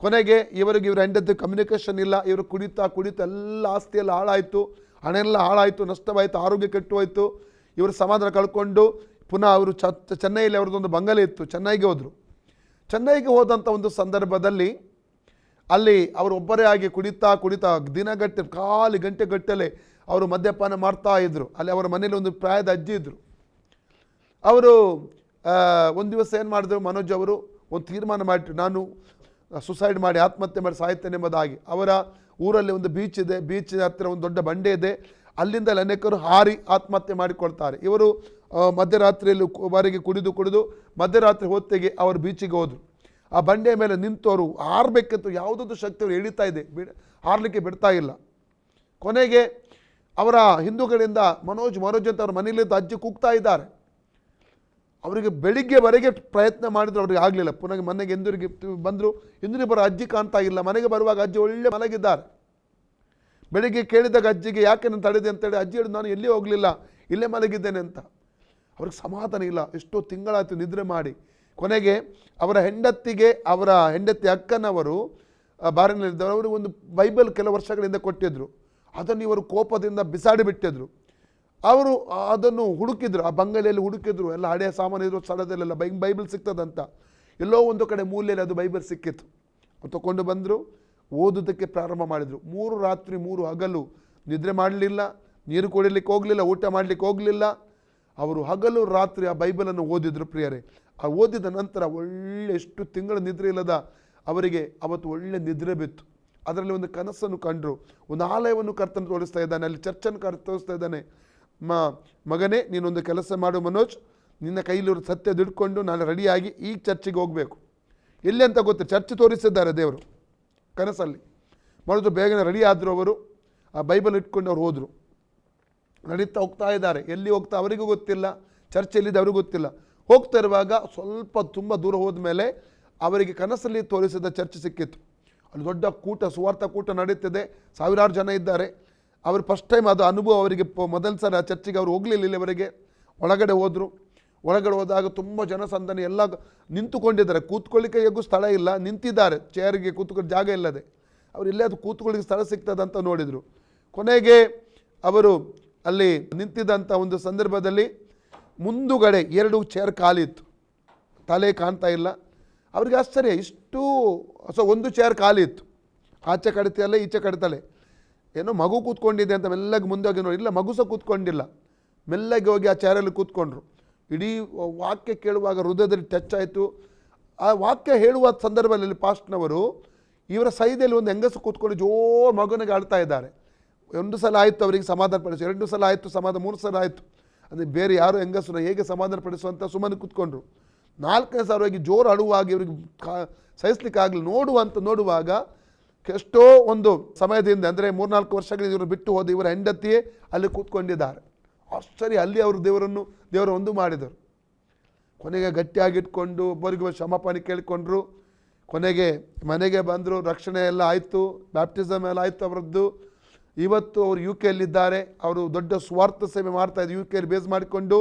ಕೊನೆಗೆ ಇವರ ಹೆಂಡತಿ ಕಮ್ಯುನಿಕೇಷನ್ ಇಲ್ಲ. ಇವರು ಕುಡಿತಾ ಕುಡಿತಾ ಎಲ್ಲ ಆಸ್ತಿ ಎಲ್ಲ ಹಾಳಾಯಿತು, ಹಣ ಎಲ್ಲ ಹಾಳಾಯಿತು, ನಷ್ಟವಾಯಿತು, ಆರೋಗ್ಯ ಕೆಟ್ಟು ಹೋಯಿತು. ಇವರು ಸಮಾಧಾನ ಕಳ್ಕೊಂಡು ಪುನಃ ಅವರು ಚೆನ್ನೈಯಲ್ಲಿ ಅವ್ರದ್ದೊಂದು ಬಂಗಲೆ ಇತ್ತು, ಚೆನ್ನೈಗೆ ಹೋದರು. ಚೆನ್ನೈಗೆ ಹೋದಂಥ ಒಂದು ಸಂದರ್ಭದಲ್ಲಿ ಅಲ್ಲಿ ಅವರು ಒಬ್ಬರೇ ಆಗಿ ಕುಡಿತಾ ಕುಡಿತಾ ದಿನಗಟ್ಟಲೆ ಖಾಲಿ ಗಂಟೆಗಟ್ಟಲೆ ಅವರು ಮದ್ಯಪಾನ ಮಾಡ್ತಾ ಇದ್ದರು. ಅಲ್ಲಿ ಅವರ ಮನೇಲಿ ಒಂದು ಪ್ರಾಯದ ಅಜ್ಜಿ ಇದ್ದರು. ಅವರು ಒಂದು ದಿವಸ ಏನು ಮಾಡಿದ್ರು, ಮನೋಜ್ ಅವರು ಒಂದು ತೀರ್ಮಾನ ಮಾಡಿದ್ರು, ನಾನು ಸುಸೈಡ್ ಮಾಡಿ ಆತ್ಮಹತ್ಯೆ ಮಾಡಿ ಸಾಯ್ತೇನೆ ಎಂಬುದಾಗಿ. ಅವರ ಊರಲ್ಲಿ ಒಂದು ಬೀಚ್ ಇದೆ, ಬೀಚ್ ಹತ್ತಿರ ಒಂದು ದೊಡ್ಡ ಬಂಡೆ ಇದೆ, ಅಲ್ಲಿಂದ ಅನೇಕರು ಹಾರಿ ಆತ್ಮಹತ್ಯೆ ಮಾಡಿಕೊಳ್ತಾರೆ. ಇವರು ಮಧ್ಯರಾತ್ರಿಯಲ್ಲಿ ವರೆಗೆ ಕುಡಿದು ಕುಡಿದು ಮಧ್ಯರಾತ್ರಿ ಹೊತ್ತಿಗೆ ಅವರು ಬೀಚಿಗೆ ಹೋದರು. ಆ ಬಂಡೆಯ ಮೇಲೆ ನಿಂತವರು ಹಾರಬೇಕಿತ್ತು, ಯಾವುದೊಂದು ಶಕ್ತಿ ಅವರು ಎಳಿತಾ ಇದೆ, ಹಾರಲಿಕ್ಕೆ ಬಿಡ್ತಾ ಇಲ್ಲ. ಕೊನೆಗೆ ಅವರ ಹಿಂದೂಗಳಿಂದ ಮನೋಜ್ ಅಂತ ಅವ್ರ ಮನೆಯಲ್ಲಿದ್ದ ಅಜ್ಜಿ ಕೂಗ್ತಾ ಇದ್ದಾರೆ. ಅವರಿಗೆ ಬೆಳಿಗ್ಗೆವರೆಗೆ ಪ್ರಯತ್ನ ಮಾಡಿದ್ರು, ಅವ್ರಿಗೆ ಆಗಲಿಲ್ಲ. ಪುನಃ ಮನೆಗೆ ಎಂದೂರಿಗೆ ಬಂದರು, ಇಂದಿನ ಬರೋ ಅಜ್ಜಿ ಕಾಣ್ತಾ ಇಲ್ಲ. ಮನೆಗೆ ಬರುವಾಗ ಅಜ್ಜಿ ಒಳ್ಳೆ ಮಲಗಿದ್ದಾರೆ. ಬೆಳಿಗ್ಗೆ ಕೇಳಿದಾಗ ಅಜ್ಜಿಗೆ ಯಾಕೆ ನಾನು ತಡೆದೆ ಅಂತೇಳಿ ಅಜ್ಜಿ ಹೇಳಿದ್ರು, ನಾನು ಎಲ್ಲಿ ಹೋಗಲಿಲ್ಲ, ಇಲ್ಲೇ ಮಲಗಿದ್ದೇನೆ ಅಂತ. ಅವ್ರಿಗೆ ಸಮಾಧಾನ ಇಲ್ಲ, ಎಷ್ಟೋ ತಿಂಗಳಾಯಿತು ನಿದ್ರೆ ಮಾಡಿ. ಕೊನೆಗೆ ಅವರ ಹೆಂಡತಿ ಅಕ್ಕನವರು ಬಾರಿನಲ್ಲಿದ್ದವರು ಅವರಿಗೆ ಒಂದು ಬೈಬಲ್ ಕೆಲವು ವರ್ಷಗಳಿಂದ ಕೊಟ್ಟಿದ್ದರು. ಅದನ್ನು ಇವರು ಕೋಪದಿಂದ ಬಿಸಾಡಿ ಬಿಟ್ಟಿದ್ರು. ಅವರು ಅದನ್ನು ಹುಡುಕಿದ್ರು, ಆ ಬಂಗಲೆಯಲ್ಲಿ ಹುಡುಕಿದ್ರು, ಎಲ್ಲ ಹಳೆಯ ಸಾಮಾನು ಇರೋ ಸ್ಥಳದಲ್ಲೆಲ್ಲ ಬೈಬಲ್ ಸಿಗ್ತದಂತ. ಎಲ್ಲೋ ಒಂದು ಕಡೆ ಮೂಲೆಯಲ್ಲಿ ಅದು ಬೈಬಲ್ ಸಿಕ್ಕಿತ್ತು. ತಗೊಂಡು ಬಂದರು, ಓದೋದಕ್ಕೆ ಪ್ರಾರಂಭ ಮಾಡಿದರು. 3 ರಾತ್ರಿ 3 ಹಗಲು ನಿದ್ರೆ ಮಾಡಲಿಲ್ಲ, ನೀರು ಕುಡಿಲಿಕ್ಕೆ ಹೋಗಲಿಲ್ಲ, ಊಟ ಮಾಡಲಿಕ್ಕೆ ಹೋಗಲಿಲ್ಲ. ಅವರು ಹಗಲು ರಾತ್ರಿ ಆ ಬೈಬಲನ್ನು ಓದಿದ್ರು ಪ್ರಿಯರೇ. ಆ ಓದಿದ ನಂತರ ಒಳ್ಳೆ ಎಷ್ಟು ತಿಂಗಳ ನಿದ್ರೆ ಇಲ್ಲದ ಅವರಿಗೆ ಅವತ್ತು ಒಳ್ಳೆ ನಿದ್ರೆ ಬಿತ್ತು. ಅದರಲ್ಲಿ ಒಂದು ಕನಸನ್ನು ಕಂಡರು, ಒಂದು ಆಲಯವನ್ನು ಕರ್ತನು ತೋರಿಸ್ತಾ ಇದ್ದಾನೆ, ಅಲ್ಲಿ ಚರ್ಚನ್ನು ತೋರಿಸ್ತಾ ಇದ್ದಾನೆ. ಮಗನೇ, ನೀನೊಂದು ಕೆಲಸ ಮಾಡು ಮನೋಜ್, ನಿನ್ನ ಕೈಲಿರೋ ಸತ್ಯ ಹಿಡ್ಕೊಂಡು ನಾನು ರೆಡಿಯಾಗಿ ಈ ಚರ್ಚಿಗೆ ಹೋಗಬೇಕು. ಎಲ್ಲಿ ಅಂತ ಗೊತ್ತು, ಚರ್ಚ್ ತೋರಿಸಿದ್ದಾರೆ ದೇವರು ಕನಸಲ್ಲಿ. ಮಾಡಿದ್ರು, ಬೇಗನೆ ರೆಡಿ ಆದರು ಅವರು. ಆ ಬೈಬಲ್ ಇಟ್ಕೊಂಡು ಅವ್ರು ಹೋದರು. ನಡೀತಾ ಹೋಗ್ತಾ ಇದ್ದಾರೆ, ಎಲ್ಲಿ ಹೋಗ್ತಾ ಅವರಿಗೂ ಗೊತ್ತಿಲ್ಲ, ಚರ್ಚ್ ಎಲ್ಲಿದೆ ಅವ್ರಿಗೂ ಗೊತ್ತಿಲ್ಲ. ಹೋಗ್ತಾ ಇರುವಾಗ ಸ್ವಲ್ಪ ತುಂಬ ದೂರ ಹೋದ ಮೇಲೆ ಅವರಿಗೆ ಕನಸಲ್ಲಿ ತೋರಿಸಿದ ಚರ್ಚ್ ಸಿಕ್ಕಿತ್ತು. ಅಲ್ಲಿ ದೊಡ್ಡ ಕೂಟ, ಸುವಾರ್ಥ ಕೂಟ ನಡೀತಿದೆ, ಸಾವಿರಾರು ಜನ ಇದ್ದಾರೆ. ಅವರು ಫಸ್ಟ್ ಟೈಮ್ ಅದು ಅನುಭವ ಅವರಿಗೆ. ಮೊದಲ ಸಲ ಚರ್ಚಿಗೆ ಅವರು ಹೋಗಲಿಲ್ಲ ಇಲ್ಲಿವರೆಗೆ. ಒಳಗಡೆ ಹೋದರು. ಒಳಗಡೆ ಹೋದಾಗ ತುಂಬ ಜನಸಂದಣಿ, ಎಲ್ಲ ನಿಂತುಕೊಂಡಿದ್ದಾರೆ. ಕೂತ್ಕೊಳ್ಳಿಕ್ಕೆ ಹೇಗೂ ಸ್ಥಳ ಇಲ್ಲ, ನಿಂತಿದ್ದಾರೆ ಚೇರಿಗೆ ಕೂತ್ಕೊಳ್ಳೋ ಜಾಗ ಇಲ್ಲದೆ. ಅವರು ಇಲ್ಲೇ ಅದು ಕೂತ್ಕೊಳ್ಳಿಕ್ಕೆ ಸ್ಥಳ ಸಿಗ್ತದಂತ ನೋಡಿದರು. ಕೊನೆಗೆ ಅವರು ಅಲ್ಲಿ ನಿಂತಿದ್ದಂಥ ಒಂದು ಸಂದರ್ಭದಲ್ಲಿ ಮುಂದುಗಡೆ 2 ಚೇರ್ ಖಾಲಿತ್ತು, ತಲೆ ಕಾಣ್ತಾ ಇಲ್ಲ. ಅವ್ರಿಗೆ ಆಶ್ಚರ್ಯ, ಇಷ್ಟು ಒಂದು ಚೇರ್ ಖಾಲಿ ಇತ್ತು. ಆಚೆ ಕಡಿತಲ್ಲೇ ಈಚೆ ಕಡಿತಲೆ ಏನೋ ಮಗು ಕೂತ್ಕೊಂಡಿದೆ ಅಂತ ಮೆಲ್ಲಗೆ ಮುಂದೆ ಹೋಗಿ ನೋಡಿ, ಇಲ್ಲ ಮಗು ಸಹ ಕೂತ್ಕೊಂಡಿಲ್ಲ. ಮೆಲ್ಲಗೆ ಹೋಗಿ ಆ ಚೇರಲ್ಲಿ ಕೂತ್ಕೊಂಡ್ರು. ಇಡೀ ವಾಕ್ಯ ಕೇಳುವಾಗ ಹೃದಯದಲ್ಲಿ ಟಚ್ ಆಯಿತು. ಆ ವಾಕ್ಯ ಹೇಳುವ ಸಂದರ್ಭದಲ್ಲಿ ಪಾಸ್ಟ್ನವರು ಇವರ ಸೈದಲ್ಲಿ ಒಂದು ಹೆಂಗಸು ಕೂತ್ಕೊಂಡು ಜೋರು ಮಗುನಿಗೆ ಆಡ್ತಾ ಇದ್ದಾರೆ. 1 ಸಲ ಆಯಿತು ಅವರಿಗೆ ಸಮಾಧಾನ ಪಡಿಸು, 2 ಸಲ ಆಯಿತು ಸಮಾಧಾನ, 3 ಸಲ ಆಯಿತು. ಅಂದರೆ ಬೇರೆ ಯಾರು ಹೆಂಗಸನ್ನ ಹೇಗೆ ಸಮಾಧಾನ ಪಡಿಸುವಂಥ ಸುಮ್ಮನೆ ಕೂತ್ಕೊಂಡ್ರು. 4ನೇ ಸಾರವಾಗಿ ಜೋರು ಅಳುವಾಗ ಇವ್ರಿಗೆ ಸಹಿಸ್ಲಿಕ್ಕೆ ಆಗಲಿ. ನೋಡುವಾಗ ಎಷ್ಟೋ ಒಂದು ಸಮಯದಿಂದ, ಅಂದರೆ 3-4 ವರ್ಷಗಳಿಂದ ಇವರು ಬಿಟ್ಟು ಹೋದ ಇವರ ಹೆಂಡತಿಯೇ ಅಲ್ಲಿ ಕೂತ್ಕೊಂಡಿದ್ದಾರೆ. ಆಶ್ಚರ್ಯ, ಅಲ್ಲಿ ಅವರು ದೇವರ ಒಂದು ಮಾಡಿದರು. ಕೊನೆಗೆ ಗಟ್ಟಿಯಾಗಿಟ್ಕೊಂಡು ಒಬ್ಬರಿಗೂ ಕ್ಷಮಾಪಣೆ ಕೇಳಿಕೊಂಡ್ರು. ಕೊನೆಗೆ ಮನೆಗೆ ಬಂದರು. ರಕ್ಷಣೆ ಎಲ್ಲ ಆಯಿತು, ಬ್ಯಾಪ್ಟಿಸಮ್ ಎಲ್ಲ ಆಯಿತು ಅವರದ್ದು. ಇವತ್ತು ಅವರು UK ಅವರು ದೊಡ್ಡ ಸ್ವಾರ್ಥ ಸೇವೆ ಮಾಡ್ತಾಯಿದ್ರು. UK ಬೇಸ್ ಮಾಡಿಕೊಂಡು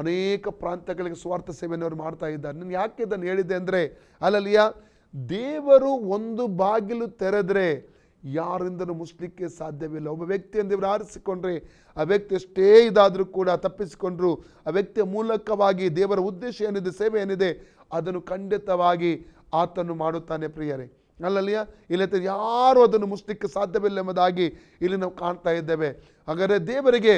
ಅನೇಕ ಪ್ರಾಂತ್ಯಗಳಿಗೆ ಸ್ವಾರ್ಥ ಸೇವೆಯನ್ನು ಅವರು ಮಾಡ್ತಾ ಇದ್ದಾರೆ. ನಾನು ಯಾಕೆ ಇದನ್ನು ಹೇಳಿದೆ ಅಂದರೆ, ಅಲ್ಲಲ್ಲಿಯ ದೇವರು ಒಂದು ಬಾಗಿಲು ತೆರೆದರೆ ಯಾರಿಂದಲೂ ಮುಚ್ಚಲಿಕ್ಕೆ ಸಾಧ್ಯವಿಲ್ಲ. ಒಬ್ಬ ವ್ಯಕ್ತಿಯನ್ನು ದೇವರು ಆರಿಸಿಕೊಂಡ್ರೆ ಆ ವ್ಯಕ್ತಿ ಎಷ್ಟೇ ಇದಾದರೂ ಕೂಡ ತಪ್ಪಿಸಿಕೊಂಡ್ರು ಆ ವ್ಯಕ್ತಿಯ ಮೂಲಕವಾಗಿ ದೇವರ ಉದ್ದೇಶ ಏನಿದೆ, ಸೇವೆ ಏನಿದೆ, ಅದನ್ನು ಖಂಡಿತವಾಗಿ ಆತನು ಮಾಡುತ್ತಾನೆ ಪ್ರಿಯರೇ. ಅಲ್ಲಲ್ಲಿಯ ಇಲ್ಲಿ ಯಾರೂ ಅದನ್ನು ಮುಚ್ಚಲಿಕ್ಕೆ ಸಾಧ್ಯವಿಲ್ಲ ಎಂಬುದಾಗಿ ಇಲ್ಲಿ ನಾವು ಕಾಣ್ತಾ ಇದ್ದೇವೆ. ಹಾಗಾದರೆ ದೇವರಿಗೆ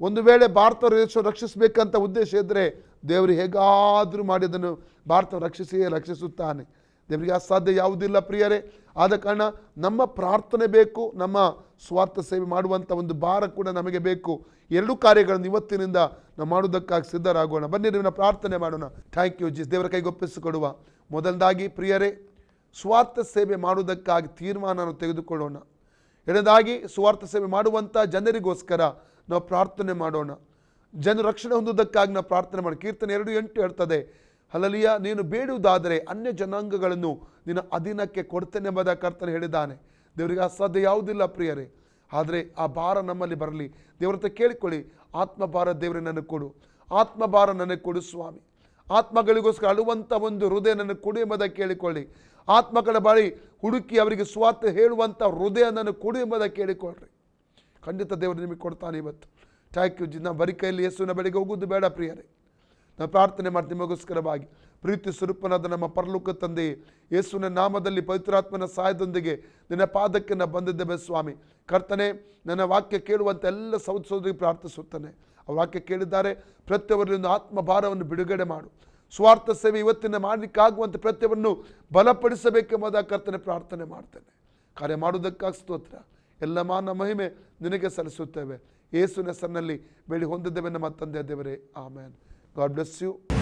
ಒಂದು ವೇಳೆ ಭಾರತ ದೇಶ ರಕ್ಷಿಸಬೇಕಂತ ಉದ್ದೇಶ ಇದ್ದರೆ ದೇವರು ಹೇಗಾದರೂ ಮಾಡಿ ಅದನ್ನು ಭಾರತ ರಕ್ಷಿಸುತ್ತಾನೆ. ದೇವರಿಗೆ ಅಸಾಧ್ಯ ಯಾವುದಿಲ್ಲ ಪ್ರಿಯರೇ. ಆದ ಕಾರಣ ನಮ್ಮ ಪ್ರಾರ್ಥನೆ ಬೇಕು, ನಮ್ಮ ಸ್ವಾರ್ಥ ಸೇವೆ ಮಾಡುವಂಥ ಒಂದು ಭಾರ ಕೂಡ ನಮಗೆ ಬೇಕು. 2 ಕಾರ್ಯಗಳನ್ನು ಇವತ್ತಿನಿಂದ ನಾವು ಮಾಡುವುದಕ್ಕಾಗಿ ಸಿದ್ಧರಾಗೋಣ. ಬನ್ನಿ ನಾವು ಪ್ರಾರ್ಥನೆ ಮಾಡೋಣ. Thank you Jesus. ದೇವರ ಕೈಗೊಪ್ಪಿಸಿಕೊಡುವ. ಮೊದಲದಾಗಿ ಪ್ರಿಯರೇ, ಸ್ವಾರ್ಥ ಸೇವೆ ಮಾಡುವುದಕ್ಕಾಗಿ ತೀರ್ಮಾನ ತೆಗೆದುಕೊಳ್ಳೋಣ. ಎರಡನೇದಾಗಿ ಸ್ವಾರ್ಥ ಸೇವೆ ಮಾಡುವಂಥ ಜನರಿಗೋಸ್ಕರ ನಾವು ಪ್ರಾರ್ಥನೆ ಮಾಡೋಣ. ಜನರು ರಕ್ಷಣೆ ಹೊಂದುವುದಕ್ಕಾಗಿ ನಾವು ಪ್ರಾರ್ಥನೆ ಮಾಡೋಣ. ಕೀರ್ತನೆ 2:8 ಹೇಳ್ತದೆ, ಹಲ್ಲಲಿಯ, ನೀನು ಬೇಡುವುದಾದರೆ ಅನ್ಯ ಜನಾಂಗಗಳನ್ನು ನಿನ್ನ ಅಧೀನಕ್ಕೆ ಕೊಡ್ತೇನೆ ಎಂಬುದ ಕರ್ತನು ಹೇಳಿದ್ದಾನೆ. ದೇವರಿಗೆ ಅಸಾಧ್ಯ ಯಾವುದಿಲ್ಲ ಪ್ರಿಯರೇ. ಆದರೆ ಆ ಭಾರ ನಮ್ಮಲ್ಲಿ ಬರಲಿ. ದೇವರ ಹತ್ರ ಕೇಳಿಕೊಳ್ಳಿ, ಆತ್ಮಭಾರ ದೇವರೇ ನನಗೆ ಕೊಡು, ಆತ್ಮಭಾರ ನನಗೆ ಕೊಡು ಸ್ವಾಮಿ. ಆತ್ಮಗಳಿಗೋಸ್ಕರ ಅಳುವಂಥ ಒಂದು ಹೃದಯ ನನಗೆ ಕೊಡು ಎಂಬುದಾಗಿ ಕೇಳಿಕೊಳ್ಳಿ. ಆತ್ಮಗಳ ಬಳಿ ಹುಡುಕಿ ಅವರಿಗೆ ಸ್ವಾರ್ಥ ಹೇಳುವಂಥ ಹೃದಯ ನನಗೆ ಕೊಡು ಎಂಬುದಾಗಿ ಕೇಳಿಕೊಳ್ಳ್ರಿ. ಖಂಡಿತ ದೇವರು ನಿಮಗೆ ಕೊಡ್ತಾನೆ ಇವತ್ತು. Thank U G. ನಾವು ಬರೀ ಕೈಯಲ್ಲಿ ಯೇಸುವಿನ ಬಳಿಗೆ ಹೋಗೋದು ಬೇಡ ಪ್ರಿಯರೇ. ನಾವು ಪ್ರಾರ್ಥನೆ ಮಾಡ್ತೀವಿ ನಿಮಗೋಸ್ಕರವಾಗಿ. ಪ್ರೀತಿ ಸ್ವರೂಪನಾದ ನಮ್ಮ ಪರಲೋಕ ತಂದೆಯೇ, ಯೇಸುವಿನ ನಾಮದಲ್ಲಿ ಪವಿತ್ರಾತ್ಮನ ಸಹಾಯದೊಂದಿಗೆ ನಿನ್ನ ಪಾದಕ್ಕೆ ನಾವು ಬಂದಿದ್ದೇವೆ ಸ್ವಾಮಿ. ಕರ್ತನೆ, ನನ್ನ ವಾಕ್ಯ ಕೇಳುವಂಥ ಎಲ್ಲ ಸಹೋದರಿಗೆ ಪ್ರಾರ್ಥಿಸುತ್ತಾನೆ. ಆ ವಾಕ್ಯ ಕೇಳಿದ್ದಾರೆ, ಪ್ರತಿಯೊಬ್ಬರಿಂದ ಆತ್ಮಭಾರವನ್ನು ಬಿಡುಗಡೆ ಮಾಡು. ಸ್ವಾರ್ಥ ಸೇವೆ ಇವತ್ತಿನ ಮಾಡಲಿಕ್ಕಾಗುವಂಥ ಪ್ರತಿಯೊಬ್ಬರನ್ನು ಬಲಪಡಿಸಬೇಕೆಂಬುದಾಗಿ ಕರ್ತನೆ ಪ್ರಾರ್ಥನೆ ಮಾಡ್ತೇನೆ. ಕಾರ್ಯ ಮಾಡುವುದಕ್ಕಾಗಿ ಸ್ತೋತ್ರ. ಎಲ್ಲ ಮಾನ ಮಹಿಮೆ ನಿನಗೆ ಸಲ್ಲಿಸುತ್ತೇವೆ. ಯೇಸುವಿನ ಹೆಸರಿನಲ್ಲಿ ಬೇಡಿ ಹೊಂದಿದ್ದೇವೆ ನಮ್ಮ ತಂದೆ ದೇವರೇ, ಆಮೇನ್. God bless you.